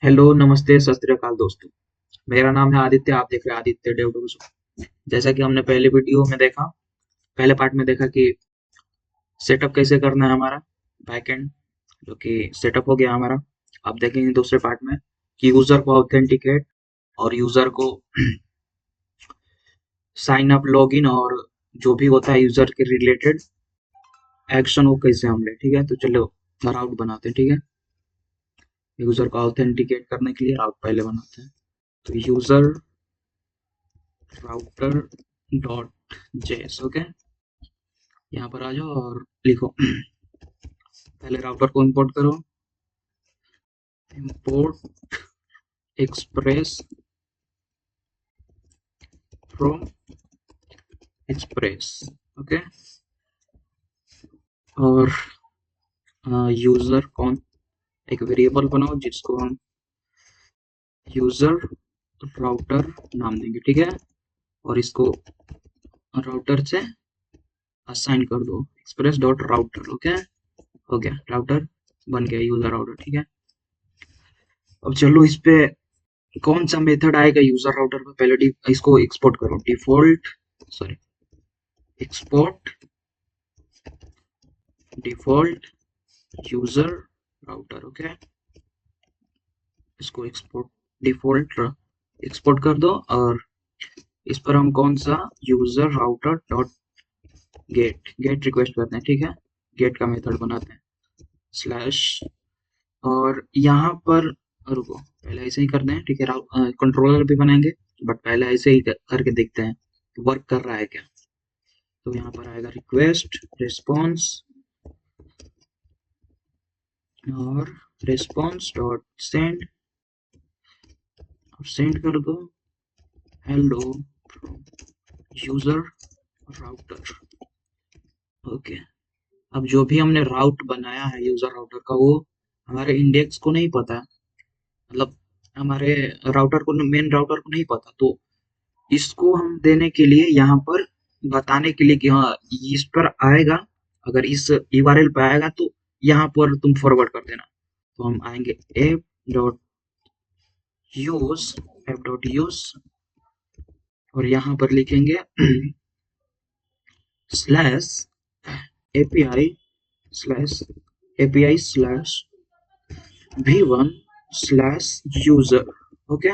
Hello, नमस्ते, सत श्री अकाल दोस्तों। मेरा नाम है आदित्य। आप देख रहे हैं आदित्य डेवलपर। जैसा कि हमने पहले वीडियो में देखा, पहले पार्ट में देखा कि सेटअप कैसे करना है हमारा बैकएंड, जो कि सेटअप हो गया हमारा। अब देखेंगे दूसरे पार्ट में कि यूजर को ऑथेंटिकेट और यूजर को साइन अप, लॉगिन और जो भी होता है यूजर के रिलेटेड एक्शन वो कैसे हम ले। ठीक है, तो चलो राउट बनाते हैं। ठीक है, यूजर को ऑथेंटिकेट करने के लिए राउट पहले बनाते हैं। तो user router dot JS. Okay, यहाँ पर आ जाओ और लिखो। पहले राउटर को इंपोर्ट करो। Import express from express. Okay, और यूजर कौन, एक वेरिएबल बनाओ जिसको हम यूजर राउटर नाम देंगे। ठीक है, और इसको राउटर से असाइन कर दो, एक्सप्रेस डॉट राउटर। ओके, हो गया, राउटर बन गया यूजर राउटर। ठीक है, अब चलो इस पे कौन सा मेथड आएगा यूजर राउटर पे। पहले इसको एक्सपोर्ट करो, default, sorry, export default user router. Okay, इसको एक्सपोर्ट डिफॉल्ट एक्सपोर्ट कर दो, और इस पर हम कौन सा user router dot gate request करते हैं। ठीक है, गेट का मेथड बनाते हैं स्लैश, और यहाँ पर रुको, पहले ऐसे ही करते हैं। ठीक है, कंट्रोलर भी बनाएंगे, बट पहले ऐसे ही करके देखते हैं वर्क कर रहा है क्या। तो यहाँ पर आएगा रिक्वेस्ट रिस्पॉन्स, और रिस्पॉन्स डॉट सेंड, और सेंड कर दो हेलो यूजर राउटर। ओके, अब जो भी हमने राउट बनाया है यूजर राउटर का, वो हमारे इंडेक्स को नहीं पता, मतलब हमारे राउटर को, मेन राउटर को नहीं पता। तो इसको हम देने के लिए यहाँ पर बताने के लिए कि हाँ इस पर आएगा, अगर इस यूआरएल पे आएगा तो यहाँ पर तुम फॉरवर्ड कर देना। तो हम आएंगे app dot use, app dot use, और यहाँ पर लिखेंगे slash API slash API slash v1 slash user. Okay,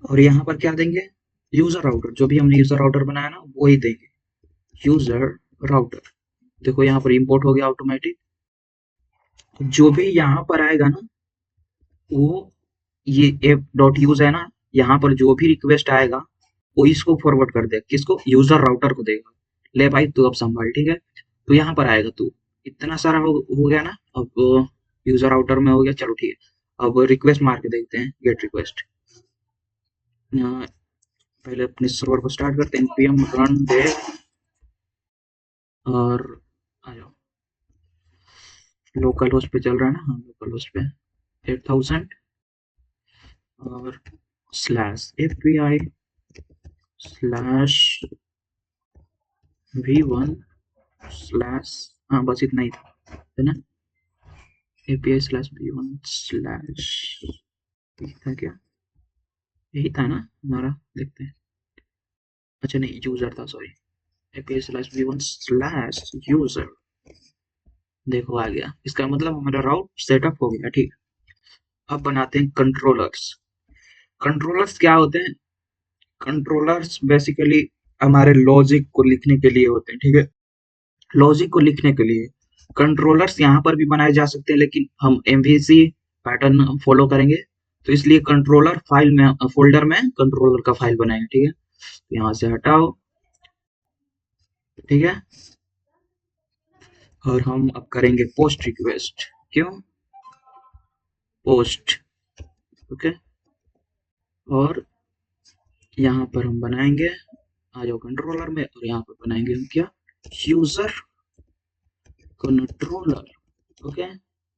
और यहाँ पर क्या देंगे, यूजर राउटर, जो भी हमने यूजर राउटर बनाया ना वही देंगे, यूजर राउटर। देखो यहाँ पर इंपोर्ट हो गया ऑटोमेटिक। जो भी यहाँ पर आएगा ना, वो ये एप डॉट यूज है ना, यहाँ पर जो भी रिक्वेस्ट आएगा वो इसको फॉरवर्ड कर देगा, किसको, यूजर राउटर को देगा। ले भाई तू अब संभाल। ठीक है, तो यहाँ पर आएगा तू, इतना सारा हो गया ना। अब यूजर राउटर में हो गया, चलो ठीक है। अब रिक्वेस्ट मार के देखते हैं, गेट रिक्वेस्ट। पहले अपने सर्वर को स्टार्ट करते हैं, npm रन dev, और आ जाओ, लोकल होस्ट पे चल रहा है ना, हाँ लोकल होस्ट पे 8000, और slash API slash v1 slash, हाँ बस इतना ही था, है ना, एपीआई स्लैश v1 स्लैश, यही था क्या, यही था ना हमारा, देखते हैं। अच्छा नहीं, यूजर था, sorry, API slash v1 slash user. देखो आ गया, इसका मतलब हमारा राउट सेटअप हो गया। ठीक, अब बनाते हैं कंट्रोलर्स। कंट्रोलर्स क्या होते हैं, कंट्रोलर्स बेसिकली हमारे लॉजिक को लिखने के लिए होते हैं। ठीक है, लॉजिक को लिखने के लिए कंट्रोलर्स यहाँ पर भी बनाए जा सकते हैं, लेकिन हम एमवीसी पैटर्न फॉलो करेंगे, तो इसलिए कंट्रोलर फाइल में, फोल्डर में कंट्रोलर का फाइल बनाएंगे। ठीक है, तो यहाँ से हटाओ। ठीक है, और हम अब करेंगे पोस्ट रिक्वेस्ट। क्यों पोस्ट, ओके, और यहाँ पर हम बनाएंगे, आ जाओ कंट्रोलर में, और यहाँ पर बनाएंगे हम क्या, user controller. Okay,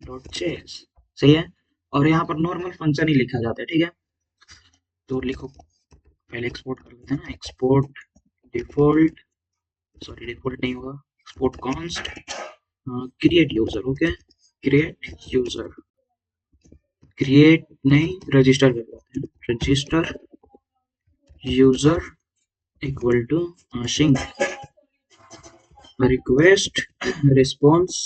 dot JS, सही है। और यहाँ पर नॉर्मल फंक्शन ही लिखा जाता है। ठीक है, तो लिखो, पहले एक्सपोर्ट कर लेते हैं ना, एक्सपोर्ट डिफॉल्ट, सॉरी डिफॉल्ट नहीं होगा, export const create user. Okay, create user, create नहीं, रजिस्टर कर लेते हैं। Register user equal to async request response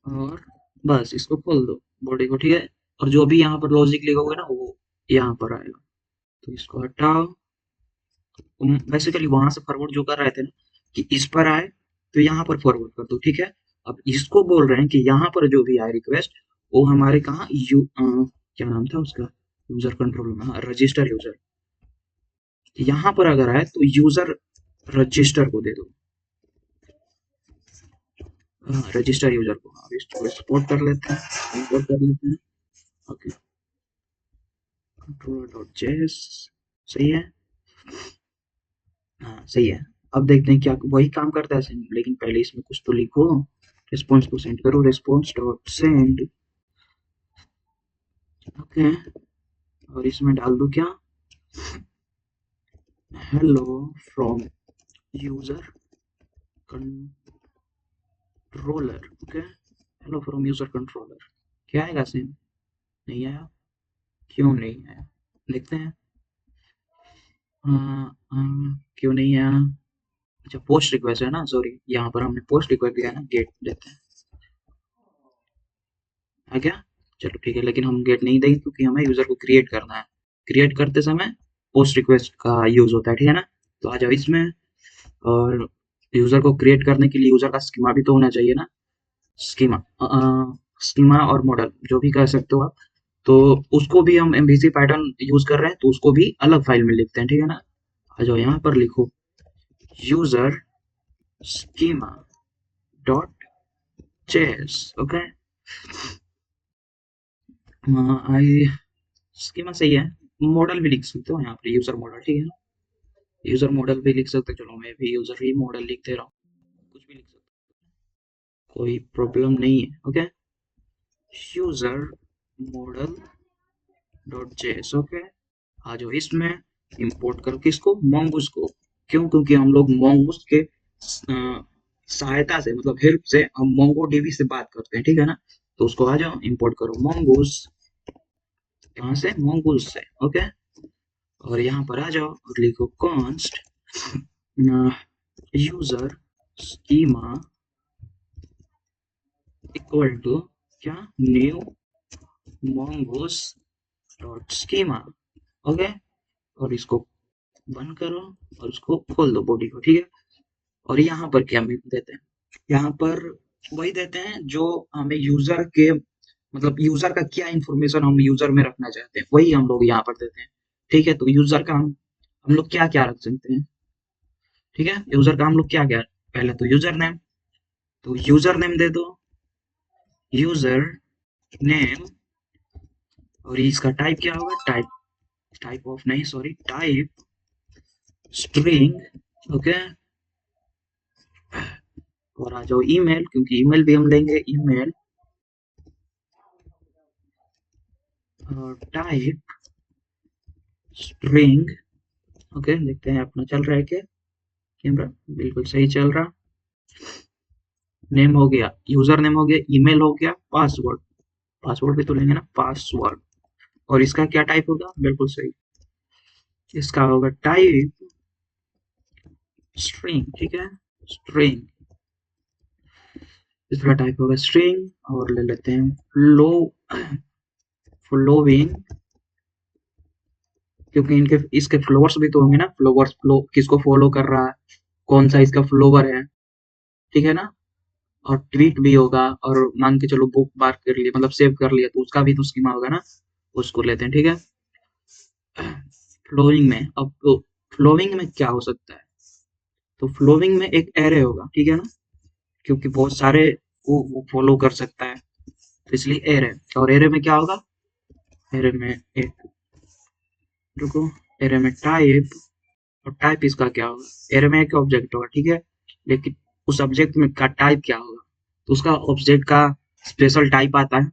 और बस इसको खोल दो बॉडी को, ठीक है। और जो भी यहाँ पर लॉजिक लिखा होगा ना वो यहाँ पर आएगा, तो इसको हटाओ। बेसिकली वहां से फॉरवर्ड जो कर रहे थे ना कि इस पर आए तो यहाँ पर फॉरवर्ड कर दो, ठीक है। अब इसको बोल रहे हैं कि यहाँ पर जो भी आए रिक्वेस्ट वो हमारे कहाँ क्या नाम था उसका, यूजर कंट्रोल में, हाँ रजिस्टर यूजर। यहाँ पर अगर आए तो यूजर रजिस्टर को दे दो, हाँ रजिस्टर यूजर को। हाँ इसको एक्सपोर्ट कर लेते हैं, इंपोर्ट कर लेते हैं। ओके कंट्रोलर डॉट जेएस सही है, हाँ सही है। अब देखते हैं क्या वही काम करता है सेम, लेकिन पहले इसमें कुछ तो लिखो। रिस्पॉन्स को सेंड करो, रिस्पॉन्स डॉट सेंड, ओके। और इसमें डाल दो क्या, hello from user controller, okay. Hello from user controller, क्या आएगा सेम? नहीं आया, क्यों नहीं आया देखते हैं। क्यों नहीं आया? अच्छा पोस्ट रिक्वेस्ट है ना, सॉरी यहाँ पर हमने पोस्ट रिक्वेस्ट दिया है ना, गेट देते हैं। आ गया, चलो ठीक है। लेकिन हम गेट नहीं देंगे क्योंकि हमें यूजर को क्रिएट करना है। क्रिएट करते समय पोस्ट रिक्वेस्ट का यूज होता है, ठीक है ना। तो आ जाओ इसमें, और यूजर को क्रिएट करने के लिए यूजर का स्कीमा भी तो होना चाहिए ना। स्कीमा स्कीमा और मॉडल जो भी कह सकते हो आप, तो उसको भी हम एमवीसी पैटर्न यूज कर रहे हैं तो उसको भी अलग फाइल में लिखते हैं, ठीक है ना। आ जाओ यहाँ पर लिखो user schema dot JS, okay. आई स्कीमा सही है, मॉडल भी लिख सकते हो यहाँ पर, यूजर मॉडल, ठीक है ना। यूजर मॉडल भी लिख सकते हो, चलो मैं भी यूजर ही मॉडल लिख दे रहा हूँ, कुछ भी लिख सकते हो, कोई प्रॉब्लम नहीं है, okay. User model dot JS, okay. आ जाओ इसमें इंपोर्ट करो किसको, mongoose को। क्यों? क्योंकि हम लोग mongoose के सहायता से, मतलब हेल्प से हम mongodb से बात करते हैं, ठीक है ना। तो उसको आ जाओ इंपोर्ट करो mongoose, कहाँ से, mongoose से, ओके। और यहाँ पर आ जाओ और लिखो const user schema equal to क्या, new mongoose dot schema, okay. और इसको बंद करो और उसको खोल दो बॉडी को, ठीक है। और यहाँ पर क्या हम देते हैं, यहाँ पर वही देते हैं जो हमें यूजर के, मतलब यूजर का क्या इंफॉर्मेशन हम यूजर में रखना चाहते हैं वही हम लोग यहाँ पर देते हैं, ठीक है। तो यूजर का हम लोग क्या क्या रख सकते हैं, ठीक है। यूजर का हम लोग क्या क्या, पहले तो यूजर नेम, तो यूजर नेम दे दो, यूजर नेम। और इसका टाइप क्या होगा, टाइप, टाइप ऑफ नहीं सॉरी, टाइप स्ट्रिंग, ओके। और आ जाओ ईमेल, क्योंकि ईमेल भी हम लेंगे, ईमेल टाइप स्ट्रिंग, ओके। देखते हैं अपना चल रहा है क्या, कैमरा बिल्कुल सही चल रहा। नेम हो गया, यूजर नेम हो गया, ईमेल हो गया, पासवर्ड, पासवर्ड भी तो लेंगे ना, पासवर्ड। और इसका क्या टाइप होगा, बिल्कुल सही, इसका होगा टाइप स्ट्रिंग, ठीक है, स्ट्रिंग। इसका टाइप होगा स्ट्रिंग। और ले लेते हैं फ्लो, फ्लोइंग, क्योंकि इनके इसके फ्लोवर्स भी तो होंगे ना, फ्लोवर्स, फ्लो किसको फॉलो कर रहा है, कौन सा इसका फ्लोवर है, ठीक है ना। और ट्वीट भी होगा, और मान के चलो बुक मार्क कर लिया, मतलब सेव कर लिया, तो उसका भी तो स्कीमा होगा ना, उसको लेते हैं, ठीक है। फ्लोइंग में, अब तो फ्लोइंग में क्या हो सकता है, तो फ्लोइंग में एक एरे होगा, ठीक है ना, क्योंकि बहुत सारे वो फॉलो कर सकता है, तो इसलिए एरे। और एरे में क्या होगा, एरे में एक, रुको, एरे में टाइप, और टाइप इसका क्या होगा, एरे में एक ऑब्जेक्ट होगा, ठीक है। लेकिन उस ऑब्जेक्ट में का टाइप क्या होगा, तो उसका ऑब्जेक्ट का स्पेशल टाइप आता है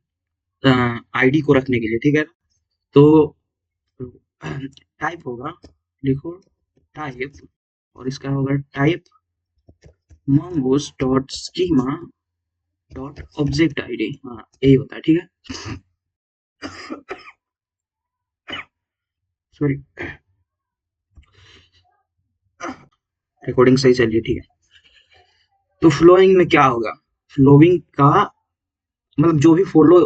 आईडी को रखने के लिए, ठीक है। तो टाइप होगा, लिखो टाइप, और इसका होगा type mongoose dot schema dot object ID, हाँ यही होता है, ठीक है। सॉरी, रिकॉर्डिंग सही चल रही है, ठीक है। तो फ्लोइंग में क्या होगा, फ्लोइंग का मतलब जो भी फॉलो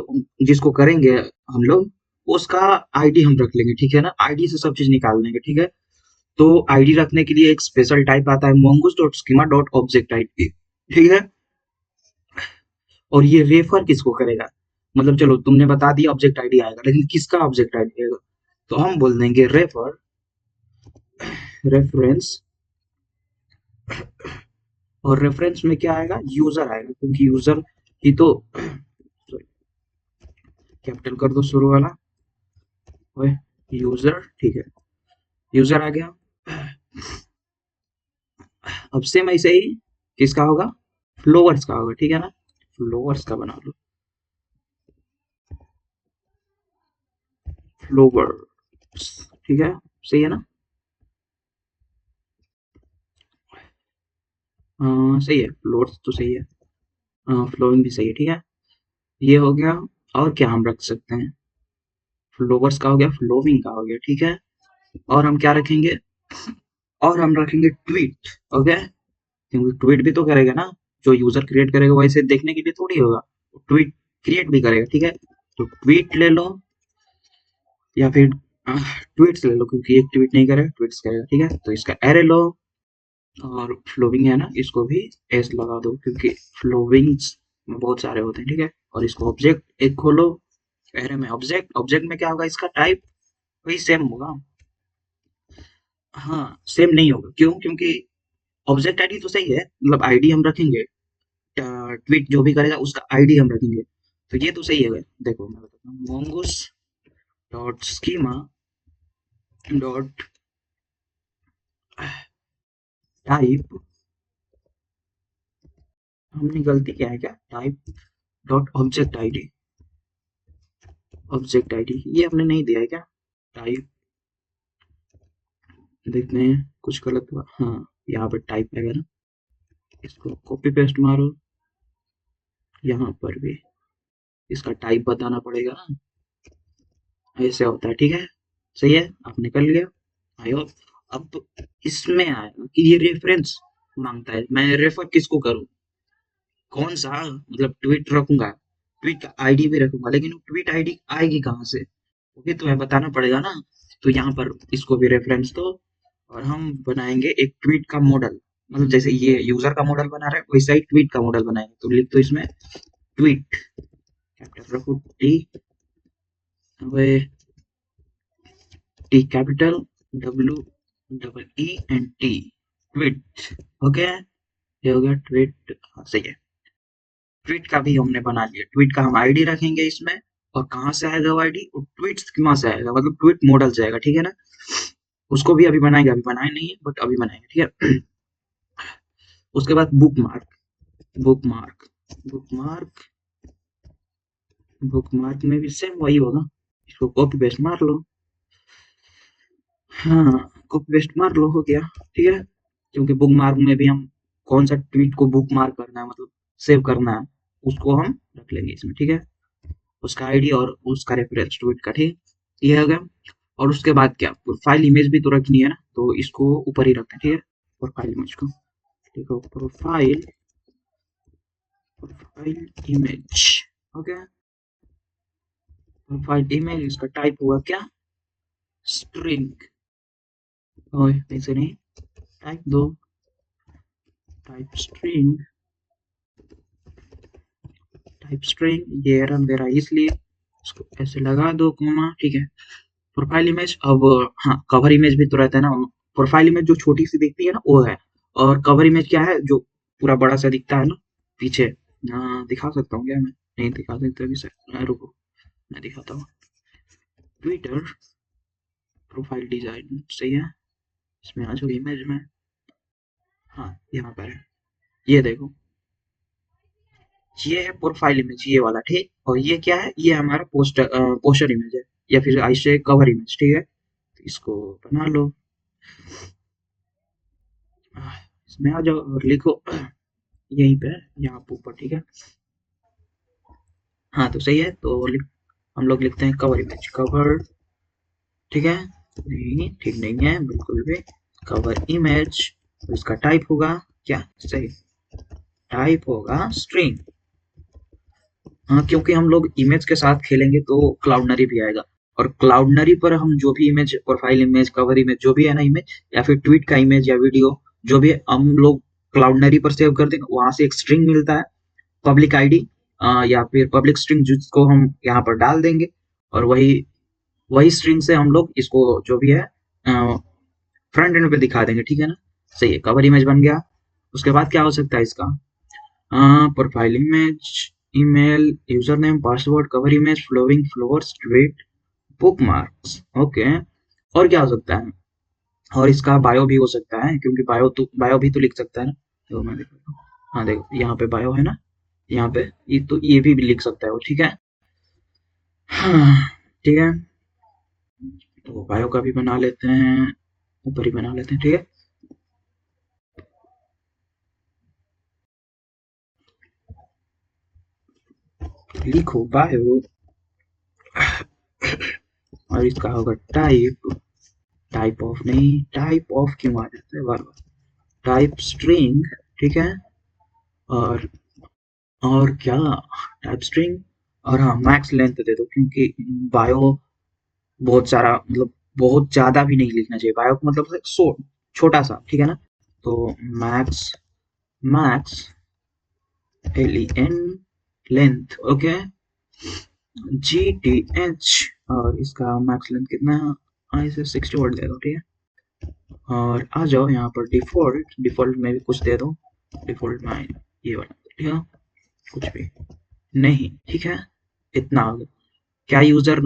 जिसको करेंगे हम लोग, उसका आईडी हम रख लेंगे, ठीक है ना। आईडी से सब चीज निकाल लेंगे, ठीक है। तो आईडी रखने के लिए एक स्पेशल टाइप आता है, mongoose dot schema dot object ID, ठीक है। और ये रेफर किसको करेगा, मतलब चलो तुमने बता दिया ऑब्जेक्ट आईडी आएगा, लेकिन किसका ऑब्जेक्ट आईडी आएगा, तो हम बोल देंगे रेफर रेफरेंस। और रेफरेंस में क्या आएगा, यूजर आएगा, क्योंकि यूजर ही तो कैपिटल कर दो शुरू वाला, ओए यूजर, ठीक है। यूजर आ गया। अब सेम ऐसे ही किसका होगा, फ्लोवर्स का होगा, ठीक है ना। फ्लोवर्स का बना लो, फ्लोवर्स, ठीक है, सही है ना। सही है, फ्लोवर्स तो सही है, फ्लोइंग भी सही है, ठीक है। ये हो गया। और क्या हम रख सकते हैं, फ्लोवर्स का हो गया, फ्लोविंग का हो गया, ठीक है। और हम क्या रखेंगे, और हम रखेंगे ट्वीट, ओके। क्योंकि ट्वीट भी तो करेगा ना, जो यूजर क्रिएट करेगा वैसे देखने के लिए थोड़ी होगा, ट्वीट क्रिएट भी करेगा, ठीक है। तो ट्वीट ले लो, या फिर ट्वीट्स ले लो, क्योंकि एक ट्वीट नहीं करेगा, ट्वीट्स करेगा, ठीक है। तो इसका एरे लो, और फ्लोविंग है ना, इसको भी एस लगा दो, क्योंकि फ्लोविंग्स में बहुत सारे होते हैं, ठीक है। और इसको ऑब्जेक्ट एक खोलो, एरे में ऑब्जेक्ट, ऑब्जेक्ट में क्या होगा, इसका टाइप वही सेम होगा। हाँ, सेम नहीं होगा, क्यों, क्योंकि ऑब्जेक्ट आईडी तो सही है, मतलब आईडी हम रखेंगे, ट्वीट जो भी करेगा उसका आईडी हम रखेंगे, तो ये तो सही है। देखो मैं बताता हूँ, mongoose dot schema dot type, हमने गलती क्या है क्या, type dot object ID, object ID ये हमने नहीं दिया है क्या, टाइप, देखते हैं कुछ गलत हुआ, हाँ यहाँ पर टाइप है ना, इसको कॉपी पेस्ट मारो, यहाँ पर भी इसका टाइप बताना पड़ेगा ना, ऐसे होता है, ठीक है। सही है, आपने कर लिया। आई होप अब इसमें आएगा कि ये रेफरेंस मांगता है, मैं रेफर किसको करूँ, कौन सा, मतलब ट्वीट रखूंगा, ट्वीट का आईडी भी रखूंगा, लेकिन ट्वीट आईडी आएगी कहाँ से, वो भी तो हमें बताना पड़ेगा ना। तो यहाँ पर इसको भी रेफरेंस दो, और हम बनाएंगे एक ट्वीट का मॉडल, मतलब जैसे ये यूजर का मॉडल बना रहे हैं वैसा ही ट्वीट का मॉडल बनाएंगे। तो लिख दो इसमें ट्वीट, कैपिटल रखो T, T capital, W double E and T, tweet, okay. ये हो गया ट्वीट, हाँ सही है। ट्वीट का भी हमने बना लिया, ट्वीट का हम आईडी रखेंगे इसमें, और कहाँ से आएगा वो आईडी, वो ट्वीट स्कीमा से आएगा, मतलब ट्वीट मॉडल से आएगा, ठीक है ना। उसको भी अभी बनाएंगे, अभी बनाए नहीं है बट अभी बनाएंगे, ठीक है। उसके बाद book mark, book mark, book mark, book mark में भी सेम वही होगा, इसको कॉपी पेस्ट मार लो, हाँ कॉपी पेस्ट मार लो, हो गया, ठीक है। क्योंकि बुक मार्क में भी हम कौन सा ट्वीट को बुक मार्क करना है, मतलब सेव करना है, उसको हम रख लेंगे इसमें, ठीक है। उसका आईडी और उसका रेफरेंस ट्वीट का, ठीक, ये हो गया। और उसके बाद क्या, प्रोफाइल इमेज भी तो रखनी है ना, तो इसको ऊपर ही रखते हैं, ठीक है। प्रोफाइल इमेज को देखो, profile, profile image, okay. Profile image, इसका टाइप हुआ क्या, स्ट्रिंग, ओए ऐसे नहीं, टाइप दो, टाइप स्ट्रिंग, टाइप स्ट्रिंग, ये एरर दे रहा है इसलिए इसको ऐसे लगा दो कोमा, ठीक है। प्रोफाइल इमेज, अब हाँ कवर इमेज भी तो रहता है ना, प्रोफाइल इमेज जो छोटी सी दिखती है ना वो है, और कवर इमेज क्या है, जो पूरा बड़ा सा दिखता है ना पीछे। हाँ दिखा सकता हूँ क्या मैं, नहीं दिखा सकता अभी सर, रुको मैं दिखाता हूँ। ट्विटर प्रोफाइल डिजाइन सही है, इसमें आ जाओ इमेज में, हाँ यहाँ पर है, ये देखो, ये है प्रोफाइल इमेज ये वाला, ठीक। और ये क्या है, ये हमारा पोस्टर इमेज है, या फिर ऐसे कवर इमेज, ठीक है। तो इसको बना लो, इसमें आ जाओ और लिखो, यहीं पे यहाँ पे ऊपर, ठीक है। हाँ तो सही है, तो हम लोग लिखते हैं कवर इमेज, कवर, ठीक है, नहीं ठीक नहीं है बिल्कुल भी, कवर इमेज, और इसका टाइप होगा क्या, सही, टाइप होगा स्ट्रिंग। हाँ क्योंकि हम लोग इमेज के साथ खेलेंगे तो क्लाउडनरी भी आएगा, और क्लाउडनरी पर हम जो भी image, profile image, cover image, जो भी है ना इमेज, या फिर ट्वीट का इमेज या वीडियो, जो भी है, हम लोग क्लाउडनरी पर सेव कर देंगे, वहां से एक स्ट्रिंग मिलता है, पब्लिक आईडी या फिर पब्लिक स्ट्रिंग, जिसको हम यहाँ पर डाल देंगे, और वही वही स्ट्रिंग से हम लोग इसको जो भी है फ्रंट एंड पे दिखा देंगे, ठीक है ना। सही है, कवर इमेज बन गया। उसके बाद क्या हो सकता है इसका, profile image, email, user name, password, cover image, following followers, tweet, bookmarks, okay. और क्या हो सकता है, और इसका बायो भी हो सकता है, क्योंकि बायो भी तो लिख सकता है ना। तो मैं देखो, हाँ देखो यहाँ पे बायो है ना, यहाँ पे ये तो ये भी लिख सकता है वो, ठीक है। हाँ ठीक है, तो बायो का भी बना लेते हैं, ऊपर ही बना लेते हैं, ठीक है। लिखो बायो, और इसका होगा टाइप, टाइप ऑफ नहीं, टाइप ऑफ क्यों आ जाता है बार बार, टाइप स्ट्रिंग, ठीक है। और क्या, टाइप स्ट्रिंग, और हाँ मैक्स लेंथ दे दो, क्योंकि बायो बहुत सारा, मतलब बहुत ज्यादा भी नहीं लिखना चाहिए बायो को, मतलब छोटा सा, ठीक है ना। तो max, max LEN length, okay, GTH, और इसका मैक्स लेंथ कितना है, इसे 60 वर्ड दे दो, ठीक है। और आ जाओ यहाँ पर डिफॉल्ट, डिफॉल्ट में भी कुछ दे दो, डिफॉल्ट में ये वाला, ठीक है, कुछ भी नहीं, ठीक है। इतना हो गया। क्या यूजर,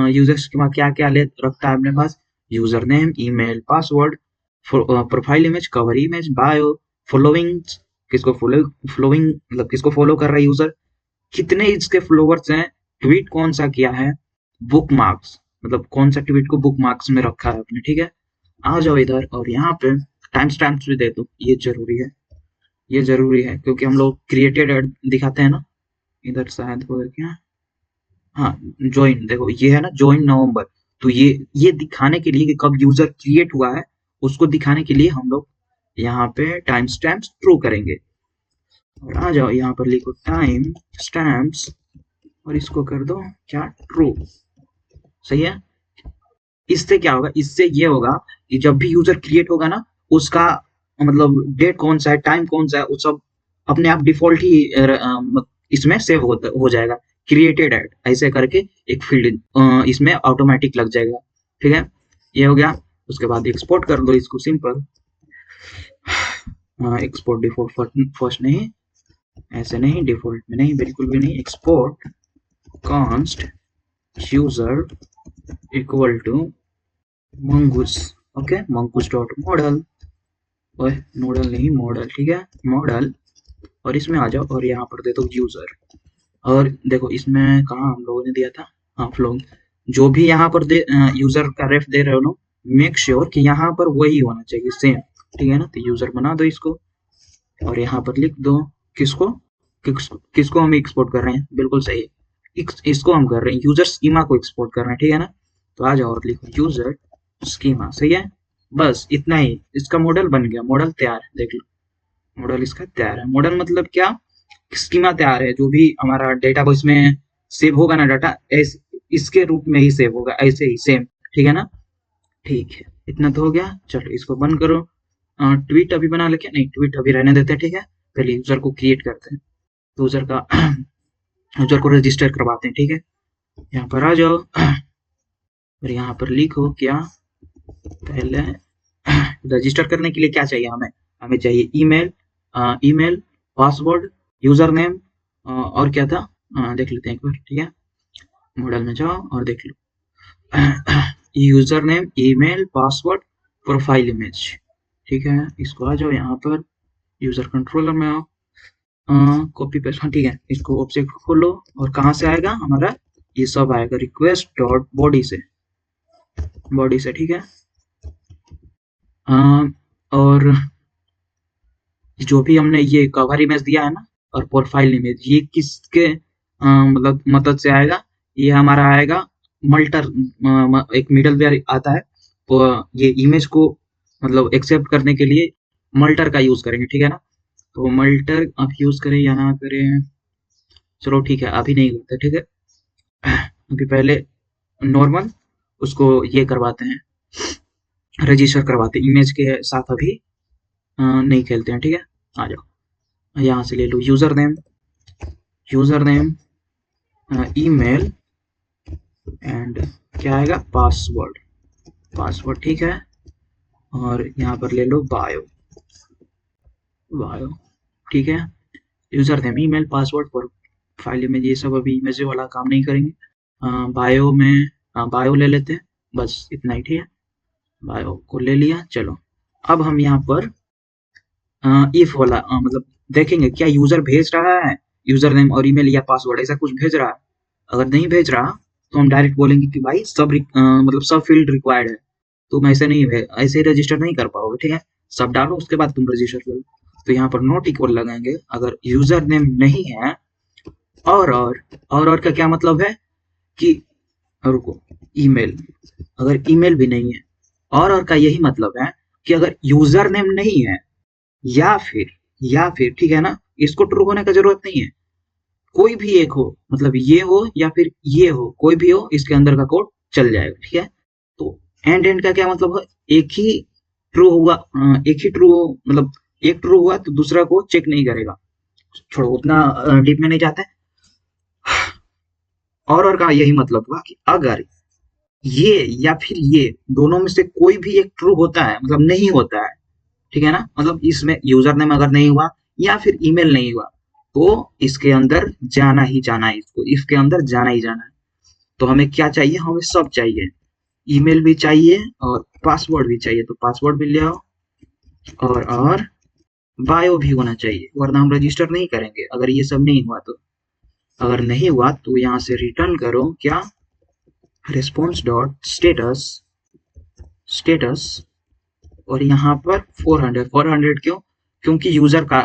यूजर्स के बाद क्या क्या ले रखता है अपने पास, user name, email, password, profile image, cover image, bio, following, किसको फॉलो, फॉलोइंग मतलब किसको फॉलो कर रहा है यूजर, कितने इसके फॉलोवर्स हैं, ट्वीट कौन सा किया है, बुक मार्क्स, मतलब कौन सा ट्वीट को बुक मार्क्स में रखा है आपने, ठीक है। आ जाओ इधर, और यहाँ पे टाइम स्टैम्प्स भी दे दो, ये जरूरी है, ये जरूरी है, क्योंकि हम लोग क्रिएटेड एड दिखाते हैं ना, इधर शायद हो क्या, हाँ ज्वाइन, देखो ये है ना ज्वाइन नवंबर, तो ये दिखाने के लिए कि कब यूजर क्रिएट हुआ है, उसको दिखाने के लिए हम लोग यहाँ पे टाइम स्टैम्प्स ट्रू करेंगे। और आ जाओ यहाँ पर लिखो टाइम स्टैम्प्स, और इसको कर दो क्या, ट्रू, सही है। इससे क्या होगा, इससे ये होगा कि जब भी यूजर क्रिएट होगा ना, उसका मतलब डेट कौन सा है, टाइम कौन सा है, वो सब अपने आप डिफॉल्ट ही इसमें सेव हो जाएगा, क्रिएटेड एट ऐसे करके एक फील्ड इसमें ऑटोमेटिक लग जाएगा, ठीक है। ये हो गया। उसके बाद एक्सपोर्ट कर दो इसको, सिंपल, एक्सपोर्ट डिफॉल्ट फर्स्ट नहीं, ऐसे नहीं, डिफॉल्ट में नहीं, बिल्कुल भी नहीं, export const user equal to mongoose, okay, mongoose dot model, ओए मॉडल नहीं, मॉडल, ठीक है, मॉडल, और इसमें आ जाओ, और यहाँ पर दे दो यूजर, और देखो इसमें कहाँ हम लोगों ने दिया था, हाँ फ्लो, जो भी यहाँ पर दे यूजर का रेफ दे रहे हो ना, मेक श्योर कि यहाँ पर वही होना चाहिए सेम, ठीक है ना। तो यूजर बना दो इसको, और यहाँ पर लिख दो किसको, किसको हम एक्सपोर्ट कर रहे हैं, बिल्कुल सही है, इसको हम कर रहे हैं, यूजर स्कीमा को एक्सपोर्ट कर रहे हैं, ठीक है ना। तो आ जाओ और लिखो यूजर स्कीमा, सही है। बस इतना ही, इसका मॉडल बन गया, मॉडल तैयार है, देख लो, मॉडल इसका तैयार है। मॉडल मतलब क्या, स्कीमा तैयार है, जो भी हमारा डेटा को इसमें सेव होगा ना, डाटा इसके रूप में ही सेव होगा, ऐसे ही सेम, ठीक है ना। ठीक है, इतना तो हो गया, चलो इसको बंद करो। ट्वीट अभी बना लेके, नहीं ट्वीट अभी रहने देते हैं, ठीक है, पहले यूजर को क्रिएट करते हैं, यूजर का यूजर को रजिस्टर करवाते हैं, ठीक है। यहाँ पर आ जाओ, और यहाँ पर लिखो क्या, पहले रजिस्टर करने के लिए क्या चाहिए हमें, हमें चाहिए email, email, password, user name, और क्या था, देख लेते हैं एक बार, ठीक है, मॉडल में जाओ और देख लो, user name, email, password, profile image, ठीक है। इसको आ जाओ यहाँ पर, यूजर कंट्रोलर में आओ, कॉपी पेस्ट, हाँ ठीक है, इसको ऑब्जेक्ट खोलो, और कहाँ से आएगा हमारा, ये सब आएगा रिक्वेस्ट डॉट बॉडी से, बॉडी से, ठीक है। और जो भी हमने ये कवर इमेज दिया है ना, और प्रोफाइल इमेज, ये किसके मतलब मदद से आएगा। ये हमारा आएगा मल्टर, एक मिडलवेयर आता है, तो ये इमेज को मतलब एक्सेप्ट करने के लिए मल्टर का यूज करेंगे, ठीक है ना। तो मल्टर आप यूज करें या ना करें, चलो ठीक है, अभी नहीं करते, ठीक है। अभी पहले नॉर्मल उसको ये करवाते हैं, रजिस्टर करवाते हैं, इमेज के साथ अभी नहीं खेलते हैं, ठीक है। आ जाओ, यहाँ से ले लो यूजर नेम, ईमेल एंड क्या आएगा, पासवर्ड, ठीक है। और यहाँ पर ले लो बायो, ठीक है। यूजर नेम, ईमेल, पासवर्ड पर फाइल में, ये सब अभी इमेज वाला काम नहीं करेंगे। बायो में बायो ले लेते हैं, बस इतना ही, ठीक है। बायो को ले लिया, चलो अब हम यहाँ पर इफ वाला मतलब देखेंगे क्या यूजर भेज रहा है, यूजर नेम और ईमेल या पासवर्ड ऐसा कुछ भेज रहा है। अगर नहीं भेज रहा तो हम डायरेक्ट बोलेंगे कि भाई मतलब सब फील्ड रिक्वायर्ड है, तुम ऐसे नहीं ऐसे रजिस्टर नहीं कर पाओगे, ठीक है। सब डालो उसके बाद तुम रजिस्टर करो। तो यहाँ पर नॉट इक्वल लगाएंगे अगर यूजर नेम नहीं है। और का क्या मतलब है कि, रुको, ईमेल, अगर ईमेल भी नहीं है, और का यही मतलब है कि अगर यूजर नेम नहीं है या फिर ठीक है ना, इसको ट्रू होने का जरूरत नहीं है, कोई भी एक हो, मतलब ये हो या फिर ये हो, कोई भी हो, इसके अंदर का कोड चल जाएगा, ठीक है। तो एंड का क्या मतलब है, एक ही ट्रू होगा, एक ही ट्रू, मतलब एक ट्रू हुआ तो दूसरा को चेक नहीं करेगा। छोड़ो, उतना डीप में नहीं जाते। और का यही मतलब हुआ कि अगर ये या फिर ये दोनों में से कोई भी एक ट्रू होता है, मतलब नहीं होता है, ठीक है ना, मतलब इसमें यूजर नेम अगर नहीं हुआ या फिर ईमेल नहीं हुआ, तो इसके अंदर जाना ही जाना है, इसको इसके अंदर जाना ही जाना है। तो हमें क्या चाहिए, हमें सब चाहिए, ईमेल भी चाहिए और पासवर्ड भी चाहिए, तो पासवर्ड भी ले आओ, और बायो भी होना चाहिए, वरना हम रजिस्टर नहीं करेंगे अगर ये सब नहीं हुआ तो। अगर नहीं हुआ तो यहाँ से रिटर्न करो क्या, रिस्पॉन्स डॉट स्टेटस, और यहाँ पर 400 क्यों, क्योंकि यूजर का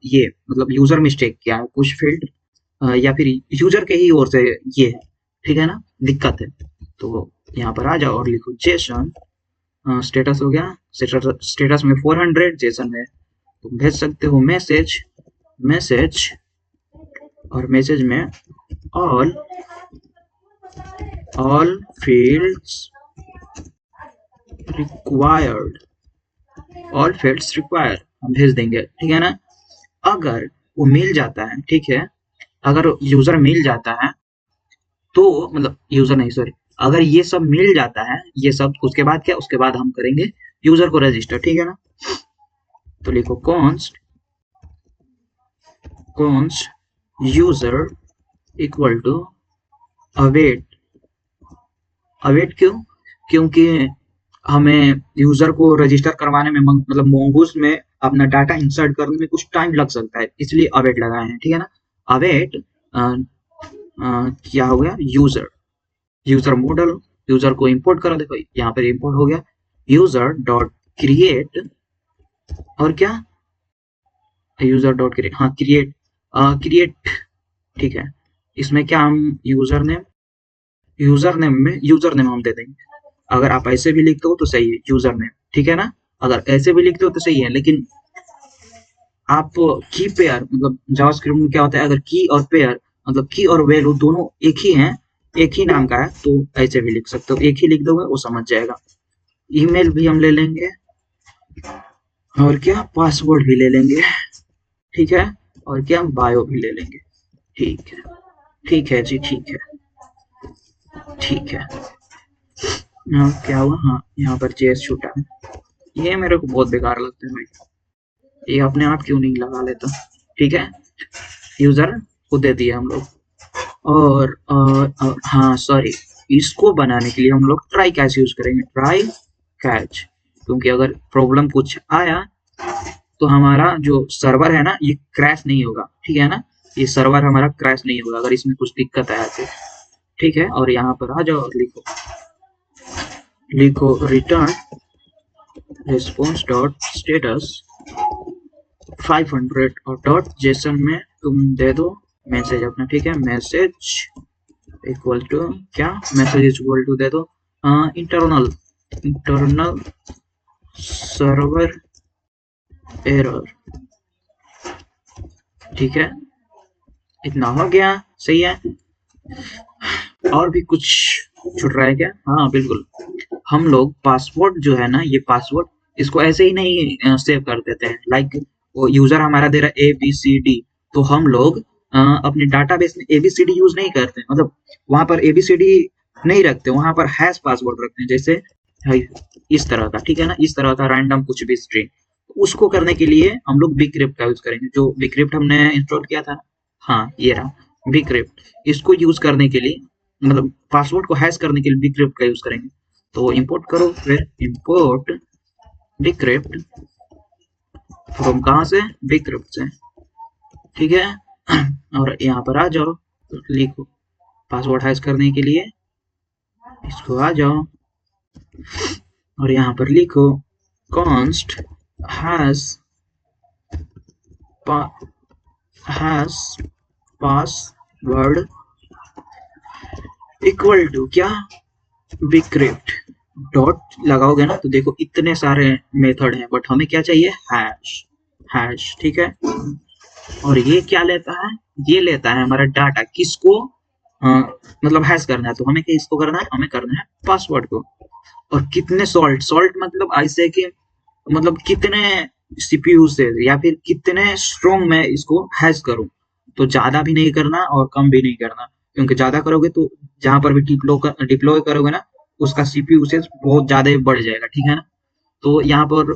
ये मतलब यूजर मिस्टेक क्या है, कुछ फील्ड या फिर यूजर के ही ओर से ये है, ठीक है ना, दिक्कत है। तो यहाँ पर आ जाओ और लिखो जेसन, स्टेटस हो गया, स्टेटस में 400, जेसन में तुम भेज सकते हो मैसेज और मैसेज में ऑल फील्ड्स रिक्वायर्ड, हम भेज देंगे, ठीक है ना। अगर वो मिल जाता है, ठीक है, अगर यूजर मिल जाता है तो मतलब यूजर नहीं, सॉरी, अगर ये सब मिल जाता है, ये सब, उसके बाद क्या, उसके बाद हम करेंगे यूजर को रजिस्टर, ठीक है ना। तो लिखो const user equal to await क्यों, क्योंकि हमें यूजर को रजिस्टर करवाने में मतलब मोंगूस में अपना डाटा इंसर्ट करने में कुछ टाइम लग सकता है, इसलिए अवेट लगाए हैं, ठीक है ना। अवेट क्या हो गया, यूजर मॉडल, यूजर को इंपोर्ट करो, देखो यहाँ पर इंपोर्ट हो गया, यूजर डॉट क्रिएट, और क्या, यूजर डॉट क्रिएट, हाँ क्रिएट, ठीक है। इसमें क्या, हम यूजर नेम में यूजर नेम हम दे देंगे। अगर आप ऐसे भी लिखते हो तो सही है, यूजर नेम, ठीक है ना। अगर ऐसे भी लिखते हो तो सही है, लेकिन आप की पेयर, मतलब जावास्क्रिप्ट में क्या होता है, अगर की और पेयर, मतलब की और वैल्यू दोनों एक ही हैं, एक ही नाम का है, तो ऐसे भी लिख सकते हो, एक ही लिख दोगे वो समझ जाएगा। ईमेल भी हम ले लेंगे, और क्या, पासवर्ड भी ले लेंगे, ठीक है, और क्या, बायो भी ले लेंगे, ठीक है जी, ठीक है। क्या हुआ, हाँ यहाँ पर जेएस छूटा है, ये मेरे को बहुत बेकार लगता है भाई, ये अपने आप क्यों नहीं लगा लेता, ठीक है। यूजर को दे दिया हम लोग, और हाँ सॉरी, इसको बनाने के लिए हम लोग ट्राई कैच यूज करेंगे, ट्राई कैच, क्योंकि अगर प्रॉब्लम कुछ आया तो हमारा जो सर्वर है ना, ये क्रैश नहीं होगा, ठीक है ना, ये सर्वर हमारा क्रैश नहीं होगा अगर इसमें कुछ दिक्कत आया तो, ठीक है। और यहाँ पर आ जाओ और लिखो रिटर्न रिस्पॉन्स डॉट स्टेटस 500, और डॉट जेसन में तुम दे दो मैसेज अपना, ठीक है, मैसेज इक्वल टू क्या, मैसेज इक्वल टू दे दो इंटरनल इंटरनल सर्वर एरर, ठीक है, इतना हो गया, सही है। और भी कुछ छूट रहा है क्या? हाँ बिल्कुल, हम लोग पासवर्ड जो है ना, ये पासवर्ड इसको ऐसे ही नहीं सेव कर देते हैं, लाइक वो यूजर हमारा दे रहा है ABCD, तो हम लोग अपने डाटाबेस में ABCD यूज नहीं करते, मतलब वहां पर ABCD नहीं रखते, वहां पर हैश पासवर्ड रखते हैं, जैसे है इस तरह का, ठीक है ना, इस तरह का रैंडम कुछ भी स्ट्रिंग। उसको करने के लिए हम लोग बिक्रिप्ट का यूज करेंगे, जो बिक्रिप्ट हमने इंस्टॉल किया था। हाँ ये रहा बिक्रिप्ट, इसको यूज करने के लिए, मतलब पासवर्ड को हैश करने के लिए बिक्रिप्ट का यूज करेंगे। तो इंपोर्ट करो, फिर इंपोर्ट बिक्रिप्ट फ्रॉम कहाँ से, बिक्रिप्ट से, ठीक है। और यहाँ पर आ जाओ, लिखो पासवर्ड हैश करने के लिए, इसको आ जाओ और यहाँ पर लिखो const hash hash password equal to क्या, बिक्रिप्ट डॉट लगाओगे ना, तो देखो इतने सारे मेथड हैं, बट हमें क्या चाहिए, हैश हैश, ठीक है। और ये क्या लेता है, ये लेता है हमारा डाटा, किसको मतलब हैश करना है, तो हमें किसको करना है, हमें करना है पासवर्ड को। और कितने सॉल्ट, सॉल्ट मतलब ऐसे कि मतलब कितने सीपीयू से या फिर कितने स्ट्रॉन्ग में इसको हैश करूं, तो ज्यादा भी नहीं करना और कम भी नहीं करना, क्योंकि ज्यादा करोगे तो जहां पर भी डिप्लॉय करोगे ना, उसका सीपीयू से बहुत ज्यादा बढ़ जाएगा, ठीक है ना। तो यहाँ पर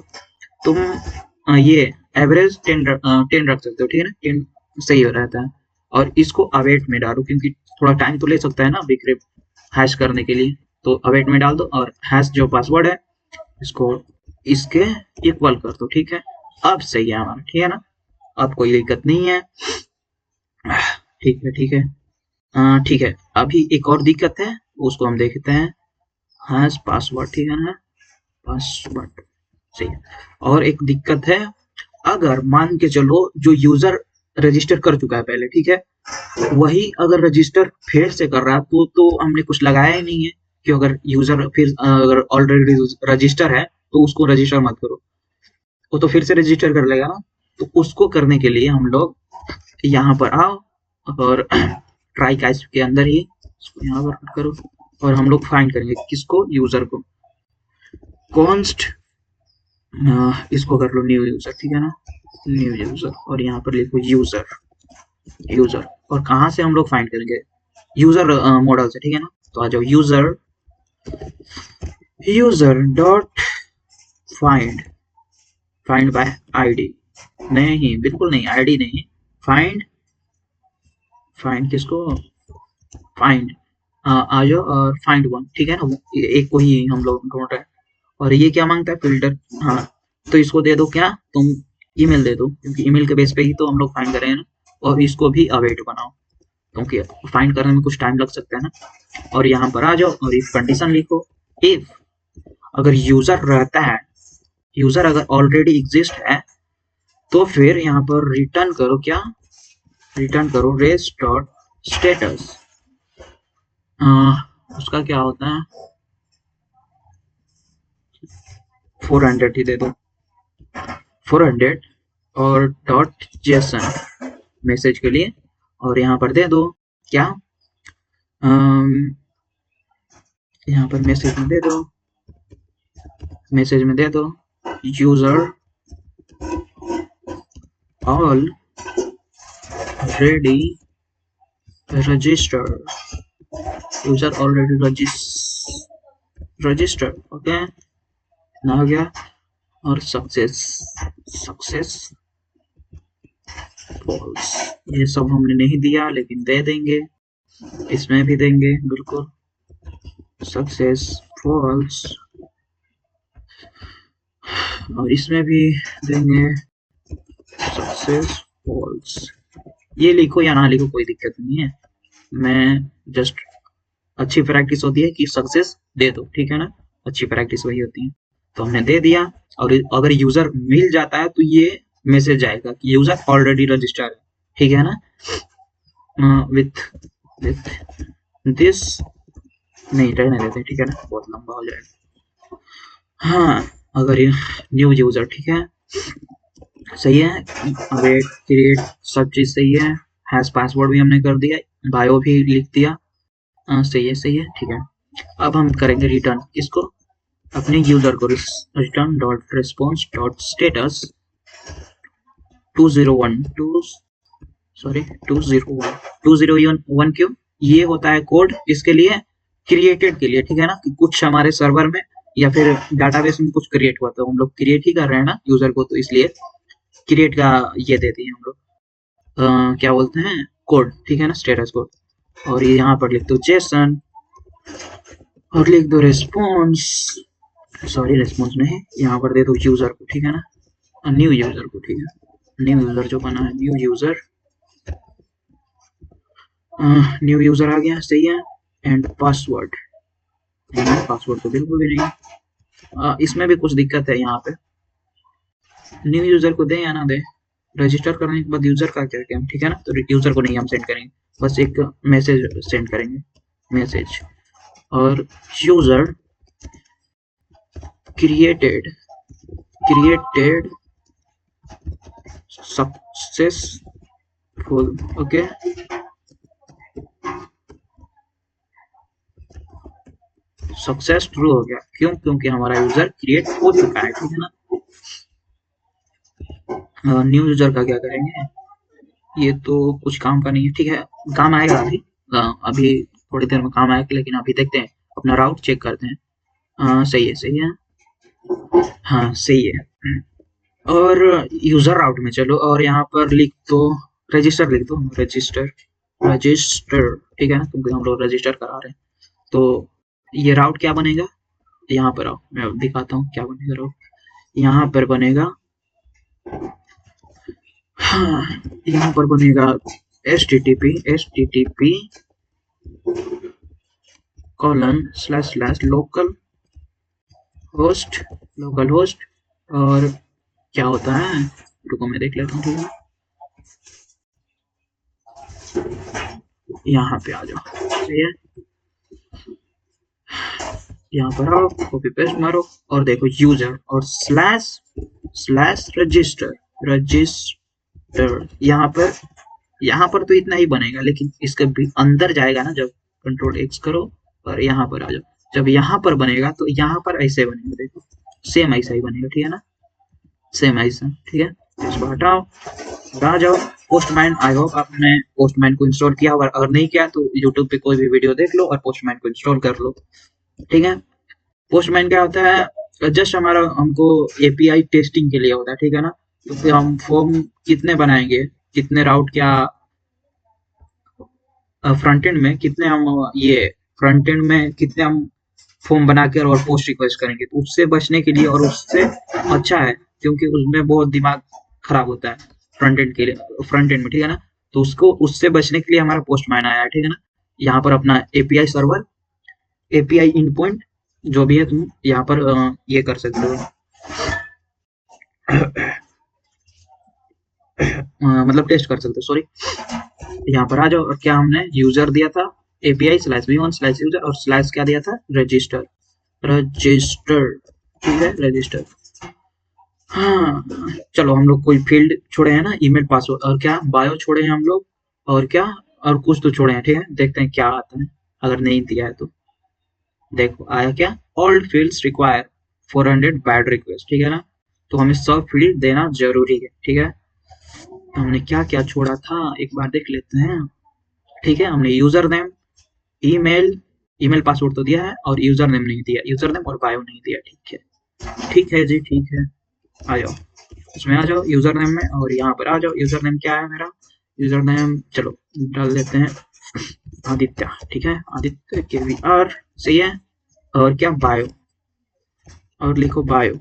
तुम ये एवरेज 10 रख सकते हो, ठीक है ना, 10 सही हो रहता है। और इसको अवेट में डालो, क्योंकि थोड़ा टाइम तो ले सकता है ना बिक्रिप्ट हैश करने के लिए, तो अवेट में डाल दो और हैश जो पासवर्ड है इसको इसके इक्वल कर दो, ठीक है। अब सही है हमारा, ठीक है ना, अब कोई दिक्कत नहीं है, ठीक है ठीक है। ठीक है, अभी एक और दिक्कत है, उसको हम देखते हैं, हैश पासवर्ड, ठीक है ना, पासवर्ड सही है। और एक दिक्कत है, अगर मान के चलो जो यूजर रजिस्टर कर चुका है पहले, ठीक है, वही अगर रजिस्टर फिर से कर रहा है, तो हमने कुछ लगाया ही नहीं है कि अगर यूजर फिर अगर ऑलरेडी रजिस्टर है तो उसको रजिस्टर मत करो, वो तो फिर से रजिस्टर कर लेगा ना। तो उसको करने के लिए हम लोग यहाँ पर आओ और ट्राई कैच के अंदर ही इसको यहाँ पर करो, और हम लोग फाइंड करेंगे किसको, यूजर को, कॉन्स्ट इसको कर लो न्यू यूजर, ठीक है ना, न्यू यूजर, और यहाँ पर लिखो यूजर यूजर। और कहाँ से हम लोग फाइंड करेंगे, यूजर मॉडल से, ठीक है ना। तो आ जाओ user user dot find, find by ID, नहीं बिल्कुल नहीं, आईडी नहीं, फाइंड, फाइंड किसको, फाइंड आ जाओ और फाइंड वन, ठीक है ना, एक को ही हम लोग ढूंढ रहे हैं। और ये क्या मांगता है, फिल्टर, हाँ, तो इसको दे दो क्या, तुम ईमेल दे दो, क्योंकि ईमेल के बेस पे ही तो हम लोग फाइंड करेंगे ना। और इसको भी अवेट बनाओ, क्योंकि फाइंड करने में कुछ टाइम लग सकता है ना। और यहाँ पर आ जाओ और इफ कंडीशन लिखो, इफ अगर यूजर रहता है, यूजर अगर ऑलरेडी एग्जिस्ट है, तो फिर यहाँ पर रिटर्न करो क्या, रिटर्न करो रेस डॉट स्टेटस, उसका क्या होता है, 400 ही दे दो, 400 और डॉट जेसन मैसेज के लिए। और यहाँ पर दे दो क्या, यहाँ पर मैसेज में दे दो, मैसेज में दे दो user all ready register, user already register, okay, ना हो गया। और सक्सेस, सक्सेस फॉल्स, ये सब हमने नहीं दिया लेकिन दे देंगे, इसमें भी देंगे बिल्कुल, सक्सेस फॉल्स, और इसमें भी देंगे सक्सेस फॉल्स। ये लिखो या ना लिखो कोई दिक्कत नहीं है, मैं जस्ट अच्छी प्रैक्टिस होती है कि सक्सेस दे दो, ठीक है ना, अच्छी प्रैक्टिस वही होती है। तो हमने दे दिया, और अगर यूजर मिल जाता है तो ये मैसेज आएगा कि यूजर ऑलरेडी रजिस्टर्ड है, ठीक है ना। विथ विथ दिस नहीं रहने देते, ठीक है ना, बहुत लंबा हो जाएगा। हाँ, अगर ये न्यू यूजर, ठीक है, सही है, अवे क्रिएट सब चीज सही है, हैश पासवर्ड भी हमने कर दिया, बायो भी लिख दिया, सही है, ठीक है। अब हम करेंगे रिटर्न किसको, अपने यूजर को, return dot response dot status 2012 sorry 2001 क्यों, ये होता है कोड इसके लिए, क्रिएटेड के लिए, ठीक है ना, कि कुछ हमारे सर्वर में या फिर डाटाबेस में कुछ क्रिएट हुआ, तो हम लोग क्रिएट ही कर रहे हैं ना यूजर को, तो इसलिए क्रिएट का ये देते हैं हम लोग, क्या बोलते हैं, कोड, ठीक है ना, स्टेटस कोड। और ये यहाँ पर लिख दो जेसन और लिख दो रिस्पॉन्स, सॉरी रिस्पॉन्स नहीं, यहाँ पर दे दो यूजर को, ठीक है ना, न्यू यूजर को, ठीक है, न्यू यूजर जो बना है, न्यू यूजर आ गया, सही है, एंड पासवर्ड, पासवर्ड तो बिल्कुल भी नहीं, इसमें भी कुछ दिक्कत है यहाँ पे, न्यू यूजर को दे या ना दे, रजिस्टर करने के बाद यूजर का क्या क्या, ठीक है ना, तो यूजर को नहीं हम सेंड करेंगे, बस एक मैसेज सेंड करेंगे, मैसेज, और user created successful, okay, success true हो गया, क्यों, क्योंकि हमारा यूजर क्रिएट हो चुका है, ठीक है ना। न्यू यूजर का क्या करेंगे, ये तो कुछ काम का नहीं है, ठीक है, काम आएगा अभी, अभी थोड़ी देर में काम आएगा, लेकिन अभी देखते हैं, अपना राउट चेक करते हैं, सही है, हाँ सही है, और यूजर राउट में चलो, और यहाँ पर लिख दो रजिस्टर, लिख दो रजिस्टर, ठीक है ना, क्योंकि हम लोग रजिस्टर करा रहे हैं, तो ये राउट क्या बनेगा, यहाँ पर आओ मैं दिखाता हूँ क्या बनेगा राउट, यहाँ पर बनेगा, हाँ, यहाँ पर बनेगा http :/ लोकल होस्ट, और क्या होता है, रुको मैं देख लेता हूँ, ठीक है, यहाँ पे आ जाओ, सही है, यहाँ पर आओ, कॉपी पेस्ट मारो, और देखो यूजर और स्लैश रजिस्टर, यहाँ पर तो इतना ही बनेगा, लेकिन इसके भी अंदर जाएगा ना, जब कंट्रोल एक्स करो और यहाँ पर आ जाओ, जब यहाँ पर बनेगा तो यहाँ पर ऐसे बनेगा, देखो सेम ऐसा ही बनेगा, ठीक है ना, सेम ऐसा, ठीक है, इसको हटाओ और आ जाओ पोस्टमैन, आई होप आपने पोस्टमैन को इंस्टॉल किया होगा, अगर नहीं किया तो यूट्यूब पे कोई भी वीडियो देख लो और पोस्टमैन को इंस्टॉल कर लो, ठीक है। पोस्टमैन क्या होता है, जस्ट हमारा हमको एपीआई टेस्टिंग के लिए होता है, ठीक है ना, तो फिर हम फॉर्म कितने बनाएंगे, कितने राउट, क्या फ्रंट एंड में कितने हम ये फ्रंट एंड में कितने हम फॉर्म बनाकर और पोस्ट रिक्वेस्ट करेंगे, तो उससे बचने के लिए, और उससे अच्छा है क्योंकि उसमें बहुत दिमाग खराब होता है फ्रंट एंड के लिए, फ्रंट एंड में, ठीक है ना, तो उसको उससे बचने के लिए हमारा पोस्टमैन आया है, ठीक है ना, यहाँ पर अपना API server, API end point जो भी है, तुम यहाँ पर ये कर सकते हो, मतलब टेस्ट कर सकते हो, सॉरी, यहाँ पर आ जाओ, और क्या हमने यूजर दिया था API/v1/user और स्लैश क्या दिया था, रजिस्टर, ठीक है, रजिस्टर, हाँ, चलो हम लोग कोई फील्ड छोड़े हैं ना, ईमेल पासवर्ड, और क्या बायो छोड़े हैं हम लोग, और क्या, और कुछ तो छोड़े हैं, ठीक है, देखते हैं क्या आता है, अगर नहीं दिया है तो देखो आया क्या, all fields require 400 bad request, ठीक है ना, तो हमें सब फील्ड देना जरूरी है, ठीक है, तो हमने क्या क्या छोड़ा था एक बार देख लेते हैं, ठीक है, हमने यूजर नेम, ईमेल पासवर्ड तो दिया है, और यूजर नेम नहीं दिया, यूजर नेम और बायो नहीं दिया, ठीक है जी, ठीक है, आ जाओ इसमें, आ जाओ यूजर नेम में, और यहाँ पर आ जाओ, यूजर नेम क्या है मेरा, यूजर नेम चलो डाल देते हैं आदित्य, ठीक है, आदित्य KVR, सही है, और क्या बायो, और लिखो बायो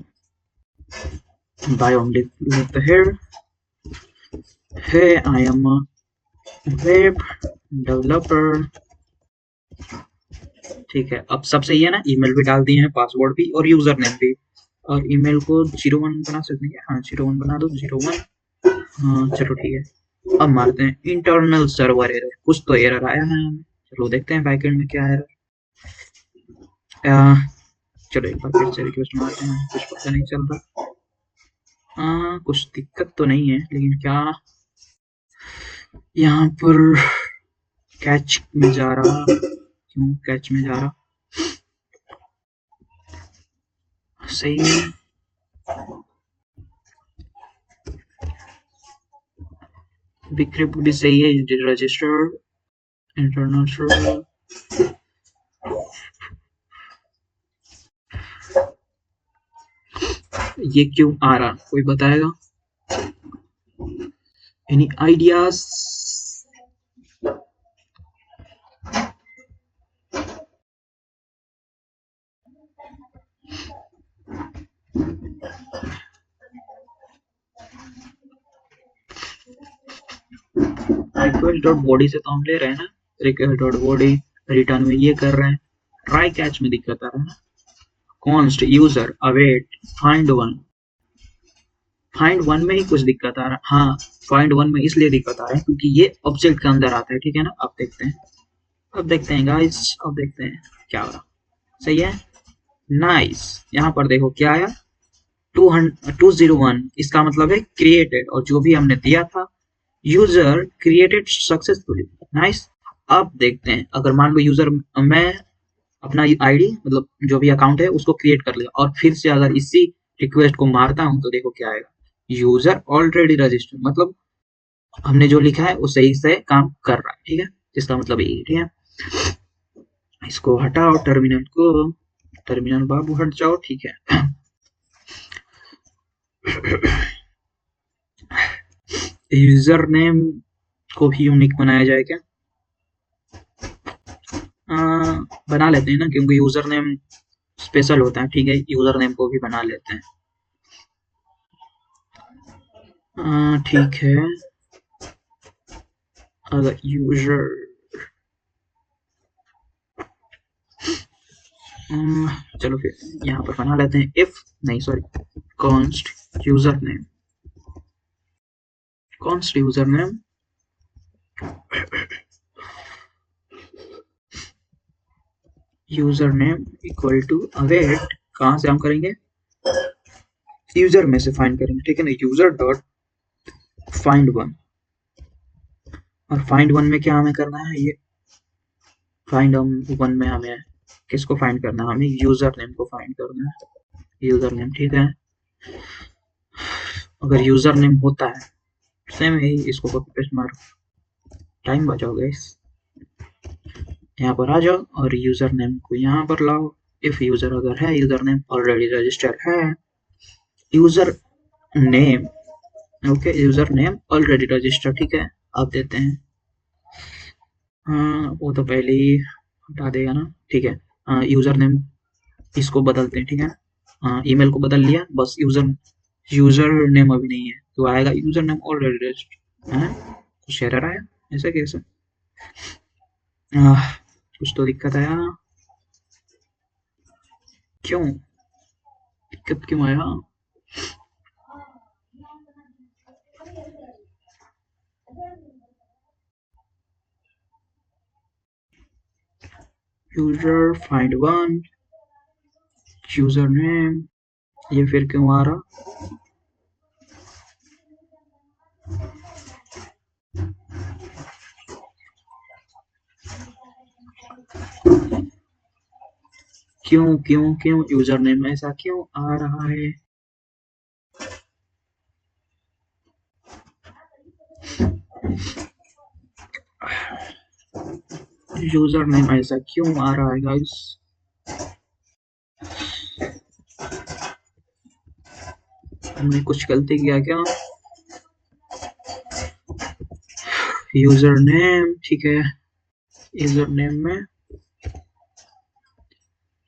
हम लिख लेते हैं, hey I am a web developer, ठीक है, अब सब सही है ना, ईमेल भी डाल दिए हैं, पासवर्ड भी और यूजर नेम भी, और ईमेल को 01 बना सकते हैं, हाँ 01 बना दो, 01, हाँ चलो ठीक है, अब मारते हैं इंटरनल सर्वर एरर, कुछ तो एरर आया है हमें। चलो देखते हैं बैकएंड में क्या एरर। चलो एक बार फिर से रिक्वेस्ट मारते हैं, कुछ पता नहीं चल रहा। कुछ दिक्कत तो नहीं है, लेकिन क्या यहाँ पर कैच में जा रहा, क्यों कैच में जा रहा? सही है, बिक्रिप्ट भी सही है, रजिस्टर इंटरनल सर्वर। ये क्यों आ रहा, कोई बताएगा? Any ideas? Request dot body से तो हम ले रहे हैं ना, रिक्वेस्ट डॉट बॉडी रिटर्न में ये कर रहे हैं। ट्राई कैच में दिक्कत आ रहा है ना। Const user await find one में ही कुछ दिक्कत आ रहा है। हाँ, फाइंड वन में इसलिए दिक्कत आ रहा है क्योंकि ये ऑब्जेक्ट के अंदर आता है, ठीक है ना। अब देखते हैं गाइस, अब देखते हैं क्या हो रहा। सही है, नाइस। यहाँ पर देखो क्या आया, 201, इसका मतलब है क्रिएटेड, और जो भी हमने दिया था यूजर क्रिएटेड सक्सेसफुली। नाइस। अब देखते हैं, अगर मान लो यूजर, मैं अपना आईडी मतलब जो भी अकाउंट है उसको क्रिएट कर लिया और फिर से अगर इसी रिक्वेस्ट को मारता हूं तो देखो क्या आएगा, यूजर ऑलरेडी रजिस्टर्ड, मतलब हमने जो लिखा है वो सही से काम कर रहा है, ठीक है। इसका मतलब यही, ठीक है। इसको हटाओ, टर्मिनल बाबू हट जाओ, ठीक है। यूजर नेम को भी यूनिक बनाया जाए क्या? बना लेते हैं ना, क्योंकि यूजर नेम स्पेशल होता है, ठीक है। यूजर नेम को भी बना लेते हैं। ठीक है, अगर यूजर चलो फिर यहाँ पर बना लेते हैं इफ नहीं sorry const user name equal to await, कहाँ से हम करेंगे, यूजर में से फाइंड करेंगे, ठीक है ना। यूजर डॉट फाइंड वन, और फाइंड वन में क्या हमें करना है, ये फाइंड वन में हमें किसको फाइंड करना है, हमें यूजर नेम को फाइंड करना है, यूजर नेम, ठीक है। अगर यूजर नेम होता है सेम यही, इसको कॉपी पेस्ट मारो, टाइम बचाओगे। यहाँ पर आ जाओ और यूजर नेम को यहाँ पर लाओ। इफ यूजर अगर है, यूजर नेम ऑलरेडी रजिस्टर है, user name okay, user name already register, ठीक है। अब देते हैं, वो तो पहले ही हटा देगा ना, ठीक है। यूजर नेम इसको बदलते हैं, ठीक है। ईमेल को बदल लिया, बस यूजर नेम अभी नहीं है, तो आएगा यूजर नेम ऑलरेडी रजिस्टर है। कुछ एरर आया, ऐसा कैसे? कुछ तो दिक्कत आया, क्यों दिक्कत क्यों आया? User find one, user name, ये फिर क्यों आ रहा? क्यों क्यों क्यों यूजर नेम ऐसा क्यों आ रहा है? यूजर नेम ऐसा क्यों आ रहा है गाइस? हमने कुछ गलती किया क्या? यूजर नेम, ठीक है। यूजर नेम में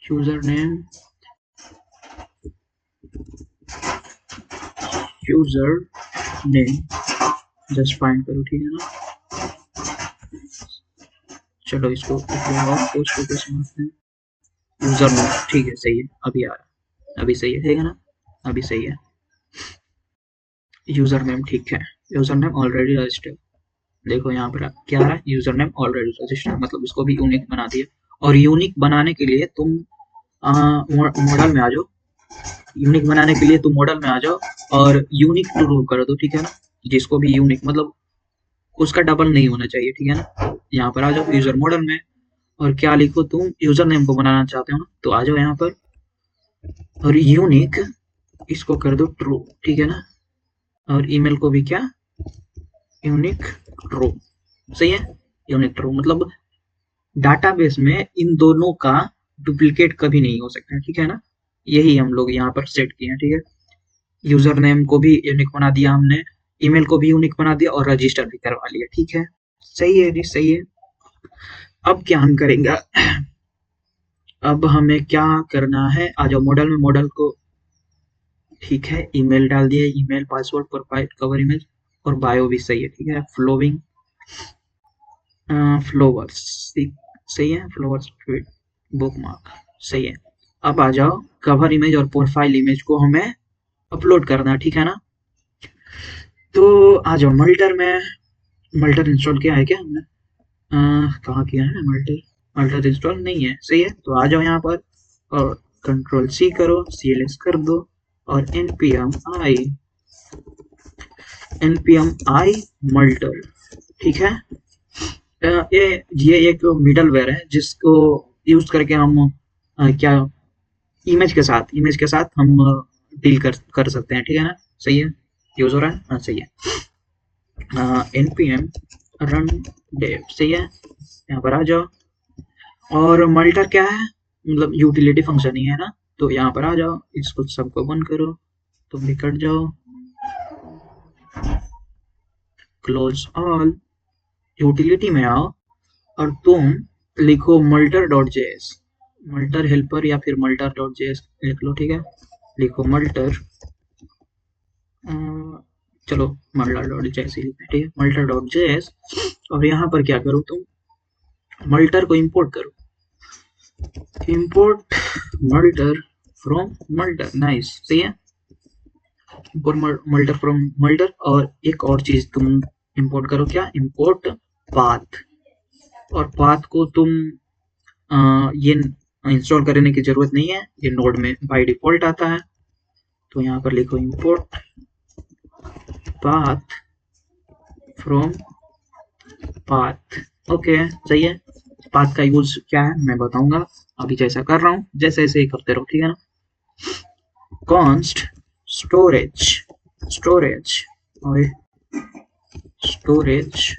यूजर नेम जस्ट फाइंड करो, ठीक है ना। चलो इसको और पोस्ट को समझते हैं। यूजर नेम ठीक है, सही है, अभी आ रहा है, अभी सही है, ठीक है ना, अभी सही है। यूजर नेम ठीक है, यूजर नेम ऑलरेडी रजिस्टर्ड, देखो यहाँ पर क्या है, यूजर नेम ऑलरेडी रजिस्टर्ड, मतलब इसको भी यूनिक बना दिया। और यूनिक बनाने के लिए तुम मॉडल में आ जाओ, यूनिक बनाने के लिए तुम मॉडल में आ जाओ और यूनिक टू रो कर दो, ठीक है ना। जिसको भी यूनिक मतलब उसका डबल नहीं होना चाहिए, ठीक है ना। यहाँ पर आ जाओ यूजर मॉडल में, और क्या लिखो, तुम यूजर नेम को बनाना चाहते हो ना, तो आ जाओ यहाँ पर और यूनिक इसको कर दो ट्रू, ठीक है ना। और ईमेल को भी क्या, यूनिक ट्रू, सही है। यूनिक ट्रू मतलब डाटाबेस में इन दोनों का डुप्लीकेट कभी नहीं हो सकता, ठीक है ना। यही हम लोग यहाँ पर सेट किए हैं, ठीक है। यूजर नेम को भी यूनिक बना दिया हमने, ईमेल को भी यूनिक बना दिया और रजिस्टर भी करवा लिया, ठीक है। सही है जी, सही है। अब क्या हम करेंगे, अब हमें क्या करना है, आ जाओ मॉडल में, मॉडल को ठीक है, ईमेल डाल दिया, email password profile cover image और बायो भी सही है, ठीक है। फ्लोविंग फ्लोवर्स सही है, फ्लोवर्स बुक मार्क सही है। अब आ जाओ कवर इमेज और प्रोफाइल इमेज को हमें अपलोड करना है, ठीक है ना। तो आ जाओ मल्टर में, मल्टर इंस्टॉल किया है क्या हमने, कहाँ किया है मल्टर, मल्टर इंस्टॉल नहीं है, सही है। तो आ जाओ यहाँ पर और कंट्रोल सी करो, CLS कर दो और npm i मल्टर, ठीक है। ये एक मिडलवेयर है जिसको यूज करके हम क्या इमेज के साथ हम डील कर सकते हैं, ठीक है ना। सही है, यूज हो रहा है, हाँ सही है। npm run dev सही है, यहाँ पर आ जाओ। और मल्टर क्या है, मतलब यूटिलिटी फंक्शन ही है ना। तो यहाँ पर आ जाओ, इसको सबको बंद करो, तुम भी कट जाओ, क्लोज ऑल, यूटिलिटी में आओ और तुम लिखो मल्टर डॉट जेएस, मल्टर हेल्पर या फिर मल्टर डॉट जेएस लिख लो, ठीक है। लिखो मल्टर, चलो मल्टर डॉट जेएस ही लिखते हैं, ठीक है, मल्टर डॉट जेएस। और यहाँ पर क्या करो, तुम मल्टर को इंपोर्ट करो, इंपोर्ट मल्टर फ्रॉम मल्टर, नाइस सही है, इंपोर्ट मल्टर फ्रॉम मल्टर। और एक और चीज तुम इंपोर्ट करो, क्या, इंपोर्ट पाथ। और पाथ को तुम ये इंस्टॉल करने की जरूरत नहीं है, ये नोड में बाय डिफॉल्ट आता है। तो यहाँ पर लिखो import path from path, okay सही है। पाथ का यूज क्या है मैं बताऊंगा, अभी जैसा कर रहा हूँ जैसे ऐसे ही करते रहो, ठीक है ना। कॉन्स्ट स्टोरेज, स्टोरेज और स्टोरेज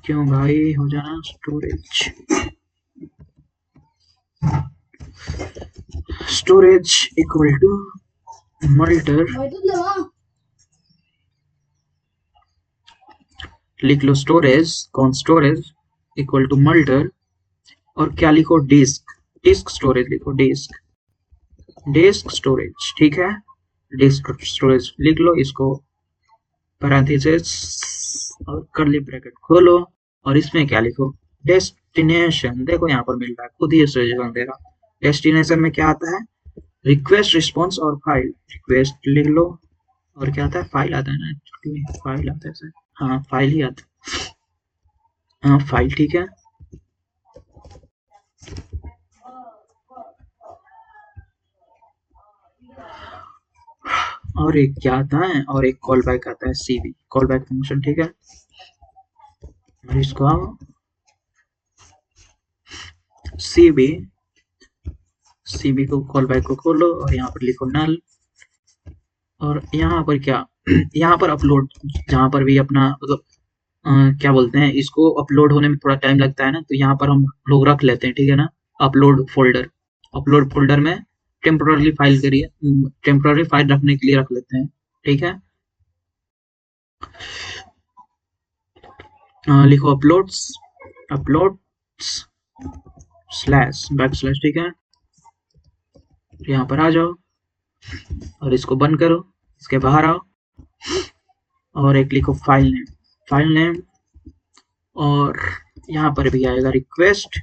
क्यों भाई, हो जाना स्टोरेज, स्टोरेज इक्वल टू मल्टर, लिख लो स्टोरेज, कौन स्टोरेज इक्वल टू मल्टर। और क्या लिखो, डिस्क, डिस्क स्टोरेज लिखो, डिस्क, डिस्क स्टोरेज, ठीक है। डिस्क स्टोरेज लिख लो, इसको पैरेंथेसिस और कर्ली ब्रैकेट खोलो और इसमें क्या लिखो, डेस्टिनेशन, देखो यहाँ पर मिल रहा है, खुद ही सजेशन दे रहा। डेस्टिनेशन में क्या आता है, रिक्वेस्ट रिस्पॉन्स और फाइल, रिक्वेस्ट लिख लो और क्या आता है, फाइल आता है ना, फाइल आता है सर, हाँ फाइल ही आता है, हाँ फाइल, ठीक है। और एक क्या आता है, और एक कॉल बैक आता है, सीबी कॉल बैक फंक्शन, ठीक है। और इसको आओ सीबी, सीबी को कॉल बैक को खोलो और यहाँ पर लिखो नल। और यहाँ पर क्या, यहाँ पर अपलोड, जहाँ पर भी अपना मतलब क्या बोलते हैं इसको, अपलोड होने में थोड़ा टाइम लगता है ना, तो यहाँ पर हम लोग रख लेते हैं, ठीक है ना। अपलोड फोल्डर, अपलोड फोल्डर में टेम्पोररी फाइल करिए, टेम्पोररी फाइल रखने के लिए रख लेते हैं, ठीक है। लिखो uploads, uploads slash back slash, ठीक है। यहाँ पर आ जाओ और इसको बंद करो, इसके बाहर आओ और एक लिखो फाइल नेम, फाइल नेम। और यहाँ पर भी आएगा रिक्वेस्ट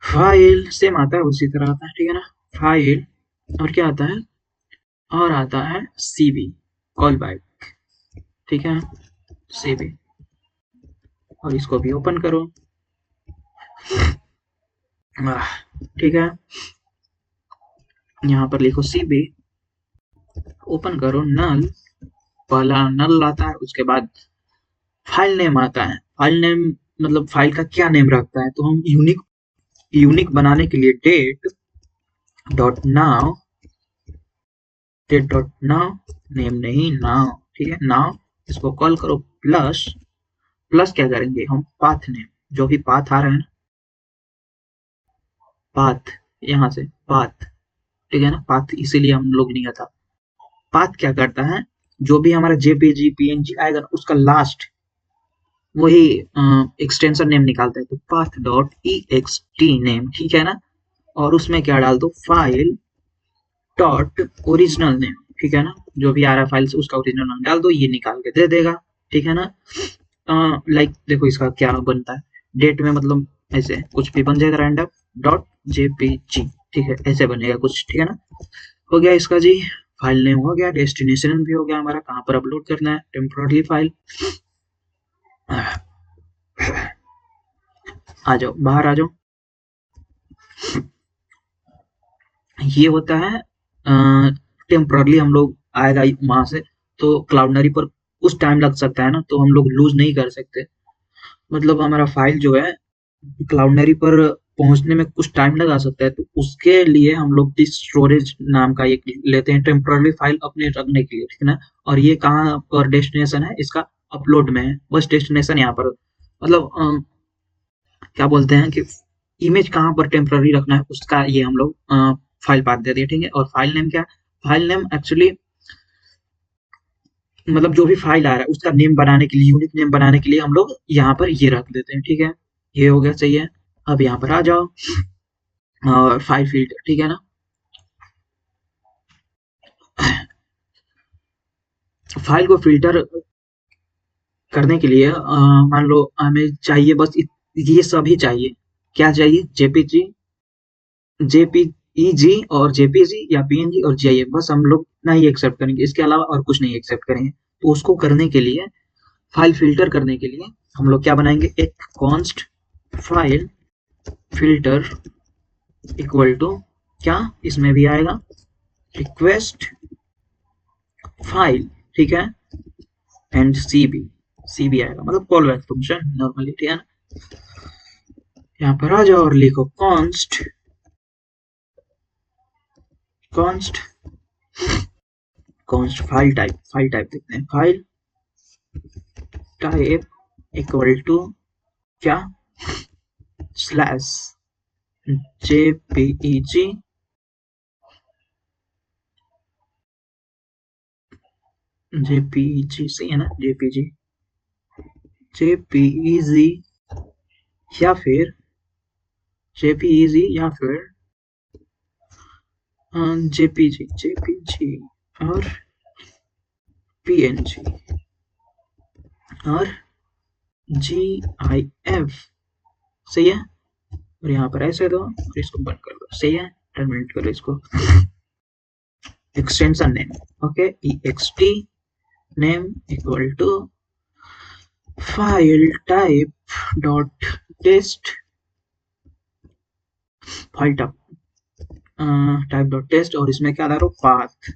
फाइल, सेम आता है उसी तरह आता है, ठीक है ना, फाइल। और क्या आता है, और आता है सीबी कॉल बैक, ठीक है, सेव है, और इसको भी ओपन करो। ठीक है, यहाँ पर लिखो cb, ओपन करो नल, पहला नल आता है, उसके बाद फाइल नेम आता है। फाइल नेम मतलब फाइल का क्या नेम रखता है, तो हम यूनिक बनाने के लिए date dot now, date dot now, name नहीं नाउ, ठीक है, नाउ इसको कॉल करो, प्लस प्लस क्या करेंगे हम, पाथ नेम, जो भी पाथ आ रहा है ना, पाथ, यहाँ से पाथ, ठीक है ना, पाथ इसीलिए हम लोग नहीं आता। पाथ क्या करता है, जो भी हमारा जेपीजी पीएनजी आएगा ना, उसका लास्ट वही एक्सटेंशन नेम निकालता है, तो path dot E X T name, ठीक है ना, और उसमें क्या डाल दो, फाइल डॉट ओरिजिनल नेम, ठीक है ना, जो भी आ रहा है फाइल से उसका ओरिजिनल नाम डाल दो, ये निकाल के दे देगा, ठीक है ना। लाइक देखो इसका क्या बनता है, डेट में मतलब ऐसे कुछ भी बन जाएगा, रैंडम डॉट जेपीजी, ठीक है, ऐसे बनेगा कुछ, ठीक है ना। हो गया इसका जी, फाइल नेम हो गया, डेस्टिनेशन भी हो गया हमारा, कहाँ पर अपलोड करना है, टेम्पोररी फाइल। आ जाओ, बाहर आ जाओ। ये होता है टेम्पोरली हम लोग आएगा वहां से, तो क्लाउडनरी पर कुछ टाइम लग सकता है ना, तो हम लोग लूज नहीं कर सकते, मतलब हमारा फाइल जो है क्लाउडनरी पर पहुंचने में कुछ टाइम लगा सकता है, तो उसके लिए हम लोग डिस्क स्टोरेज नाम का एक लेते हैं टेम्पोररी फाइल अपने रखने के लिए, ठीक है ना। और ये कहाँ पर डेस्टिनेशन है इसका, अपलोड में है, बस डेस्टिनेशन यहाँ पर, मतलब क्या बोलते हैं कि इमेज कहाँ पर टेम्पररी रखना है उसका ये हम लोग फाइल पाथ देते हैं, ठीक है। और फाइल नेम क्या, फाइल नेम एक्चुअली मतलब जो भी फाइल आ रहा है उसका नेम बनाने के लिए, यूनिक नेम बनाने के लिए हम लोग यहाँ पर ये रख देते हैं, ठीक है। ये हो गया, सही है। अब यहाँ पर आ जाओ, और फाइल फिल्टर, ठीक है ना। फाइल को फिल्टर करने के लिए मान लो हमें चाहिए बस ये सभी चाहिए, क्या चाहिए, जेपीजी, जेपीईजी और जेपीजी या पीएनजी और जीआईएफ, बस हम लोग इतना ही एक्सेप्ट करेंगे, इसके अलावा और कुछ नहीं एक्सेप्ट करेंगे। तो उसको करने के लिए, फाइल फिल्टर करने के लिए हम लोग क्या बनाएंगे, एक const file filter equal to क्या, इसमें भी आएगा रिक्वेस्ट फाइल, ठीक है, एंड सीबी आएगा, मतलब कॉल बैक फंक्शन नॉर्मली, ठीक है ना। यहाँ पर आ जाओ और लिखो const, const const file type देखते हैं, फाइल टाइप इक्वल टू क्या, स्लैश जेपीईजी, जेपीईजी से है ना, जेपीजी, जेपीईजी या फिर जेपीईजी या फिर जेपीजी, जेपीजी और पीएनजी और जीआईएफ, सही है। और यहाँ पर ऐसे दो और इसको बंद कर दो, सही है, टर्मिनेट करो इसको। Extension name, okay, ext name equal to file type dot test, file type dot test, और इसमें क्या डालो, path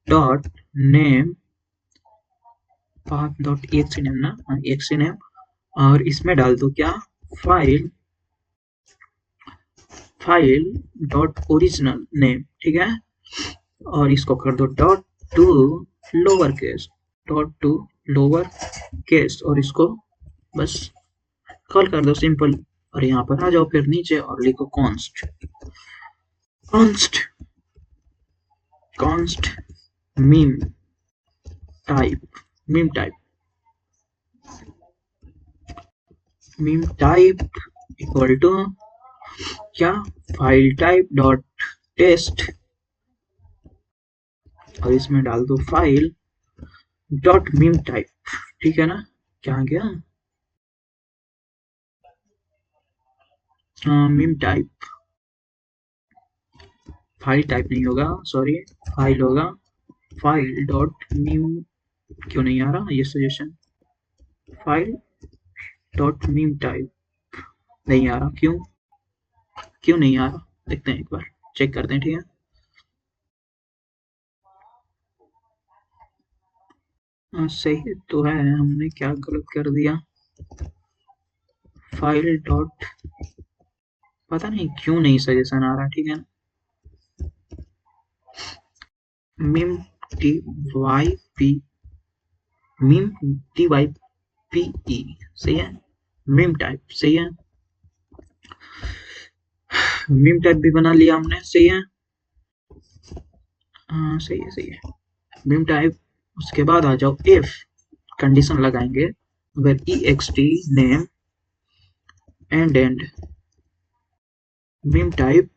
dot name, path dot ext name ना, एक्स नेम, और इसमें डाल दो क्या, file file dot original name, ठीक है। और इसको कर दो dot to lower case, dot to lower case, और इसको बस कॉल कर दो, सिंपल। और यहाँ पर आ जाओ फिर नीचे और लिखो const, const const mime type, mime type, mime type equal to क्या, फाइल टाइप डॉट टेस्ट, और इसमें डाल दो फाइल डॉट मीम टाइप, ठीक है ना। क्या आ गया, मीम टाइप, फाइल टाइप नहीं होगा, सॉरी, फाइल होगा, फाइल डॉट मीम क्यों नहीं आ रहा ये suggestion? File dot meme type नहीं आ रहा, क्यों क्यों नहीं आ रहा? देखते हैं एक बार, चेक करते हैं, ठीक है। सही तो है, हमने क्या गलत कर दिया? फाइल डॉट, पता नहीं क्यों नहीं सजेशन आ रहा, ठीक है ना। Mime T Y P, mime T Y P E, सही है। मीम टाइप सही है, मीम टाइप भी बना लिया हमने, सही है। हाँ सही है, सही है। मीम टाइप, उसके बाद आ जाओ इफ, कंडीशन लगाएंगे, अगर E X T name and mime type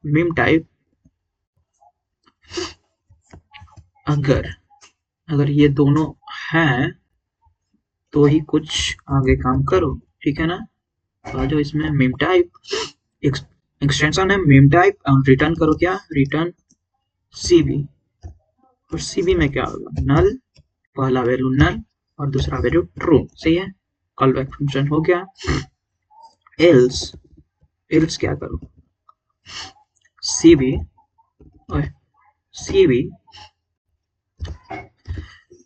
mime type अगर अगर ये दोनों हैं तो ही कुछ आगे काम करो, ठीक है ना। तो आ जाओ इसमें मीम टाइप, एक्सटेंशन है मीम टाइप, और रिटर्न करो क्या, रिटर्न सीबी। और सीबी में क्या होगा, नल, पहला वैल्यू नल और दूसरा वैल्यू ट्रू, सही है। कॉल बैक फंक्शन हो गया। एल्स, एल्स क्या करो, सीबी सीबी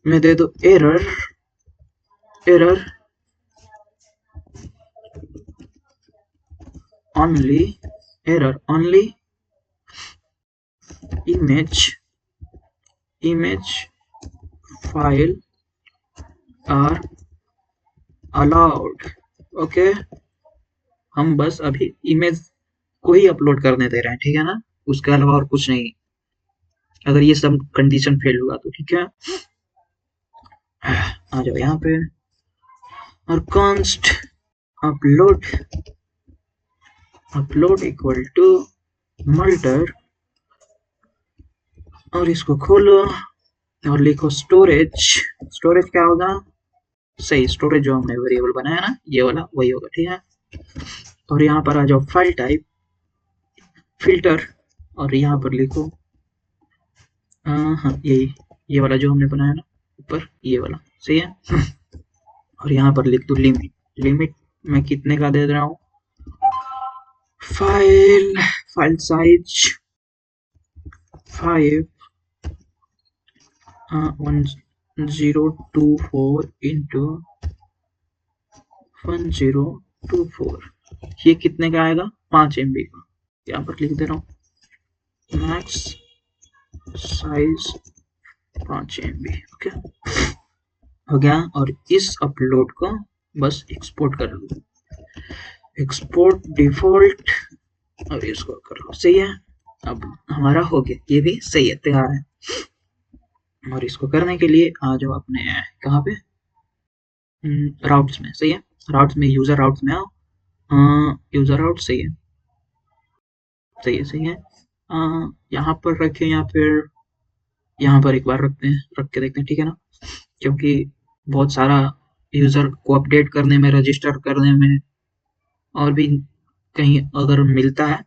में दे दो error, error only, error only image file are allowed। Okay, हम बस अभी इमेज को ही अपलोड करने दे रहे हैं, ठीक है ना, उसके अलावा और कुछ नहीं। अगर ये सब कंडीशन फेल होगा तो ठीक है। आ जाओ यहाँ पे, और const upload, upload equal to multer, और इसको खोलो और लिखो स्टोरेज। स्टोरेज क्या होगा, सही, स्टोरेज जो हमने वेरिएबल बनाया ना ये वाला वही होगा, ठीक है। और यहाँ पर आ जाओ फाइल टाइप फिल्टर, और यहाँ पर लिखो हाँ यही, ये वाला जो हमने बनाया ना ऊपर, ये वाला सही है। और यहाँ पर लिख दो लिमिट, लिमिट मैं कितने का दे रहा हूँ, फाइल फाइल साइज 5 1024 इंटू 1024, ये कितने का आएगा, 5 MB का। यहाँ पर लिख दे रहा हूँ मैक्स साइज 5 MB, ओके हो गया। और इस अपलोड को बस एक्सपोर्ट कर लो, एक्सपोर्ट डिफॉल्ट, और इसको कर लो, सही है। अब हमारा हो गया, ये भी सही है, तैयार है। और इसको करने के लिए आ जाओ अपने कहाँ पे, राउट्स में, सही है। राउट्स में, यूजर राउट्स में आओ, यूजर राउट सही है, सही है, सही है। यहाँ पर रखें या फिर यहाँ पर एक बार रखते हैं, रख के देखते हैं, ठीक है ना, क्योंकि बहुत सारा यूजर को अपडेट करने में, रजिस्टर करने में, और भी कहीं अगर मिलता है,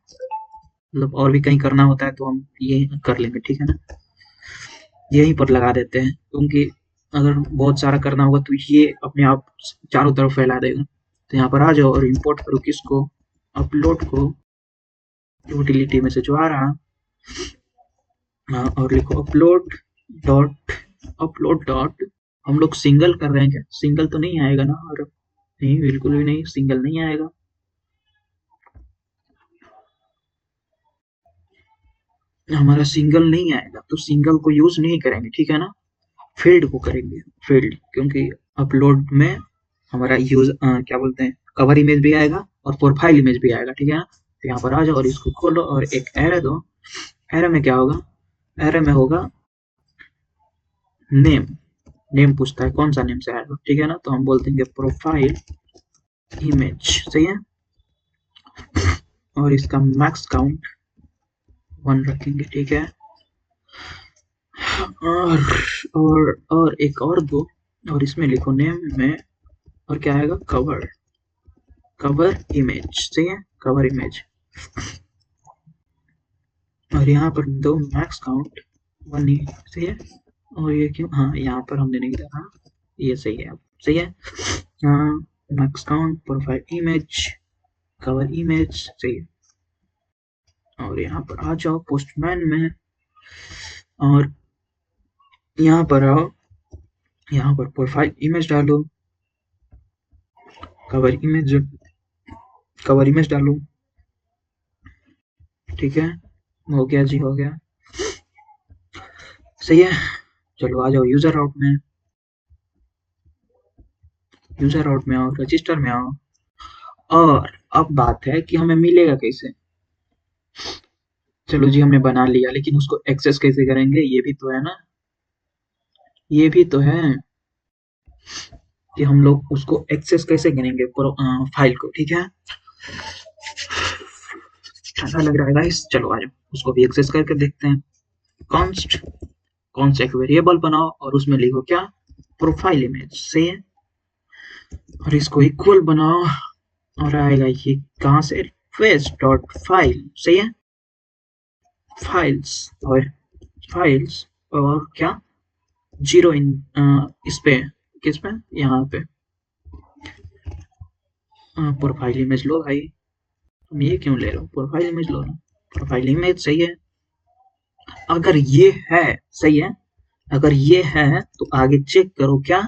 मतलब और भी कहीं करना होता है तो हम ये कर लेंगे, ठीक है ना। यहीं पर लगा देते हैं, क्योंकि अगर बहुत सारा करना होगा तो ये अपने आप चारों तरफ फैला देगा। तो यहाँ पर आ जाओ और इंपोर्ट करो किसको, अपलोड को, यूटिलिटी में से जो आ रहा, और लिखो अपलोड डॉट, हम लोग सिंगल कर रहे हैं क्या, सिंगल तो नहीं आएगा ना, और नहीं बिल्कुल भी नहीं, सिंगल नहीं आएगा। हमारा सिंगल नहीं आएगा तो सिंगल को यूज नहीं करेंगे, ठीक है ना, फील्ड को करेंगे, फील्ड, क्योंकि अपलोड में हमारा यूज क्या बोलते हैं, कवर इमेज भी आएगा और प्रोफाइल इमेज भी आएगा, ठीक है ना। तो यहाँ पर आ जाओ और इसको खोलो और एक एरे दो। एरे में क्या होगा, एरे में होगा नेम, नेम पूछता है कौन सा नेम से आएगा, ठीक है ना, तो हम बोल देंगे प्रोफाइल इमेज, सही है। और इसका मैक्स काउंट 1 रखेंगे, ठीक है। और एक और दो, और इसमें लिखो नेम में, और क्या आएगा, कवर, कवर इमेज, सही है, कवर इमेज। और यहाँ पर दो मैक्स काउंट 1 ही, सही है। और ये क्यों, हाँ यहाँ पर हमने नहीं लिखा, ये सही है, अब सही है। हाँ, max count, profile image, cover image, सही है। और यहाँ पर आ जाओ पोस्टमैन में, और यहाँ पर आओ, यहाँ पर प्रोफाइल इमेज डालो, कवर इमेज, कवर इमेज डालो, ठीक है, हो गया जी, हो गया, सही है। चलो आ जाओ यूजर आउट में, यूजर आउट में आओ, रजिस्टर में आओ, और अब बात है कि हमें मिलेगा कैसे। चलो जी हमने बना लिया, लेकिन उसको एक्सेस कैसे करेंगे, ये भी तो है ना, ये भी तो है कि हम लोग उसको एक्सेस कैसे करेंगे फाइल को, ठीक है। ठंडा लग रहा है गाइस, चलो आ जाओ उसको भी एक्सेस करके देखते हैं। कॉन्स्ट, कॉन्स्ट एक वेरिएबल बनाओ और उसमें लिखो क्या, प्रोफाइल इमेज, सही है। और इसको इक्वल बनाओ, और आएगा ये कहाँ से, रिक्वेस्ट डॉट फाइल, सही है, फाइल्स, और फाइल्स, और क्या, जीरो इन, इस पे, किस पे, यहाँ पे, प्रोफाइल इमेज लो भाई, तुम ये क्यों ले रहे हो, प्रोफाइल इमेज लो ना, प्रोफाइल इमेज, सही है। अगर ये है, सही है, अगर ये है तो आगे चेक करो क्या,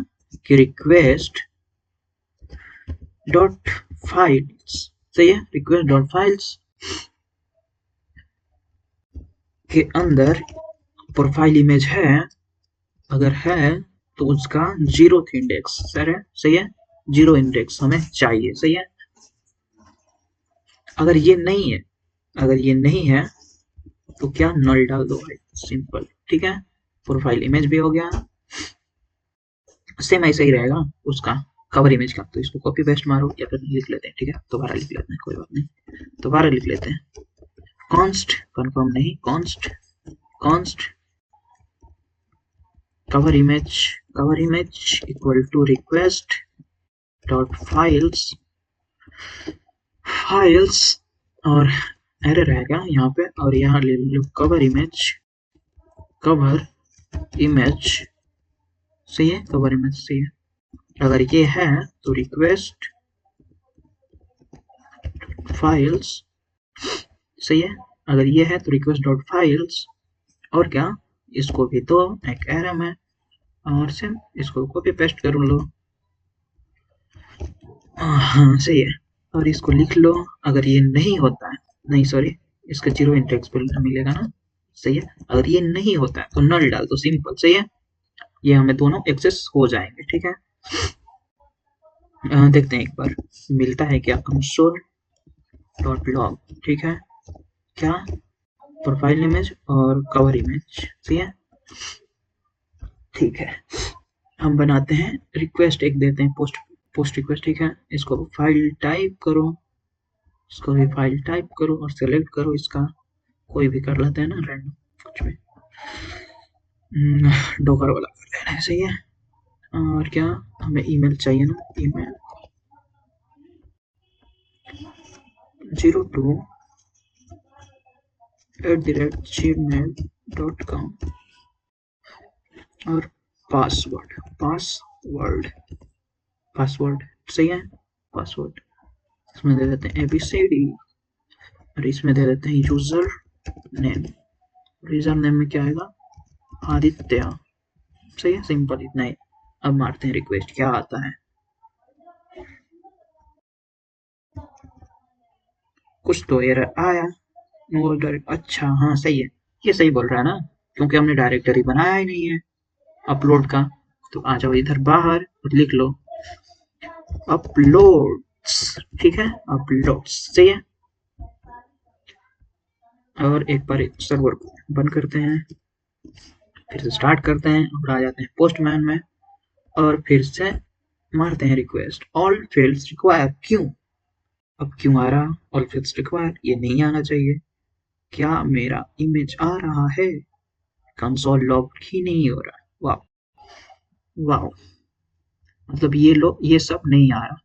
कि रिक्वेस्ट डॉट फाइल्स, सही है, रिक्वेस्ट डॉट फाइल्स के अंदर प्रोफाइल इमेज है, अगर है तो उसका जीरो इंडेक्स, सर है, सही है, जीरो इंडेक्स हमें चाहिए, सही है। अगर ये नहीं है, अगर ये नहीं है तो क्या, नल डाल दो भाई, सिंपल, ठीक है। प्रोफाइल इमेज भी हो गया, सेम ऐसा ही रहेगा उसका, कवर इमेज का, तो इसको कॉपी पेस्ट मारो या फिर लिख लेते हैं, ठीक है, दोबारा लिख लेते हैं, कोई बात नहीं, दोबारा लिख लेते हैं। कॉन्स्ट, कंफर्म नहीं, const, const cover image equal to request dot files, और एरर आएगा यहाँ पे, और यहाँ ले लो कवर इमेज, सही है, कवर इमेज सही है। अगर ये है तो रिक्वेस्ट फाइल्स, सही है, अगर ये है तो रिक्वेस्ट डॉट फाइल्स, और क्या, इसको भी तो एक एरर है, और सेम इसको कॉपी पेस्ट कर लो, हाँ सही है, और इसको लिख लो। अगर ये नहीं होता है, नहीं सॉरी, इसका जीरो इंडेक्स पे मिलेगा ना, सही है, अगर ये नहीं होता है तो नल डाल दो, सिंपल, सही है, ये हमें दोनों एक्सेस हो जाएंगे, ठीक है। देखते हैं एक बार मिलता है क्या, कंसोल डॉट लॉग, ठीक है, क्या, प्रोफाइल इमेज और कवर इमेज, सही है, ठीक है। हम बनाते हैं रिक्वेस्ट, एक देते हैं पोस्ट रिक्वेस्ट, ठीक है, इसको फाइल टाइप करो, इसको भी फाइल टाइप करो और सेलेक्ट करो, इसका कोई भी कर लेते हैं ना, रैंडम कुछ भी, डोकर वाला कर लेना है, सही है। और क्या, हमें ईमेल चाहिए ना, ईमेल 02@gmail.com, और पासवर्ड सही है, पासवर्ड इसमें दे देते हैं ABCD, और इसमें दे देते हैं यूजर नेम, यूजर नेम में क्या आएगा, आदित्य, सही है, सिंपल इतना ही। अब मारते हैं रिक्वेस्ट, क्या आता है, कुछ तो एरर आया, नो डायरेक्ट, अच्छा हाँ सही है, ये सही बोल रहा है ना, क्योंकि हमने डायरेक्टरी बनाया ही नहीं है अपलोड का। तो आ जाओ इधर बाहर और लिख लो अपलोड्स, ठीक है, अपलोड्स सही है। और एक बार सर्वर को बंद करते हैं, फिर से स्टार्ट करते हैं, और आ जाते हैं पोस्टमैन में, और फिर से मारते हैं रिक्वेस्ट, ऑल फील्ड्स रिक्वायर, क्यों, अब क्यों आ रहा ऑल फील्ड्स रिक्वायर, ये नहीं आना चाहिए, क्या मेरा इमेज आ रहा है, कंसोल लॉग ही नहीं हो रहा, वाह वाह, मतलब ये सब नहीं आ रहा,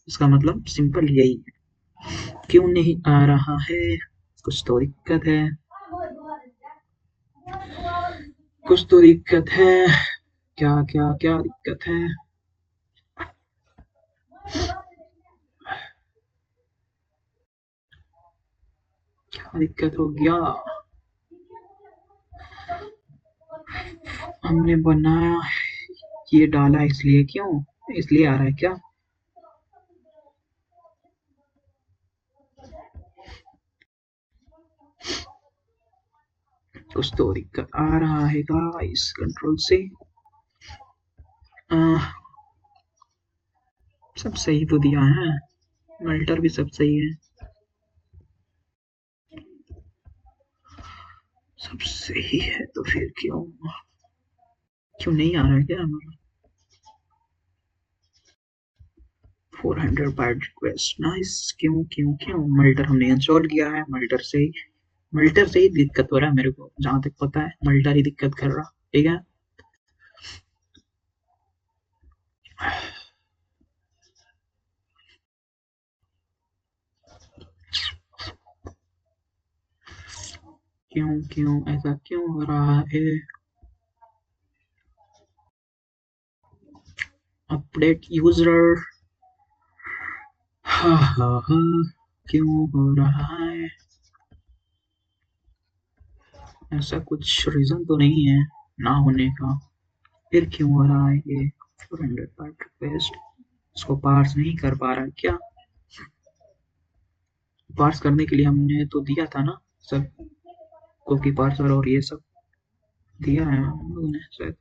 इसका मतलब सिंपल यही है, क्यों नहीं आ रहा है, कुछ तो दिक्कत है। कुछ तो दिक्कत है। क्या क्या क्या दिक्कत है? क्या दिक्कत हो गया? हमने बनाया, ये डाला इसलिए क्यों? इसलिए आ रहा है क्या? कुछ तो दिक्कत आ रहा है गाइस कंट्रोल से। सब सही तो दिया है, मल्टर भी सब सही है, सब सही है, तो फिर क्यों क्यों नहीं आ रहा है क्या हमारा? 400 बाइट रिक्वेस्ट, नाइस। क्यों क्यों क्यों? मल्टर हमने इंस्टॉल किया है, मल्टर से ही दिक्कत हो रहा है मेरे को, जहां तक पता है मल्टर ही दिक्कत कर रहा। ठीक है। क्यों क्यों ऐसा क्यों हो रहा है? Update user. हा हा हा। क्यों हो रहा है? ऐसा कुछ रीजन तो नहीं है ना होने का, फिर क्यों हो रहा है ये? 400 बाइट रिक्वेस्ट, इसको पार्स नहीं कर पा रहा क्या? पार्स करने के लिए हमने तो दिया था ना सब, कुकी पार्सर और ये सब दिया है हम लोगों ने शायद।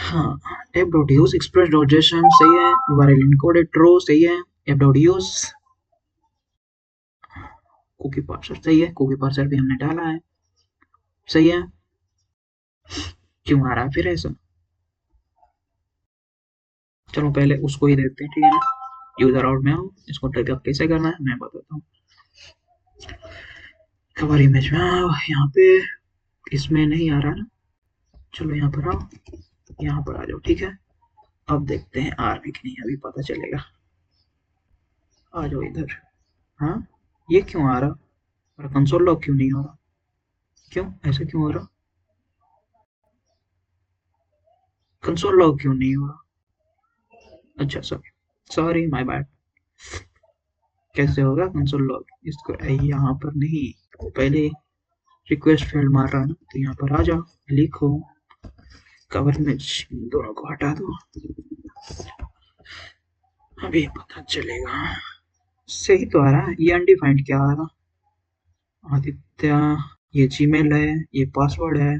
हाँ, app dot use express dot JSON सही है, यूआरएल इनकोडेड ट्रू सही है, app dot use cookie parser सही है, कुकी पार्सर भी हमने डाला है सही है। क्यों आ रहा है फिर ऐसा? चलो पहले उसको ही देखते हैं, ठीक है ना। यूजर आउट में आओ, इसको टाइप अप कैसे करना है मैं बताता हूँ। कवर इमेज में आओ, यहाँ पे इसमें नहीं आ रहा ना, चलो यहाँ पर आओ, यहाँ पर आ जाओ, ठीक है। अब देखते हैं आ रहा है कि नहीं, अभी पता चलेगा। आ जाओ इधर। हाँ, ये क्यों आ रहा? और कंसोल लॉक क्यों नहीं हो रहा? क्यों ऐसा क्यों हो रहा? कंसोल लॉक क्यों नहीं हो रहा? अच्छा सॉरी, सॉरी माय बैड। कैसे होगा कंसोल लॉक? इसको यहाँ पर नहीं, तो पहले रिक्वेस्ट फील्ड मार रहा है ना, तो यहाँ पर आ जाओ, लिखो कवर में, दोनों को हटा दो, अभी पता चलेगा। सही तो आ रहा है, ये अनडिफाइंड क्या आ रहा? आदित्य, ये जीमेल है, ये पासवर्ड है,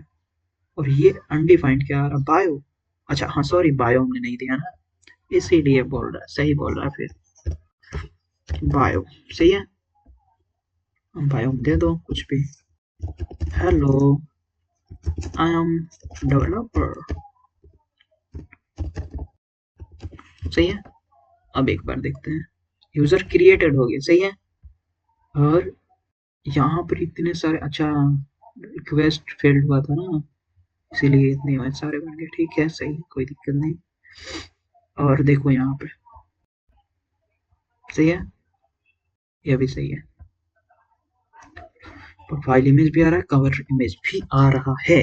और ये अनडिफाइंड क्या आ रहा? बायो। अच्छा हाँ सॉरी, बायो हमने नहीं दिया ना, इसीलिए बोल रहा है, सही बोल रहा है फिर। बायो सही है, बायो दे दो कुछ भी। हेलो, आई एम डेवलपर सही है। अब एक बार देखते हैं, यूजर क्रिएटेड हो गया सही है, और यहाँ पर इतने सारे, अच्छा रिक्वेस्ट फेल्ड हुआ था ना, इसीलिए इतने सारे बन गए, ठीक है सही है, कोई दिक्कत नहीं। और देखो यहाँ पे सही है, ये भी सही है, प्रोफाइल इमेज भी आ रहा है, कवर इमेज भी आ रहा है।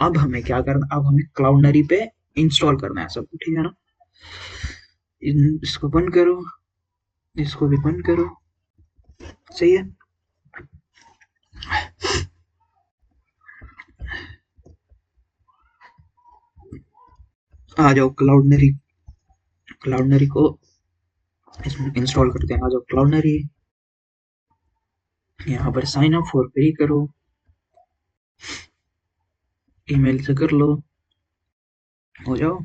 अब हमें क्या करना, अब हमें क्लाउडनरी पे इंस्टॉल करना है सब, ठीक है ना। इसको बंद करो, इसको भी बंद करो, सही है। आ जाओ क्लाउडनरी, क्लाउडनरी को इसमें इंस्टॉल करते हैं। आ जाओ क्लाउडनरी, यहाँ पर साइन अप फॉर फ्री करो, ईमेल से कर लो, हो जाओ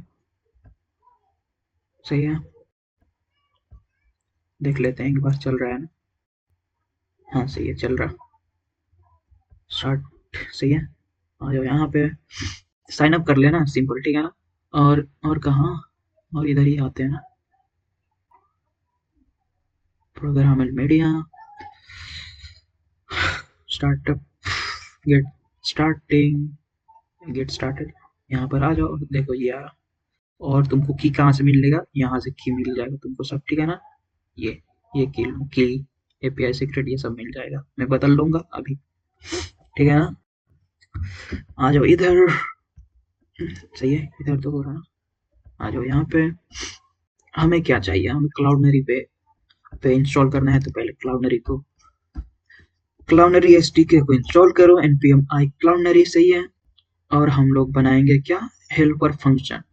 सही है। देख लेते हैं एक बार चल रहा है ना, हाँ सही है चल रहा, स्टार्ट सही है। आ जाओ यहाँ पे, साइन अप कर लेना सिंपल, ठीक है ना। और कहाँ, और इधर ही आते हैं ना, programmable media, startup, get starting, get started, यहाँ पर आ जाओ, देखो ये आ रहा। और तुमको की कहाँ से मिलेगा? यहाँ से की मिल जाएगा तुमको सब, ठीक है ना। ये की एपीआई सीक्रेट ये सब मिल जाएगा, मैं बदल लूंगा अभी, ठीक है ना। आ जाओ इधर, सही है, इधर तो हो रहा है। आ जाओ यहाँ पे। हमें क्या चाहिए, हमें क्लाउडनरी पे इंस्टॉल करना है, तो पहले क्लाउडनरी एसडीके को इंस्टॉल करो, npm i क्लाउडनरी, सही है। और हम लोग बनाएंगे क्या, हेल्पर फंक्शन।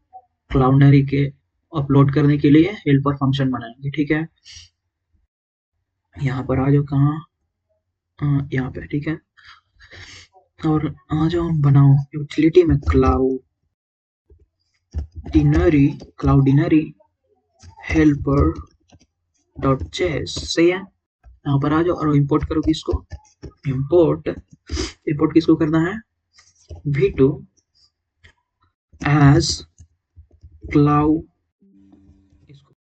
क्लाउडनरी के अपलोड करने के लिए हेल्पर फंक्शन बनाएंगे, ठीक है। यहाँ पर आ जाओ, कहाँ, यहाँ पे, ठीक है। और आ जाओ, बनाओ यूटिलिटी में क्लाउडिनरी हेल्पर डॉट जेएस, सही है। यहाँ पर आ जाओ और इंपोर्ट करो किसको, इंपोर्ट किसको करना है, v2 एज क्लाउड, इसको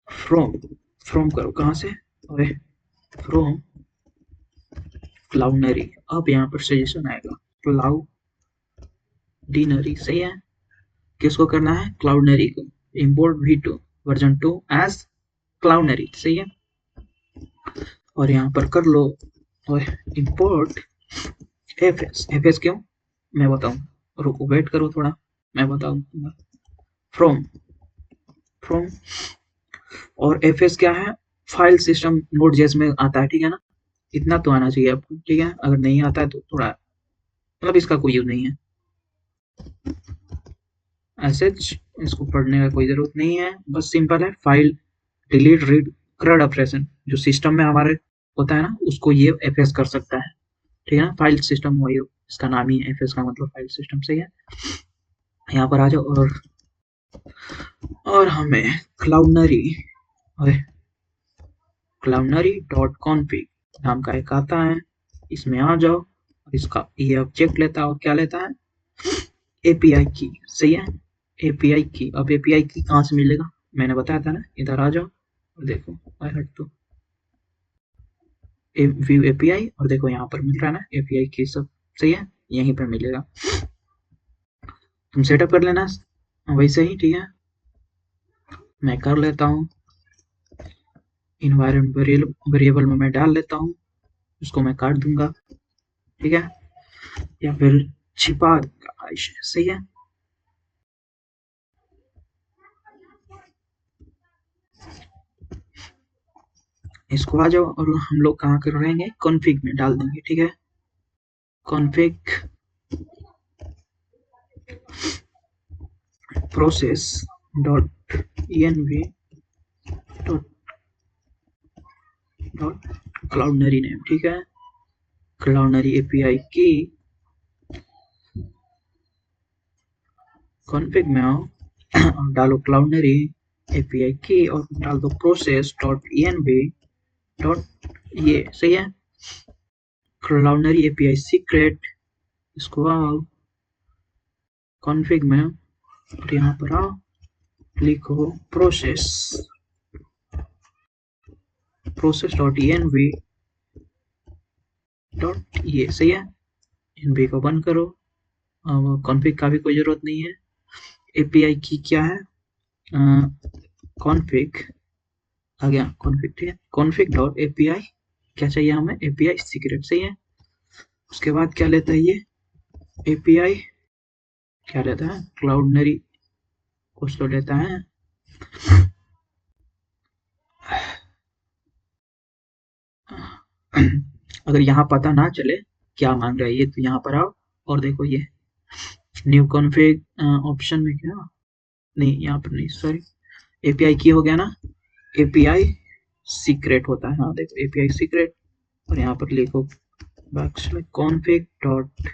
फ्रॉम करो, कहाँ से, अरे फ्रॉम क्लाउडनरी। अब यहाँ पर सजेशन आएगा क्लाउडिनरी, सही है। किसको करना है, क्लाउडनरी को। इंपोर्ट v2 वर्जन 2 एज क्लाउडनरी, सही है। और यहाँ पर कर लो, और इंपोर्ट एफएस क्यों, मैं बताऊँ, रुको वेट करो थोड़ा, मैं बताऊंगा। फ्रॉम फ्रॉम और एफएस क्या है, फाइल सिस्टम नोड जेएस में आता है, ठीक है ना। इतना तो आना चाहिए आपको, ठीक है। अगर नहीं आता है तो थोड़ा, मतलब इसका कोई यूज नहीं है, ऐसे इसको पढ़ने का कोई जरूरत नहीं है, बस सिंपल है। फाइल डिलीट रीड क्रड ऑपरेशन जो सिस्टम में हमारे होता है ना, उसको ये एफएस कर सकता है, ठीक है ना। फाइल सिस्टम वही, इसका नाम ही है एफएस का मतलब फाइल सिस्टम, सही है। यहाँ पर आ जाओ, और हमें क्लाउडनरी डॉट कॉन्फिग नाम का एक आता है, इसमें आ जाओ। और इसका ये ऑब्जेक्ट लेता है, और क्या लेता है, एपीआई की, सही है। एपीआई की, अब एपीआई की कहाँ से मिलेगा, मैंने बताया था ना, इधर आ जाओ और देखो, आई हट तो व्यू एपीआई, और देखो यहाँ पर मिल रहा है ना एपीआई की, सब सही है, यहीं पर मिलेगा। तुम सेटअप कर लेना वैसे ही, ठीक है। मैं कर लेता हूँ, इन्वायरमेंट वेरिएबल में मैं डाल लेता हूँ, उसको मैं काट दूंगा, ठीक है, या फिर छिपा दूंगा, सही है। इसको आ जाओ, और हम लोग कहाँ कर रहेंगे, कॉन्फ़िग में डाल देंगे, ठीक है। Config process dot env dot cloudinary name, ठीक है। क्लाउडनरी एपीआई की कॉन्फ़िग में आओ, और डालो क्लाउडनरी एपीआई की, और डाल दो प्रोसेस डॉट env डॉट, ये सही है। क्लाउडनरी एपीआई सीक्रेट, इसको आओ कॉन्फ़िग में, और यहाँ पर आओ, लिखो प्रोसेस डॉट env डॉट, ये सही है। एनवी को बंद करो, कॉन्फ़िग का भी कोई जरूरत नहीं है। एपीआई की क्या है, कॉन्फ़िग आ गया, कॉन्फ़िग, ठीक है। कॉन्फ़िग डॉट एपीआई, क्या चाहिए हमें, एपीआई सीक्रेट, सही है। उसके बाद क्या लेता है ये, एपीआई क्या लेता है, क्लाउडनरी कुछ तो लेता है, अगर यहाँ पता ना चले क्या मांग रहा है ये, तो यहाँ पर आओ और देखो, ये न्यू कॉन्फ़िग ऑप्शन में, क्या नहीं, यहाँ पर नहीं, सॉरी, एपीआई की हो गया ना, एपीआई सीक्रेट होता है, हाँ देखो एपीआई सीक्रेट, और यहाँ पर लिखो कॉन्फ़िग डॉट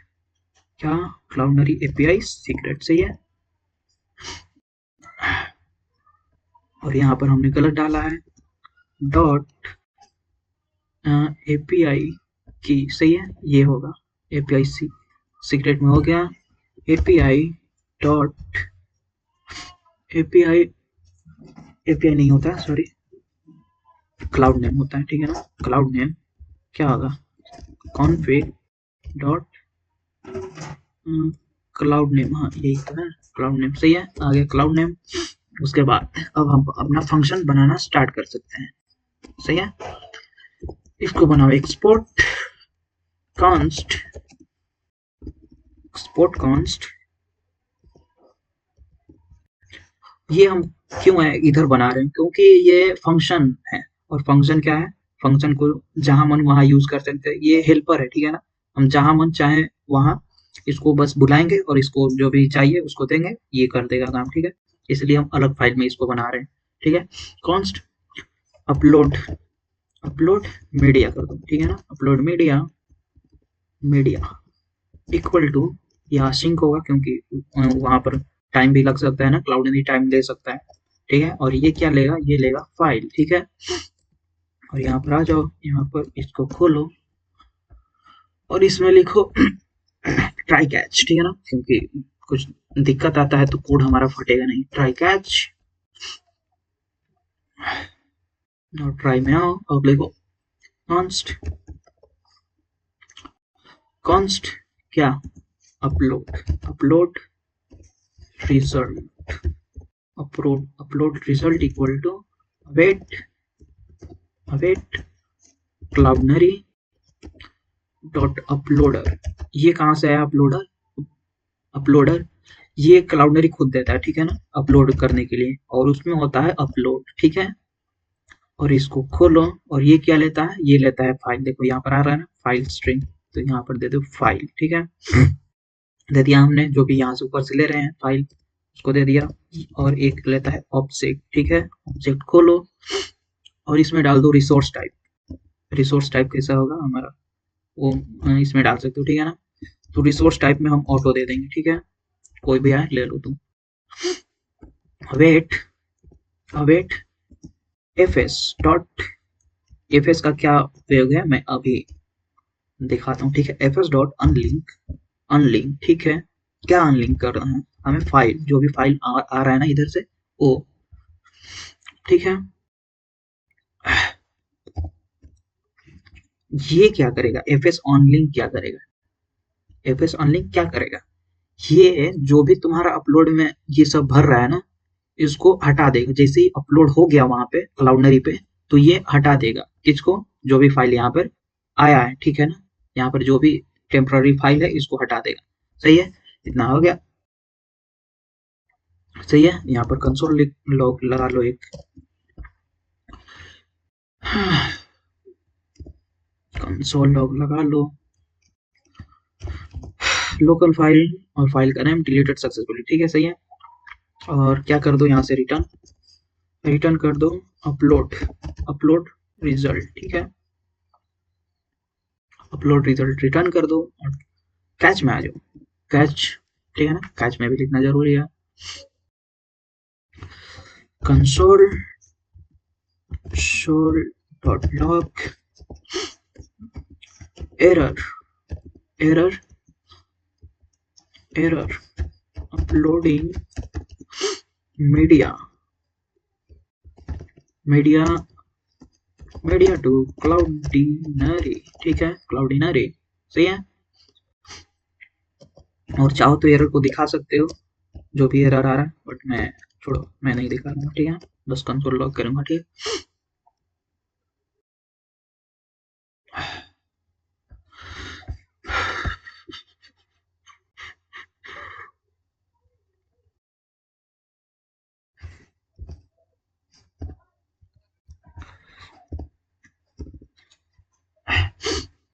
क्या, क्लाउडनरी एपीआई सीक्रेट, सही है। और यहाँ पर हमने गलत डाला है, डॉट एपीआई की, सही है, ये होगा एपीआई सीक्रेट में हो गया, एपीआई डॉट एपीआई नहीं होता, सॉरी, क्लाउड नेम होता है, ठीक है ना। क्लाउड नेम क्या होगा, कॉन्फ़िग डॉट क्लाउड नेम, हाँ यही तो है, क्लाउड नेम, सही है, आ गया क्लाउड नेम। उसके बाद अब हम अपना फंक्शन बनाना स्टार्ट कर सकते हैं, सही है। इसको बनाओ एक्सपोर्ट const export const, ये हम क्यों है इधर बना रहे हैं, क्योंकि ये फंक्शन है, और फंक्शन क्या है, फंक्शन को जहां मन वहां यूज कर सकते हैं, ये हेल्पर है, ठीक है ना, हम जहां मन चाहे वहां इसको बस बुलाएंगे और इसको जो भी चाहिए उसको देंगे, ये कर देगा काम, ठीक है, इसलिए हम अलग फाइल में इसको बना रहे हैं, ठीक है। कॉन्स्ट अपलोड, अपलोड मीडिया कर दो, ठीक है ना, upload media, media equal to, यहाँ सिंक होगा क्योंकि वहां पर टाइम भी लग सकता है ना, क्लाउड भी टाइम ले सकता है, ठीक है, और ये क्या लेगा, ये लेगा फाइल, ठीक है, और यहाँ पर आ जाओ, यहाँ पर इसको खोलो और इसमें लिखो ट्राई कैच, ठीक है ना, क्योंकि कुछ दिक्कत आता है तो कोड हमारा फटेगा नहीं, ट्राई कैच, और ट्राई में आओ, अब लिखो कॉन्स्ट, कॉन्स्ट क्या, upload, upload result, upload result equal to await, await cloudinary dot uploader, ये कहाँ से आया अपलोडर, अपलोडर ये क्लाउडनरी खुद देता है, ठीक है ना, अपलोड करने के लिए, और उसमें होता है अपलोड, ठीक है, और इसको खोलो और ये क्या लेता है, ये लेता है फाइल, देखो यहाँ पर आ रहा है ना फाइल स्ट्रिंग, तो यहाँ पर दे दो फाइल, ठीक है, दे दिया हमने, जो भी यहाँ से ऊपर से ले रहे हैं फाइल उसको दे दिया, और एक लेता है ऑब्जेक्ट, ठीक है, ऑब्जेक्ट खोलो और इसमें डाल दो रिसोर्स टाइप, रिसोर्स टाइप कैसा होगा हमारा, वो इसमें डाल सकते हो, ठीक है ना, तो रिसोर्स टाइप में हम ऑटो दे देंगे, ठीक है, कोई भी आए ले लो तुम, await, await fs dot, fs का क्या उपयोग है मैं अभी दिखाता हूँ, ठीक है, fs डॉट अनलिंक, अनलिंक, ठीक है, क्या अनलिंक कर रहे हैं, हमें फाइल, जो भी फाइल आ रहा है ना इधर से वो, ठीक है, ये क्या करेगा, fs ऑनलिंक क्या करेगा, fs ऑनलिंक क्या करेगा, ये जो भी तुम्हारा अपलोड में ये सब भर रहा है ना, इसको हटा देगा, जैसे ही अपलोड हो गया वहां पे क्लाउडनरी पे, तो ये हटा देगा किसको, जो भी फाइल यहाँ पर आया है, ठीक है ना, यहाँ पर जो भी टेम्पररी फाइल है इसको हटा देगा, सही है, इतना हो गया, सही है, यहाँ पर कंसोल लॉग लगा लो एक, कंसोल लॉग लगा लो, लोकल फाइल और फाइल का नेम डिलीटेड सक्सेसफुली, ठीक है, सही है, और क्या कर दो यहाँ से रिटर्न, रिटर्न कर दो अपलोड, अपलोड रिजल्ट, ठीक है, अपलोड रिजल्ट रिटर्न कर दो, और कैच में आ जाओ, कैच, ठीक है ना, कैच में भी लिखना जरूरी है, कंसोल शोल dot log error, error, error uploading media, media, media to cloudinary, ठीक है, क्लाउडिनरी, सही है, और चाहो तो एरर को दिखा सकते हो, जो भी एरर आ रहा है, बट मैं छोड़ो, मैं नहीं दिखा रहा हूँ, ठीक है, बस कंसोल लॉग करूंगा, ठीक है,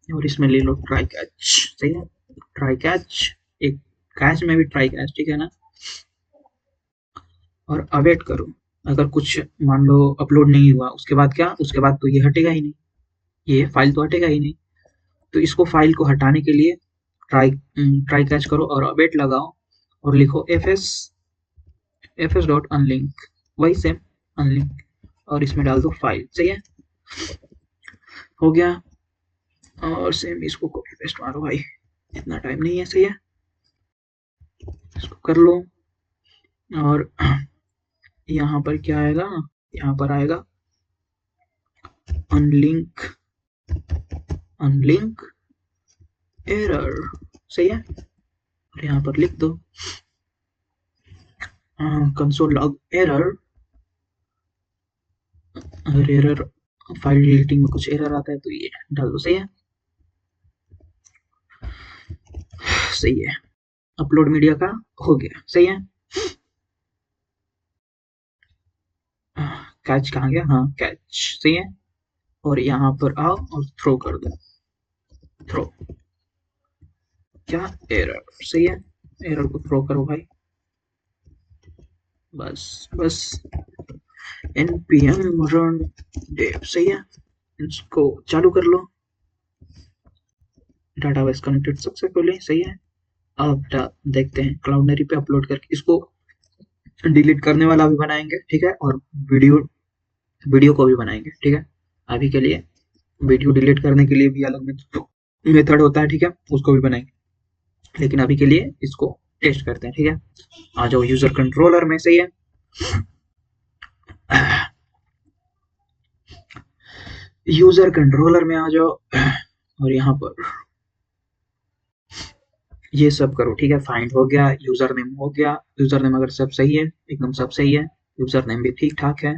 और इसमें ले लो ट्राई कैच, सही है, ट्राई कैच, एक कैच में भी ट्राई कैच, ठीक है ना, और अवेट करो, अगर कुछ मान लो अपलोड नहीं हुआ, उसके बाद क्या, उसके बाद तो ये हटेगा ही नहीं, ये फाइल तो हटेगा ही नहीं, तो इसको फाइल को हटाने के लिए ट्राई, ट्राई कैच करो और अवेट लगाओ और लिखो fs डॉट अनलिंक, वही सेम अनलिंक, और इसमें डाल दो फाइल, सही है, हो गया, और सेम इसको कॉपी पेस्ट मारो भाई, इतना टाइम नहीं है, सही है, इसको कर लो, और यहाँ पर क्या आएगा, यहाँ पर आएगा अनलिंक, अनलिंक एरर, सही है, और यहाँ पर लिख दो कंसोल लॉग एरर, अगर एरर फाइल डिलीटिंग में कुछ एरर आता है तो ये डाल दो, सही है, सही है, अपलोड मीडिया का हो गया। सही है, कैच कहाँ गया, हाँ कैच। सही है, और यहाँ पर आओ और थ्रो कर दो, थ्रो। क्या एरर, सही है, एरर को थ्रो करो भाई, बस बस। npm run dev, सही है, इसको चालू कर लो, डाटाबेस कनेक्टेड सक्सेसफुली। सही है, अब देखते हैं क्लाउडनेरी पे अपलोड करके इसको डिलीट करने वाला भी बनाएंगे, ठीक है, और वीडियो वीडियो को भी बनाएंगे, ठीक है। अभी के लिए वीडियो डिलीट करने के लिए भी अलग मेथड होता है, ठीक है, उसको भी बनाएंगे, लेकिन अभी के लिए इसको टेस्ट करते हैं, ठीक है। आ जाओ यूजर कंट्रोलर में। सही है, यूजर कंट्रोलर में आ जाओ और यहाँ पर ये सब करो, ठीक है। फाइंड हो गया, यूजर नेम हो गया, यूजर नेम अगर सब सही है, एकदम सब सही है, यूजर नेम भी ठीक ठाक है,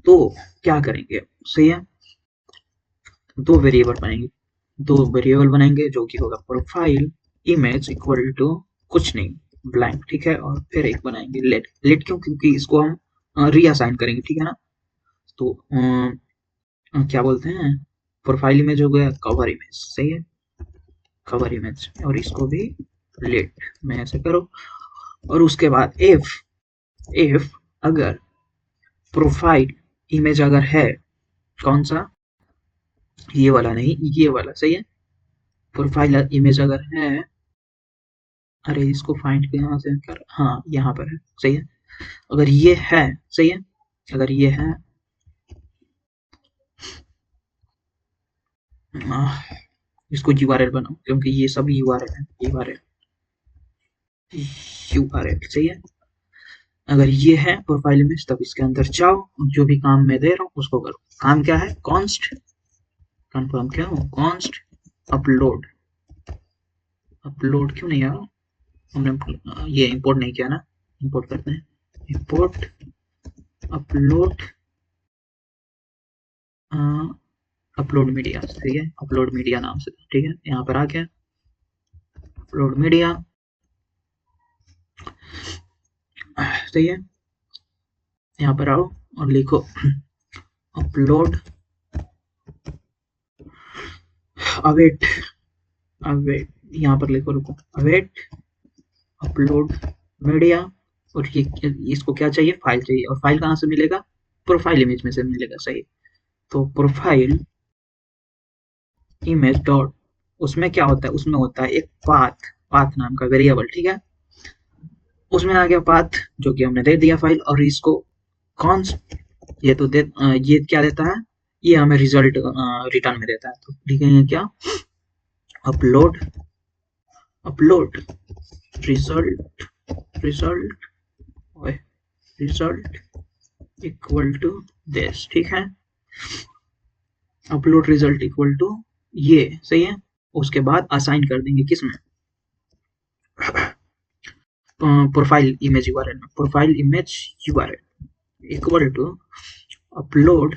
तो क्या करेंगे, सही है, दो वेरिएबल बनाएंगे, जो कि होगा प्रोफाइल इमेज इक्वल टू कुछ नहीं, ब्लैंक, ठीक है। और फिर एक बनाएंगे लेट। लेट क्यों, क्योंकि इसको हम रीअसाइन करेंगे, ठीक है ना। तो क्या बोलते हैं, प्रोफाइल इमेज हो गया कवर इमेज, सही है, कवर इमेज, और इसको भी लेट में ऐसे करो। और उसके बाद इफ अगर प्रोफाइल इमेज अगर है, कौन सा, ये वाला नहीं, ये वाला, सही है, प्रोफाइल इमेज अगर है, अरे इसको फाइंड यहाँ से कर, हाँ यहाँ पर है, सही है, अगर ये है, सही है, अगर ये है, इसको यूआरएल बनाओ, क्योंकि ये सब यूआरएल है, यूआरएल सही है। अगर ये है प्रोफाइल इमेज, तब इसके अंदर जाओ, जो भी काम मैं दे रहा हूँ उसको करो। काम क्या है, कॉन्स्ट, कंफर्म क्या हो, कॉन्स्ट अपलोड। अपलोड क्यों नहीं आ रहा, हमने ये इंपोर्ट नहीं किया ना, इंपोर्ट करते हैं, इंपोर्ट अपलोड, अपलोड मीडिया, सही है, अपलोड मीडिया नाम से, ठीक है। यहाँ पर आ गया अपलोड मीडिया, सही है। यहाँ पर आओ और लिखो अपलोड अवेट, अवेट, यहाँ पर लिखो, रुको, अवेट अपलोड मीडिया, और ये इसको क्या चाहिए, फाइल चाहिए, और फाइल कहाँ से मिलेगा, प्रोफाइल इमेज में से मिलेगा, सही। तो प्रोफाइल इमेज डॉट, उसमें क्या होता है, उसमें होता है एक पाथ, पाथ नाम का वेरिएबल, ठीक है। उसमें आ गया पाथ, जो कि हमने दे दिया फाइल, और इसको कौन, ये तो ये क्या देता है, ये हमें रिजल्ट रिटर्न में देता है, तो लिखेंगे क्या, upload, upload result, result result equal to this, ठीक है। अपलोड रिजल्ट इक्वल टू ये, सही है। उसके बाद असाइन कर देंगे किसमें, प्रोफाइल इमेज यूआरएल में, profile image URL equal to upload,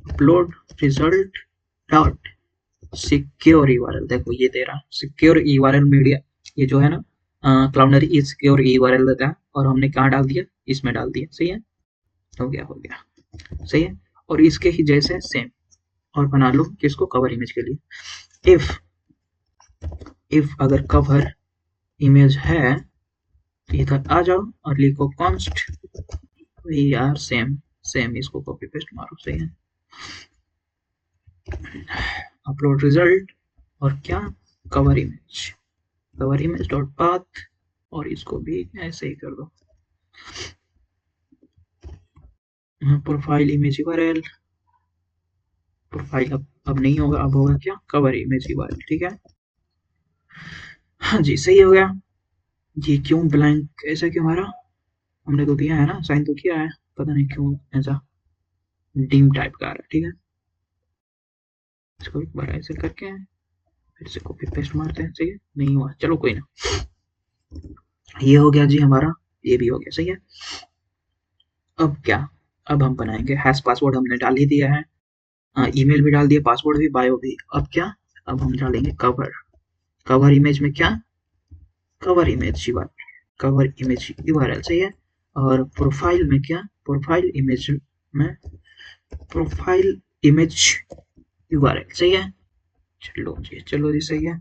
upload result dot secure URL. देखो ये दे रहा है सिक्योर यूआरएल मीडिया, ये जो है ना क्लाउडनरी ये सिक्योर यूआरएल देता है, और हमने कहाँ डाल दिया, इसमें डाल दिया, सही है, हो गया, हो गया, सही है। और इसके ही जैसे सेम और बना लो किसको, कवर इमेज के लिए, इफ अगर कवर इमेज है, इधर आ जाओ और लिखो कॉन्स्ट, यार सेम सेम, इसको कॉपी पेस्ट मारो, सही है, अपलोड रिजल्ट, और क्या, cover image, cover image dot path, और इसको भी ऐसे ही कर दो, प्रोफाइल इमेज यूआरएल, प्रोफाइल अब नहीं होगा, अब होगा क्या, कवर इमेज यूआरएल, ठीक है। हाँ जी, सही हो गया। ये क्यों ब्लैंक ऐसा क्यों आ रहा, हमने तो दिया है ना, साइन तो किया है, पता नहीं क्यों ऐसा डीम टाइप का आ रहा है, ठीक है। इसको एक बार ऐसे करके फिर से कॉपी पेस्ट मारते हैं, सही है, नहीं हुआ, चलो कोई ना। ये हो गया जी हमारा, ये भी हो गया, सही है। अब क्या, अब हम बनाएंगे हैश पासवर्ड, हमने डाल ही दिया है, ईमेल भी डाल दिया, पासवर्ड भी, बायो भी। अब क्या, अब हम डालेंगे कवर, कवर इमेज में क्या, कवर इमेज यूआरएल सही है। और प्रोफाइल में क्या, प्रोफाइल इमेज में प्रोफाइल इमेज यूआरएल सही है। चलो जी सही है।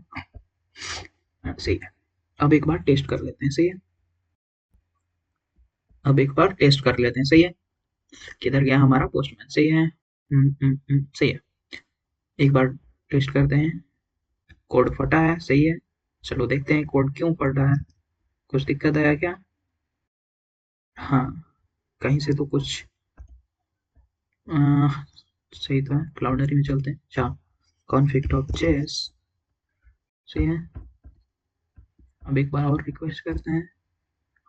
सही है। अब एक बार टेस्ट कर लेते हैं सही है। अब एक बार टेस्ट कर लेते हैं सही है। किधर गया हमारा पोस्टमैन, सही है। सही है। एक बार टेस्ट करते हैं। कोड फटा है सही है। चलो देखते हैं कोड क्यों फट रहा है, कुछ दिक्कत आया क्या। हाँ, कहीं से तो कुछ सही तो है। क्लाउडरी में चलते हैं। अच्छा, config.js सही है। अब एक बार और रिक्वेस्ट करते हैं।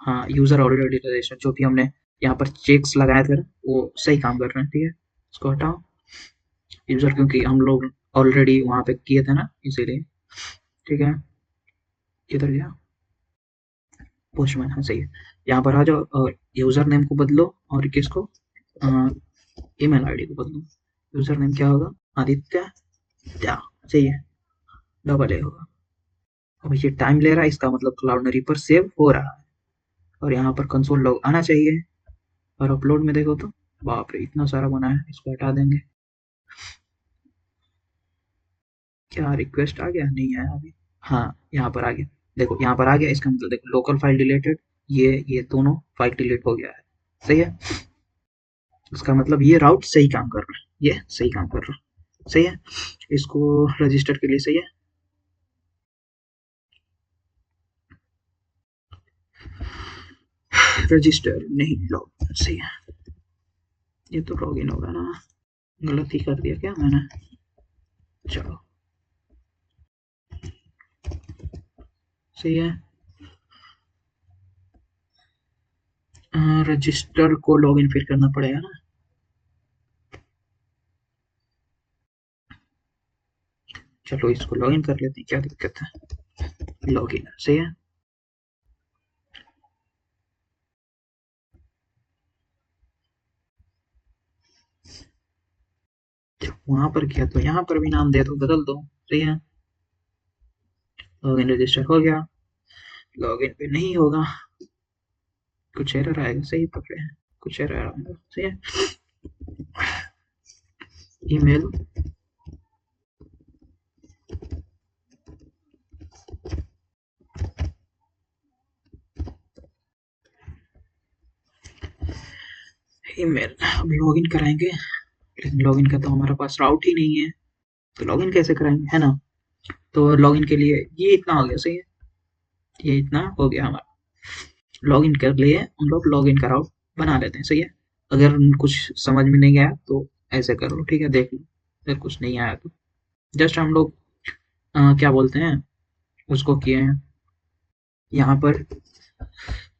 हाँ, यूजर ऑलरेडी रजिस्टर, जो भी हमने यहाँ पर चेक्स लगाए थे वो सही काम कर रहे हैं, ठीक है। इसको हटाओ यूजर, क्योंकि हम लोग ऑलरेडी वहाँ पे किए थे ना, इसीलिए। ठीक है, किधर गया पोस्टमैन, हाँ सही है। यहाँ पर आ जाओ और यूजर नेम को बदलो और किसको, ईमेल आईडी को बदलो। यूजर नेम क्या होगा, आदित्य क्या, सही है। डबल ए होगा। अब ये टाइम ले रहा है, इसका मतलब क्लाउडनरी पर सेव हो रहा है। और यहाँ पर कंसोल लॉग आना चाहिए। और अपलोड में देखो तो बाप रे इतना सारा बना है, इसको हटा देंगे। क्या रिक्वेस्ट आ गया, नहीं आया अभी। हाँ, यहाँ पर आ गया। देखो यहाँ पर आ गया, इसका मतलब देखो लोकल फाइल डिलीटेड, ये दोनों फाइल डिलीट हो गया है सही है। इसका मतलब ये राउट सही काम कर रहा है, ये सही काम कर रहा है सही है। इसको रजिस्टर के लिए सही है। रजिस्टर नहीं, लॉग सही है। ये तो लॉग इन होगा ना, गलत ही कर दिया क्या मैंने। चलो सही है। रजिस्टर को लॉगिन फिर करना पड़ेगा ना। चलो इसको लॉगिन कर लेते हैं, क्या दिक्कत है। लॉगिन सही है। वहां पर किया तो यहाँ पर भी नाम दे दो, बदल दो सही है। लॉगिन रजिस्टर हो गया। लॉगिन पे नहीं होगा, कुछ एरर आएगा, सही पकड़े हैं, कुछ एरर आएगा सही है। ईमेल ईमेल अब लॉगिन कराएंगे, लेकिन लॉगिन का तो हमारे पास राउट ही नहीं है, तो लॉगिन कैसे कराएंगे, है ना। तो लॉगिन के लिए ये इतना हो गया सही है। ये इतना हो गया हमारा। लॉगिन कर लिए हम लोग, लॉगिन का राउट बना लेते हैं सही है। अगर कुछ समझ में नहीं आया तो ऐसे कर लो, ठीक है, देख लो। अगर कुछ नहीं आया तो जस्ट हम लोग क्या बोलते हैं उसको किए हैं। यहाँ पर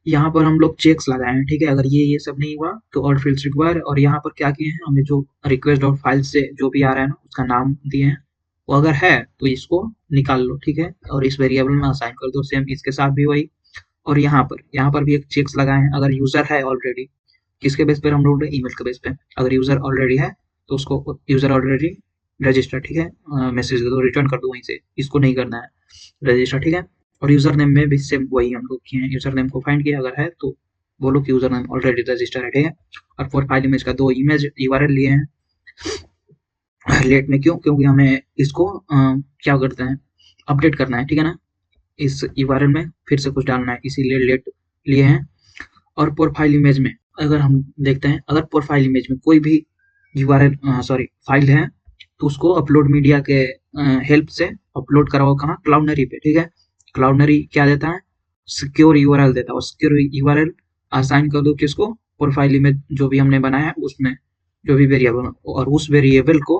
यहाँ पर हम लोग चेक्स लगाए हैं, ठीक है। अगर ये सब नहीं हुआ तो और फील्ड्स रिक्वायर, और यहाँ पर क्या किए हैं, हमें जो रिक्वेस्ट और फाइल से जो भी आ रहा है ना उसका नाम दिए हैं, वो अगर है तो इसको निकाल लो, ठीक है, और इस वेरिएबल में असाइन कर दो। सेम इसके साथ भी वही। और यहाँ पर भी एक चेक्स लगाए हैं, अगर यूजर है ऑलरेडी, किसके बेस पर हम लोग ईमेल के बेस पे, अगर यूजर ऑलरेडी है तो उसको यूजर ऑलरेडी रजिस्टर, ठीक है, मैसेज दे दो, रिटर्न कर दो वहीं से, इसको नहीं करना है रजिस्टर, ठीक है। और यूजर नेम में भी सेम वही हम लोग किए हैं, यूजर नेम को फाइंड किया, अगर है तो बोलो कि यूजर नेम ऑलरेडी रजिस्टर है, ठीक है। और फॉर फाइल इमेज का 2 इमेज यूआरएल लिए हैं। लेट में क्यों, क्योंकि हमें इसको क्या करते हैं, अपडेट करना है, ठीक है ना। इस यूआरएल में फिर से कुछ डालना है, इसीलिए लेट लिए हैं। और प्रोफाइल इमेज में अगर हम देखते हैं, अगर प्रोफाइल इमेज में कोई भी यूआरएल सॉरी फाइल है तो उसको अपलोड मीडिया के हेल्प से अपलोड कराओ, कहाँ, क्लाउडनरी पे, ठीक है। क्लाउडनरी क्या देता है, सिक्योर यूआरएल देता है, और सिक्योर यूआरएल असाइन कर दो किसको, प्रोफाइल इमेज जो भी हमने बनाया है उसमें, जो भी वेरिएबल, और उस वेरिएबल को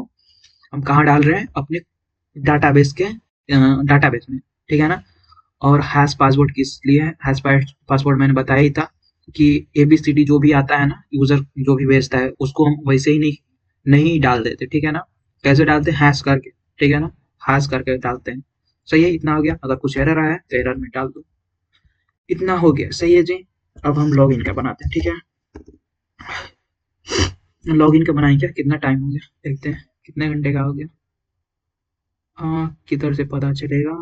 हम कहाँ डाल रहे हैं, अपने डाटाबेस के डाटाबेस में, ठीक है ना। और हैश पासवर्ड किस लिए है, हैश पासवर्ड मैंने बताया ही था कि एबीसीडी जो भी आता है ना, यूजर जो भी भेजता है उसको हम वैसे ही नहीं नहीं डाल देते, ठीक है ना। कैसे डालते हैं, हैश करके, ठीक है ना, हैश करके डालते हैं। सही है, इतना हो गया। अगर कुछ एरर आया है तो एरर में डाल दो। इतना हो गया सही है जी। अब हम लॉग इन का बनाते हैं, ठीक है। लॉग इन का बनाएं, क्या कितना टाइम हो गया देखते हैं, कितने घंटे का हो गया। किधर से पता चलेगा,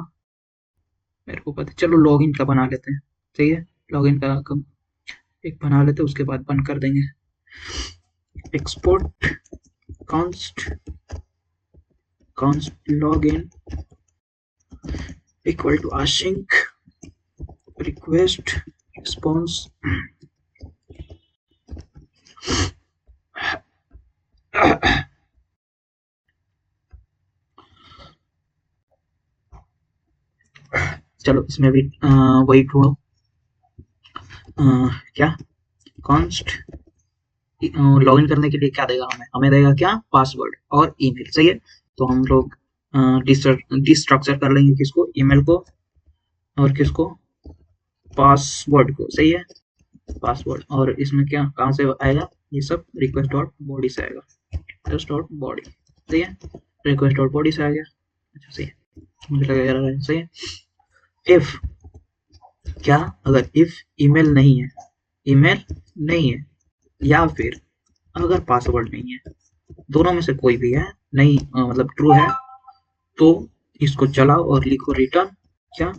मेरे को पता, चलो लॉगिन का बना लेते हैं। सही है, लॉगिन का एक बना लेते हैं, उसके बाद बंद कर देंगे। Export const login equal to async request response चलो इसमें भी वही ढूंढो। क्या कॉन्स्ट लॉगिन करने के लिए क्या देगा, हमें देगा क्या, पासवर्ड और ईमेल। सही है, तो हम लोग डिस्ट्रक्चर कर लेंगे किसको, ईमेल को, और किसको, पासवर्ड को। सही है, पासवर्ड। और इसमें क्या कहाँ से आएगा, ये सब रिक्वेस्ट डॉट बॉडी से आएगा, रिक्वेस्ट डॉट बॉडी। सही है, रिक्वेस्ट डॉट बॉडी से आ गया। अच्छा सही है, मुझे लगा सही है। इफ क्या, अगर इफ ईमेल नहीं है या फिर अगर पासवर्ड नहीं है, दोनों में से कोई भी है नहीं, मतलब ट्रू है, तो इसको चलाओ और लिखो रिटर्न क्या,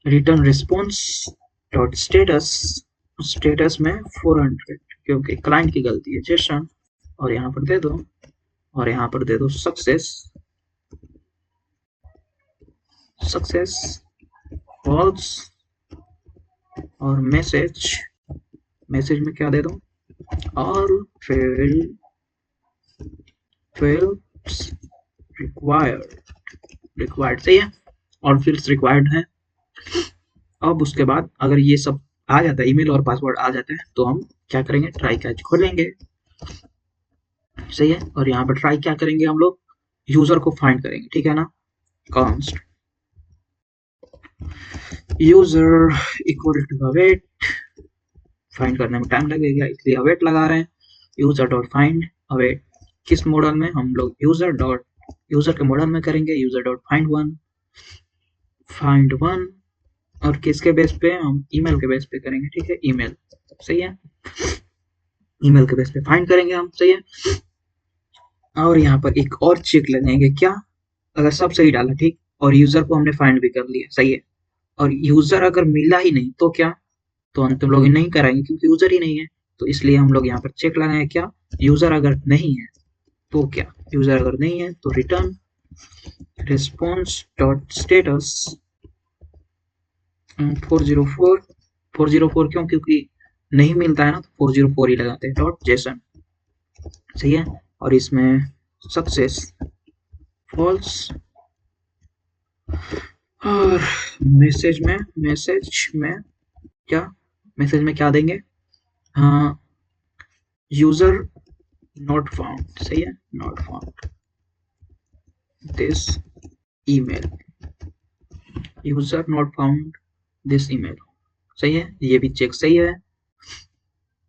रिटर्न रिस्पॉन्स डॉट स्टेटस में 400, क्योंकि क्लाइंट की गलती है जेसन, और यहाँ पर दे दो, और यहाँ पर दे दो सक्सेस फॉल्स, और मैसेज में क्या दे दो, और fields required। सही है, और fields required है। अब उसके बाद अगर ये सब आ जाता है, ईमेल और पासवर्ड आ जाता है, तो हम क्या करेंगे, ट्राई कैच खोलेंगे। सही है, और यहाँ पर ट्राई क्या करेंगे, हम लोग यूजर को फाइंड करेंगे। ठीक है ना, const user equal to await, find करने में टाइम लगेगा इसलिए अवेट लगा रहे हैं। यूजर डॉट फाइंड अवेट, किस मॉडल में, हम लोग यूजर के मॉडल में करेंगे, यूजर डॉट फाइंड वन, और किसके बेस पे, हम ईमेल के बेस पे करेंगे। ठीक है, ईमेल। सही है, ईमेल के बेस पे फाइंड करेंगे हम। सही है, और यहाँ पर एक और चेक लगाएंगे, क्या, अगर सब सही डाला ठीक, और यूजर को हमने फाइंड भी कर लिया। सही है, और यूजर अगर मिला ही नहीं तो क्या, तो हम तो लॉगिन नहीं कराएंगे क्योंकि यूजर ही नहीं है। तो इसलिए हम लोग यहाँ पर चेक लगाएंगे, क्या, यूजर अगर नहीं है तो क्या, यूजर अगर नहीं है तो रिटर्न रिस्पॉन्स डॉट स्टेटस 404 क्यों, क्योंकि नहीं मिलता है ना, तो 404 ही लगाते हैं, डॉट जेसन। सही है, और इसमें सक्सेस फॉल्स, और मैसेज में क्या देंगे, हाँ, यूजर नॉट फाउंड। सही है, not found this email, user not found this email. सही है, ये भी चेक सही है।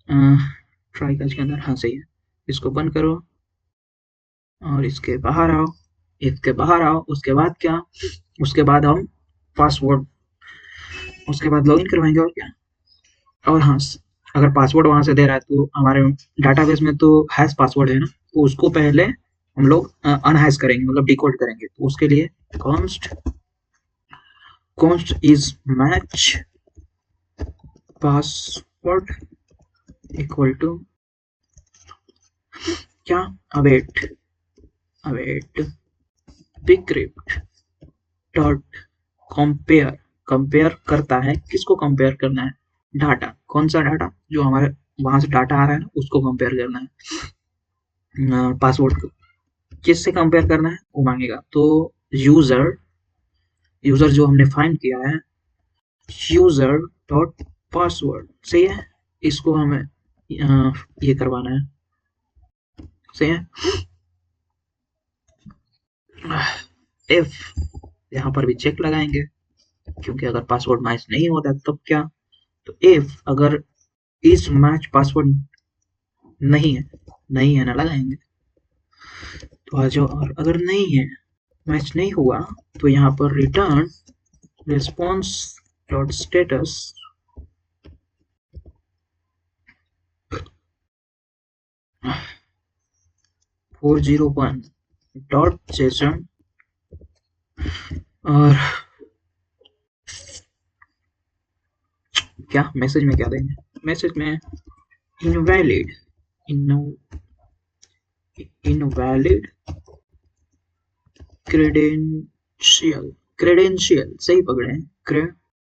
ट्राई कैच के अंदर, हाँ सही है, इसको बंद करो और इसके बाहर आओ, उसके बाद क्या, उसके बाद हम पासवर्ड, उसके बाद लॉगिन करवाएंगे, और क्या, और हाँ, अगर पासवर्ड वहां से दे रहा है तो हमारे डाटाबेस में तो हैश पासवर्ड है ना, तो उसको पहले हम लोग अनहैश करेंगे, मतलब डिकोड करेंगे। तो उसके लिए const is match password equal to क्या, अवेट decrypt डॉट कंपेयर करता है, किसको कंपेयर करना है, डाटा, कौन सा डाटा, जो हमारे वहां से डाटा आ रहा है ना, उसको कंपेयर करना है, पासवर्ड को किससे कंपेयर करना है वो मांगेगा। तो यूजर जो हमने फाइंड किया है, यूजर डॉट पासवर्ड। सही है, इसको हमें ये करवाना है। सही है, इफ यहाँ पर भी चेक लगाएंगे, क्योंकि अगर पासवर्ड मैच नहीं होता तब क्या, तो इफ अगर इस मैच पासवर्ड नहीं है ना लगाएंगे, तो आ जाओ, और अगर नहीं है, मैच नहीं हुआ, तो यहाँ पर return response dot status 401 dot JSON, और क्या मैसेज में क्या देंगे? मैसेज में इनवैलिड, इनवैलिड क्रेडेंशियल, क्रेडेंशियल सही पकड़े हैं, क्रेडेंशियल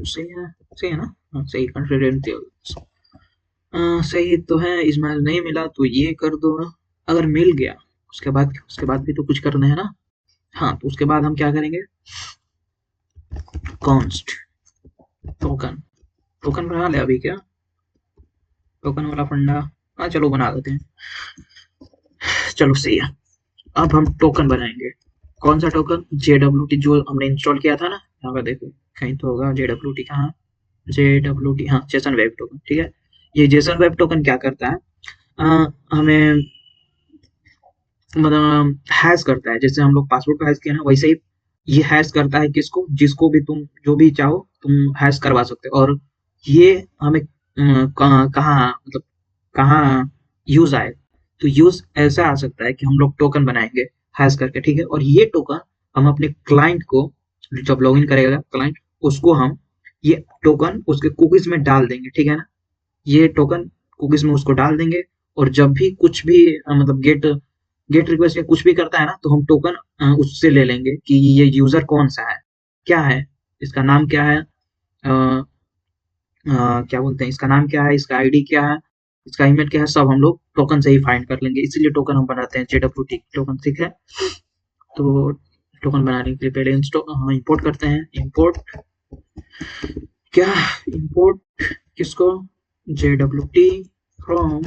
सही है ना? हाँ सही, क्रेडेंशियल सही तो है। इसमें नहीं मिला तो ये कर दो, अगर मिल गया उसके बाद भी तो कुछ करना है ना। हाँ तो उसके बाद हम क्या करेंगे, कॉन्स्ट टोकन, टोकन बना ले अभी क्या, टोकन वाला फंडा, हाँ चलो बना देते हैं, चलो सही है। अब हम टोकन बनाएंगे, कौन सा टोकन, JWT जो हमने इंस्टॉल किया था ना, यहाँ पे देखो कहीं तो होगा JWT, कहाँ, JWT, हाँ जेसन वेब टोकन, ठीक है। ये जेसन वेब टोकन क्या करता है, हमें मतलब हैश करता है, जैसे हम लोग पासवर्ड को हैश किया ना, वैसे ही ये हैश करता है किसको, जिसको भी तुम जो भी चाहो तुम हैश करवा सकते हो। और ये हमें कहाँ मतलब कहाँ यूज आए, तो यूज ऐसा आ सकता है कि हम लोग टोकन बनाएंगे हैश करके, ठीक है। और ये टोकन हम अपने क्लाइंट को, जब लॉगिन करेगा क्लाइंट, उसको हम ये टोकन उसके कुकीज में डाल देंगे, ठीक है ना। ये टोकन कुकीज में उसको डाल देंगे, और जब भी कुछ भी मतलब गेट रिक्वेस्ट या कुछ भी करता है ना, तो हम टोकन उससे ले लेंगे कि ये यूजर कौन सा है, क्या है, इसका नाम क्या है, क्या बोलते हैं, इसका नाम क्या है, इसका आईडी क्या है, इसका ईमेल क्या है, सब हम लोग टोकन से ही फाइंड कर लेंगे। इसीलिए टोकन हम बनाते हैं JWT टोकन, ठीक है। तो टोकन बनाने के लिए पहले इंपोर्ट करते हैं, इंपोर्ट क्या, इंपोर्ट किसको, JWT from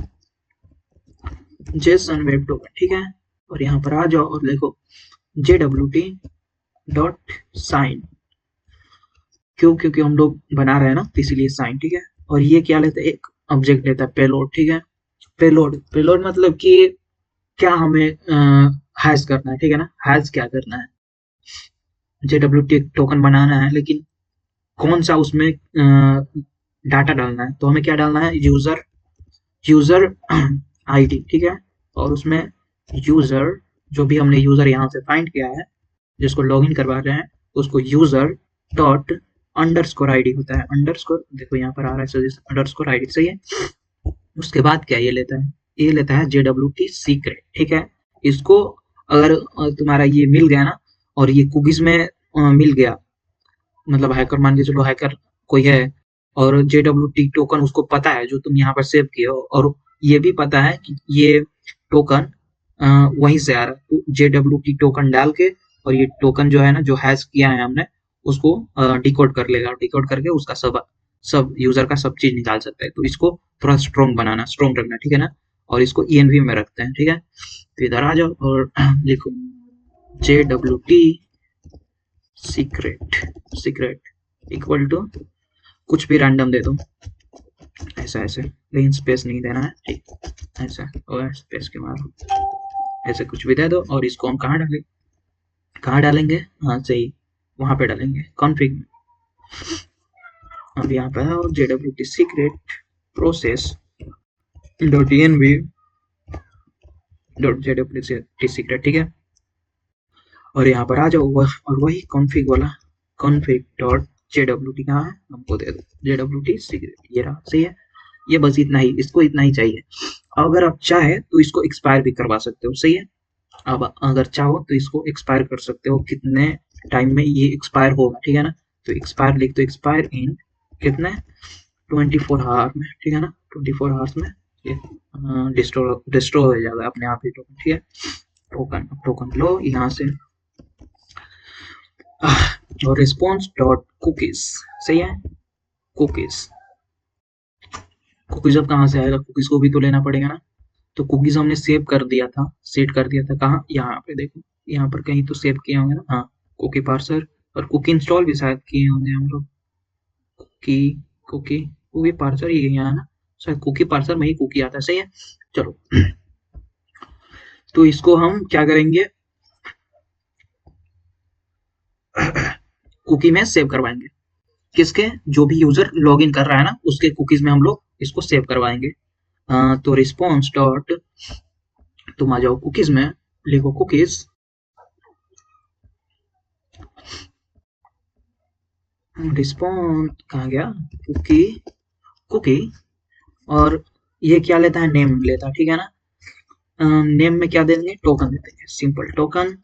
Jason web token, ठीक है। और यहाँ पर आ जाओ और देखो JWT डॉट साइन, क्यों, क्योंकि हम लोग बना रहे हैं ना, तो इसीलिए साइन, ठीक है। और ये क्या लेता है, एक ऑब्जेक्ट लेता है पेलोड, ठीक है। पेलोड, पेलोड मतलब कि क्या हमें हैश करना है, ठीक है ना, हैश क्या करना है, JWT टोकन बनाना है, लेकिन कौन सा उसमें डाटा डालना है, तो हमें क्या डालना है, यूजर, यूजर आईडी, ठीक है। और उसमें यूजर, जो भी हमने यूजर यहाँ से फाइंड किया है, जिसको लॉगिन करवा रहे हैं, उसको यूजर डॉट अंडरस्कोर आईडी होता है, अंडरस्कोर देखो यहाँ पर आ रहा है अंडरस्कोर आईडी, सही है। उसके बाद क्या ये लेता है, ये लेता है JWT सीक्रेट, ठीक है। इसको अगर तुम्हारा ये मिल गया ना, और ये कुकीज में मिल गया, मतलब हैकर मान के चलो, हैकर कोई है और JWT टोकन उसको पता है जो तुम यहाँ पर सेव किए हो, और ये भी पता है कि ये टोकन वहीं से आ रहा है, तो JWT टोकन डाल के, और ये टोकन जो है ना, जो हैश किया है हमने, उसको डिकोड कर लेगा, डिकोड करके उसका सब सब यूजर का सब चीज निकाल सकता है। तो इसको थोड़ा स्ट्रॉन्ग बनाना, स्ट्रॉन्ग रखना, ठीक है ना। और इसको ENV में रखते हैं, ठीक है। तो इधर आ जाओ और लिखो JWT secret, secret equal to कुछ भी रैंडम दे दो, ऐसा ऐसे, लेकिन स्पेस नहीं देना है, ठीक, ऐसा, और स्पेस के मारो, ऐसे कुछ भी दे दो। और इसको हम कहाँ डालेंगे, हाँ सही, वहां पे डालेंगे कॉन्फ़िग में। अब यहाँ पे आओ, JWT secret process dot ENV dot JWT secret, ठीक है। और यहाँ पर आ जाओ, और वही कॉन्फ़िग वाला, कॉन्फ़िग डॉट JWT कहाँ है, हमको दे दो JWT सीक्रेट, ये रहा, सही है। ये बस इतना ही, इसको इतना ही चाहिए। अगर आप चाहे तो इसको एक्सपायर भी करवा सकते हो, सही है। अब अगर चाहो तो इसको एक्सपायर कर सकते हो, कितने टाइम में ये एक्सपायर होगा, ठीक है ना। तो एक्सपायर लिख दो, एक्सपायर इन कितने, 24 आवर में, ठीक है ना, 24 आवर्स में ये डिस्ट्रॉय हो जाएगा अपने आप ही टोकन, ठीक है। टोकन, टोकन लो यहाँ से, और रिस्पॉन्स डॉट कुकीज, सही है। कुकीज, कुकीज अब कहाँ से आएगा, कुकीज को भी तो लेना पड़ेगा ना। तो कुकीज हमने सेव कर दिया था, सेट कर दिया था, कहाँ, यहाँ पे देखो, यहाँ पर कहीं तो सेव किए होंगे ना, हाँ, कुकी पार्सर, और कुकी इंस्टॉल भी शायद किए होंगे हम लोग, कुकी, कुकी, कुकी पार्सर ही है यहाँ ना, शायद कुकी पार्सर में ही कुकी आता है, सही है। चलो तो इसको हम क्या करेंगे, कुकी में सेव करवाएंगे, किसके, जो भी यूजर लॉगिन कर रहा है ना, उसके कुकीज में हम लोग इसको सेव करवाएंगे। तो रिस्पॉन्स डॉट, तुम आ जाओ कुकीज में, लिखो कुकीज, रिस्पॉन्स कहाँ गया? Cookie, cookie. और ये क्या लेता है? नेम लेता है, ठीक है ना। नेम में क्या देंगे? टोकन दे देंगे, सिंपल टोकन।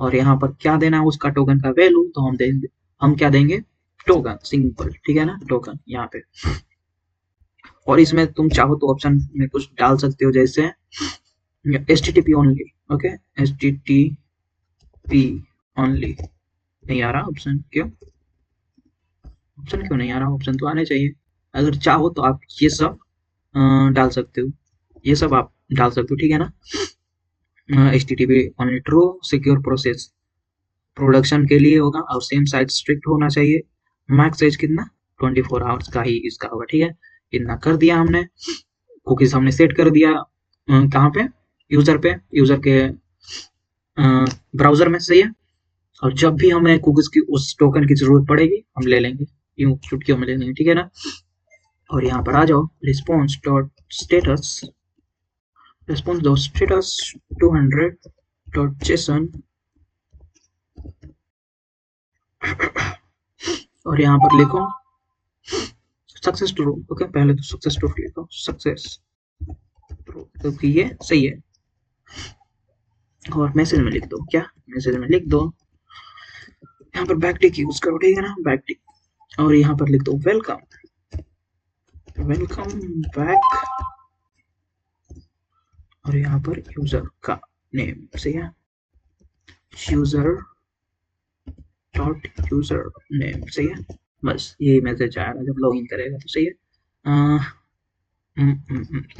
और यहाँ पर क्या देना है उसका? टोकन का वैल्यू। तो हम देंगे, हम क्या देंगे? टोकन, सिंपल, ठीक है ना, टोकन यहाँ पे। और इसमें तुम चाहो तो ऑप्शन में कुछ डाल सकते हो, जैसे HTTP only, okay, HTTP only. नहीं आ रहा ऑप्शन, क्यों? ऑप्शन क्यों नहीं आ रहा? ऑप्शन तो आने चाहिए। अगर चाहो तो आप ये सब डाल सकते हो, ये सब आप डाल सकते हो, ठीक है ना। HTTP only true, secure process production के लिए होगा, और सेम साइज स्ट्रिक्ट होना चाहिए। मैक्स साइज कितना? 24 आवर्स का ही इसका होगा, ठीक है। इतना कर दिया हमने, कुकीज हमने सेट कर दिया। कहाँ पे? यूजर पे, यूजर के ब्राउजर में, सही है। और जब भी हमें कुकीज की उस टोकन की जरूरत पड़ेगी हम ले लेंगे, यूं चुटकियों में ले लेंगे, ठीक है ना। और यहाँ पर आ जाओ, response dot status, response dot status 200 dot JSON. और यहाँ पर लिखो सक्सेस ट्रू, ओके, पहले तो सक्सेस ट्रू लिखो, सक्सेस ट्रू, क्योंकि ये सही है। और मैसेज में लिख दो, क्या मैसेज में लिख दो, यहाँ पर बैकटिक यूज करो, ठीक है ना, बैकटिक। और यहाँ पर लिख दो वेलकम, वेलकम बैक। और यहाँ पर यूजर का नेम, सही है, यूजर डॉट यूजर नेम, सही है। बस यही मैसेज आएगा जब लॉगिन करेगा, तो सही है।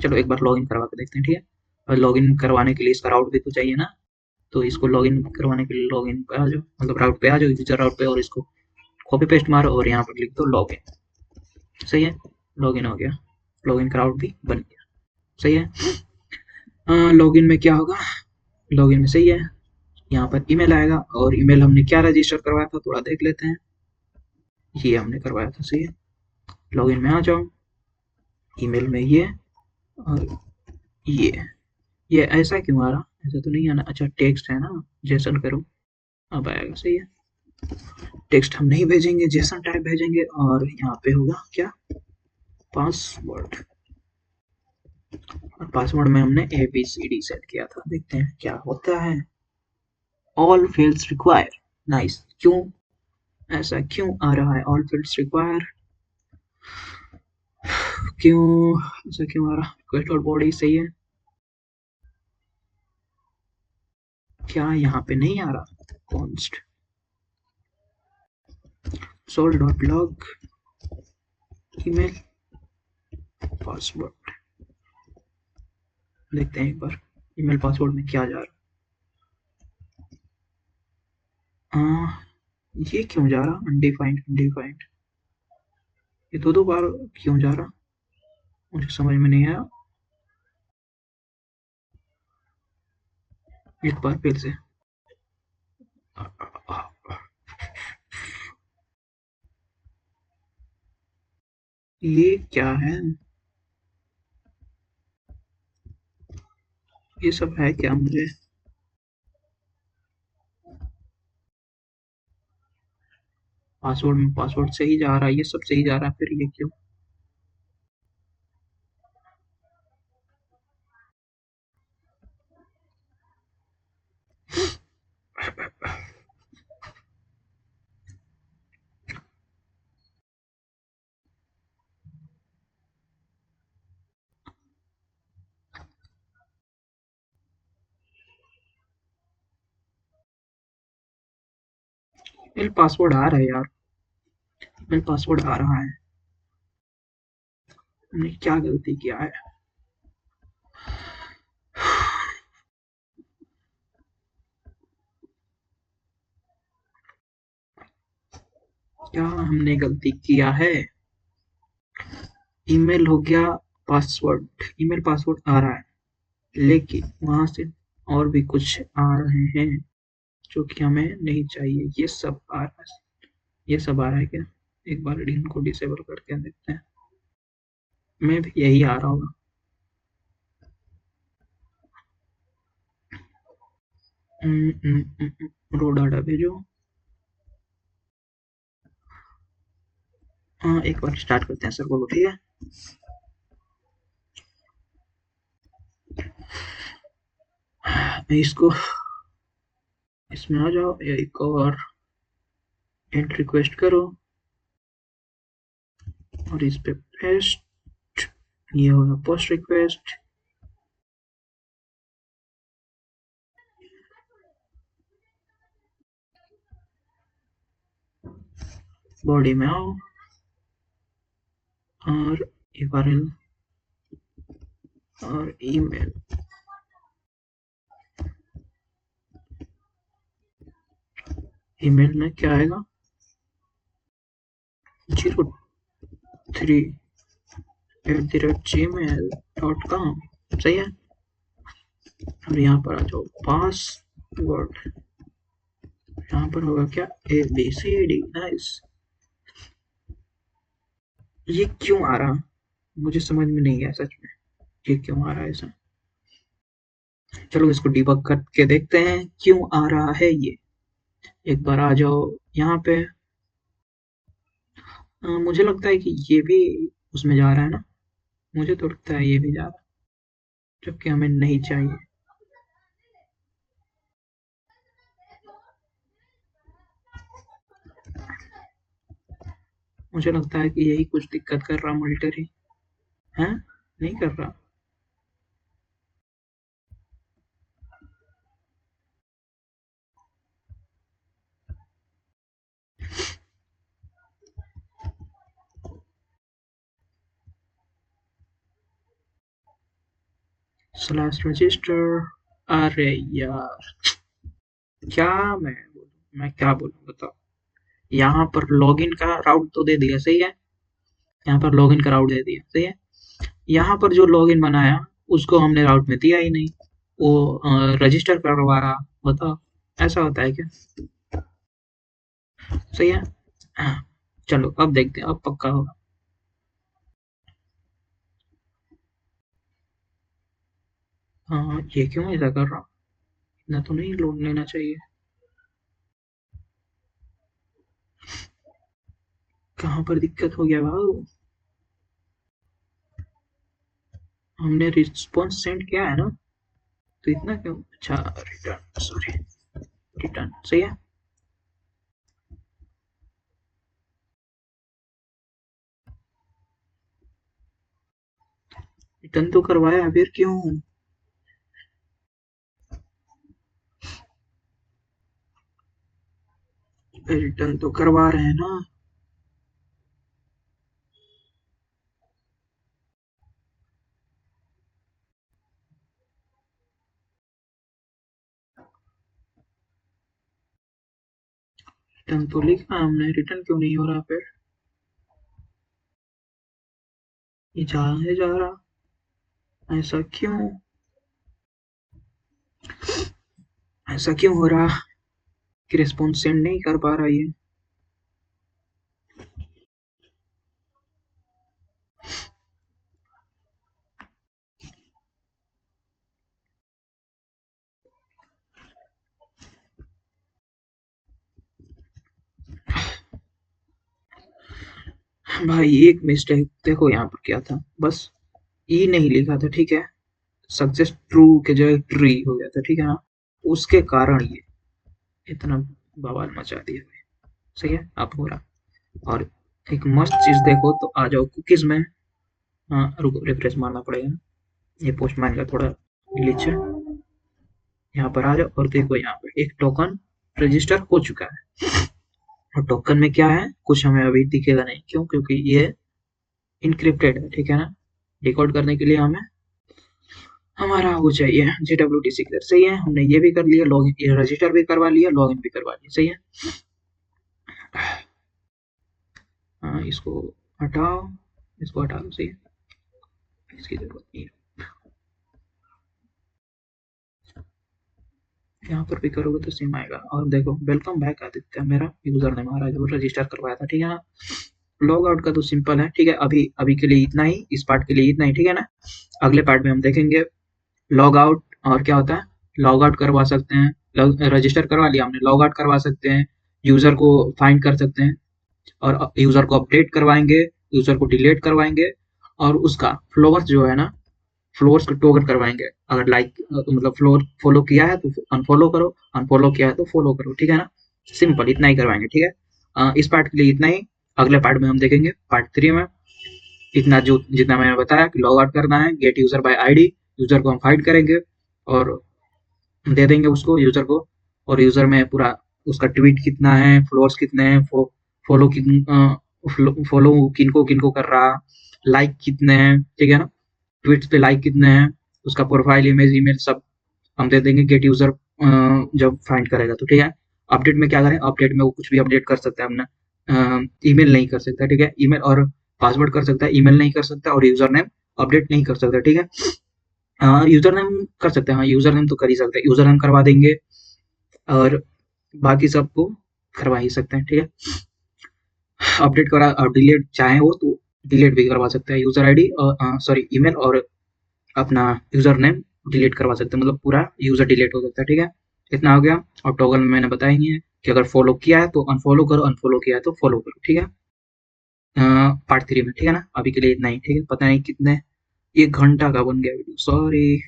चलो एक बार लॉगिन करवा के देखते हैं, ठीक है। और लॉगिन करवाने के लिए इसका राउट भी तो चाहिए ना, तो इसको लॉगिन करवाने के लिए लॉगिन पे आ जाओ, मतलब राउट पे आ जाओ, यूजर राउट पे, और इसको कॉपी पेस्ट मारो और यहाँ पर लिख दो लॉगिन, सही है। लॉगिन हो गया, लॉगिन का राउट भी बन गया, सही है। लॉगिन में क्या होगा? लॉगिन में सही है, यहाँ पर ईमेल आएगा, और ईमेल हमने क्या रजिस्टर करवाया था थोड़ा देख लेते हैं। ये हमने करवाया था, सही है। लॉगिन में आ जाओ, ईमेल में ये, और ये ऐसा क्यों आ रहा? ऐसा तो नहीं आना, अच्छा टेक्स्ट है ना, जेसन करो, अब आएगा, सही है। टेक्स्ट हम नहीं भेजेंगे, जेसन टाइप भेजेंगे, और यहाँ पे होगा क्या? पासवर्ड। और पासवर्ड में हमने ABCD सेट किया था, देखते हैं क्या होता है। All fields require, nice. क्यों ऐसा क्यों आ रहा है? ऑल फील्ड्स रिक्वायर क्यों ऐसा क्यों आ रहा? रिक्वेस्ट डॉट बॉडी सही है, क्या यहाँ पे नहीं आ रहा? Console dot log email password, देखते हैं एक बार ईमेल पासवर्ड में क्या जा रहा है। ये क्यों जा रहा? अनडिफाइंड, अनडिफाइंड, ये दो दो बार क्यों जा रहा? मुझे समझ में नहीं आया, एक बार फिर से। ये क्या है? ये सब है क्या? मुझे पासवर्ड में पासवर्ड सही जा रहा है, ये सब सही जा रहा है, फिर ये क्यों? मेल पासवर्ड आ रहा है यार, मेल पासवर्ड आ रहा है, हमने क्या गलती किया है? क्या हमने गलती किया है? ईमेल हो गया पासवर्ड, ईमेल पासवर्ड आ रहा है, लेकिन वहां से और भी कुछ आ रहे हैं जो कि हमें नहीं चाहिए। ये सब आ रहा है, ये सब आ रहा है क्या? एक बार इनको डिसेबल करके देखते हैं, मैं भी यही आ रहा होगा। रो डाटा भेजो, एक बार स्टार्ट करते हैं सर, बोलो ठीक है। इसको इसमें आ जाओ, एक और एंड रिक्वेस्ट करो और इस पे पेस्ट, ये होगा पोस्ट रिक्वेस्ट। बॉडी में आओ और URL और ईमेल, ईमेल में क्या आएगा 03@gmail.com, सही है। और यहाँ पर आ जाओ पासवर्ड, यहाँ पर होगा क्या ABCD, नाइस। ये क्यों आ रहा मुझे समझ में नहीं आया सच में, ये क्यों आ रहा है ऐसा। चलो इसको डिबग करके देखते हैं क्यों आ रहा है ये। एक बार आ जाओ यहाँ पे, मुझे लगता है कि ये भी उसमें जा रहा है ना, मुझे तो लगता है ये भी जा रहा है, जबकि हमें नहीं चाहिए। मुझे लगता है कि यही कुछ दिक्कत कर रहा मॉनिटरी है, नहीं कर रहा। स्लैश रजिस्टर, अरे यार क्या मैं क्या बोलूं बताओ। यहाँ पर लॉगिन का राउट तो दे दिया, सही है, यहाँ पर लॉगिन का राउट दे दिया, सही है। यहाँ पर जो लॉगिन बनाया उसको हमने राउट में दिया ही नहीं, वो रजिस्टर करवा रहा, बताओ ऐसा होता है क्या। सही है। हाँ, चलो अब देखते हैं, अब पक्का होगा। हाँ ये क्यों ऐसा कर रहा, इतना तो नहीं लोड लेना चाहिए। कहाँ पर दिक्कत हो गया भाऊ, हमने रिस्पॉन्स सेंड किया है ना, तो इतना क्यों। अच्छा रिटर्न, सॉरी रिटर्न, सही है। रिटर्न तो करवाया, फिर क्यों। रिटर्न तो करवा रहे हैं ना। रिटर्न तो लिखा हमने, रिटर्न क्यों नहीं हो रहा फिर। ये जा रहा, ऐसा क्यों, ऐसा क्यों हो रहा कि रिस्पॉन्स सेंड नहीं कर पा रहा ये। भाई एक मिस्टेक देखो यहाँ पर क्या था, बस ई नहीं लिखा था, ठीक है, सक्सेस ट्रू के जगह ट्री हो गया था, ठीक है ना, उसके कारण ये इतना बवाल मचा दिया भाई। सही है, अब हो रहा। और एक मस्त चीज देखो तो आ जाओ कुकीज में। हाँ रुको, रिफ्रेश मारना पड़ेगा ना, ये पोस्टमैन का थोड़ा ग्लिच है। यहाँ पर आ जाओ और देखो यहाँ पर एक टोकन रजिस्टर हो चुका है। और टोकन में क्या है, कुछ हमें अभी दिखेगा नहीं, क्यों, क्योंकि ये इनक्रिप्टेड है, ठीक है ना। डिकोड करने के लिए हमें हमारा वो चाहिए JWT सीक्रेट, सही है। हमने ये भी कर लिया, लॉगिन, ये रजिस्टर भी करवा लिया, लॉगिन भी करवा लिया, सही है। हाँ इसको हटाओ, इसको हटा दो, सही है, इसकी जरूरत नहीं है। यहाँ पर भी करोगे तो सेम आएगा। और देखो वेलकम बैक आदित्य, मेरा यूजर नेम आ रहा है जो रजिस्टर करवाया था, ठीक है ना। लॉग आउट का तो सिंपल है, ठीक है, अभी अभी के लिए इतना ही, इस पार्ट के लिए इतना ही, ठीक है ना। अगले पार्ट में हम देखेंगे लॉग आउट और क्या होता है। लॉग आउट करवा सकते हैं, रजिस्टर करवा लिया हमने, लॉग आउट करवा सकते हैं, यूजर को फाइंड कर सकते हैं, और यूजर को अपडेट करवाएंगे, यूजर को डिलीट करवाएंगे, और उसका फ्लोवर्स जो है ना, फ्लोवर्स को टॉगल करवाएंगे। अगर लाइक मतलब फ्लोर फॉलो किया है तो अनफॉलो करो, अनफॉलो किया है तो फॉलो करो, ठीक है ना। सिंपल इतना ही करवाएंगे, ठीक है। इस पार्ट के लिए इतना ही। अगले पार्ट में हम देखेंगे पार्ट 3 में। इतना जो जितना मैंने बताया कि लॉग आउट करना है, gate user bye ID, user को हम फाइंड करेंगे और दे देंगे उसको यूजर को। और यूजर में पूरा उसका ट्वीट कितना है, फॉलोअर्स कितने हैं, फॉलो किन फॉलो किनको किनको कर रहा, लाइक कितने हैं, ठीक है ना, ट्वीट्स पे लाइक कितने हैं, उसका प्रोफाइल इमेज ईमेल सब हम दे देंगे गेट यूजर जब फाइंड करेगा तो, ठीक है। अपडेट में क्या करें, अपडेट में वो कुछ भी अपडेट कर सकता है अपना, ईमेल नहीं कर सकता, ठीक है। ईमेल और पासवर्ड कर सकता है, ईमेल नहीं कर सकता, और यूजर नेम अपडेट नहीं कर सकता, ठीक है। यूजर नेम कर सकते हैं, हाँ यूजर नेम तो कर ही सकते हैं, यूजर नेम करवा देंगे और बाकी सबको करवा ही सकते हैं, ठीक है। अपडेट करा और डिलीट चाहे हो तो डिलीट भी करवा सकते हैं, यूजर आईडी और सॉरी ईमेल और अपना यूजर नेम डिलीट करवा सकते हैं, मतलब पूरा यूजर डिलीट हो सकता है, ठीक है। इतना हो गया। और टॉगल में मैंने बताया ही है कि अगर फॉलो किया है तो अनफॉलो करो, अनफॉलो किया है तो फॉलो करो, ठीक है। पार्ट 3 में, ठीक है ना। अभी के लिए इतना ही, ठीक है। पता नहीं कितने 1 घंटा का बन गया वीडियो, सॉरी।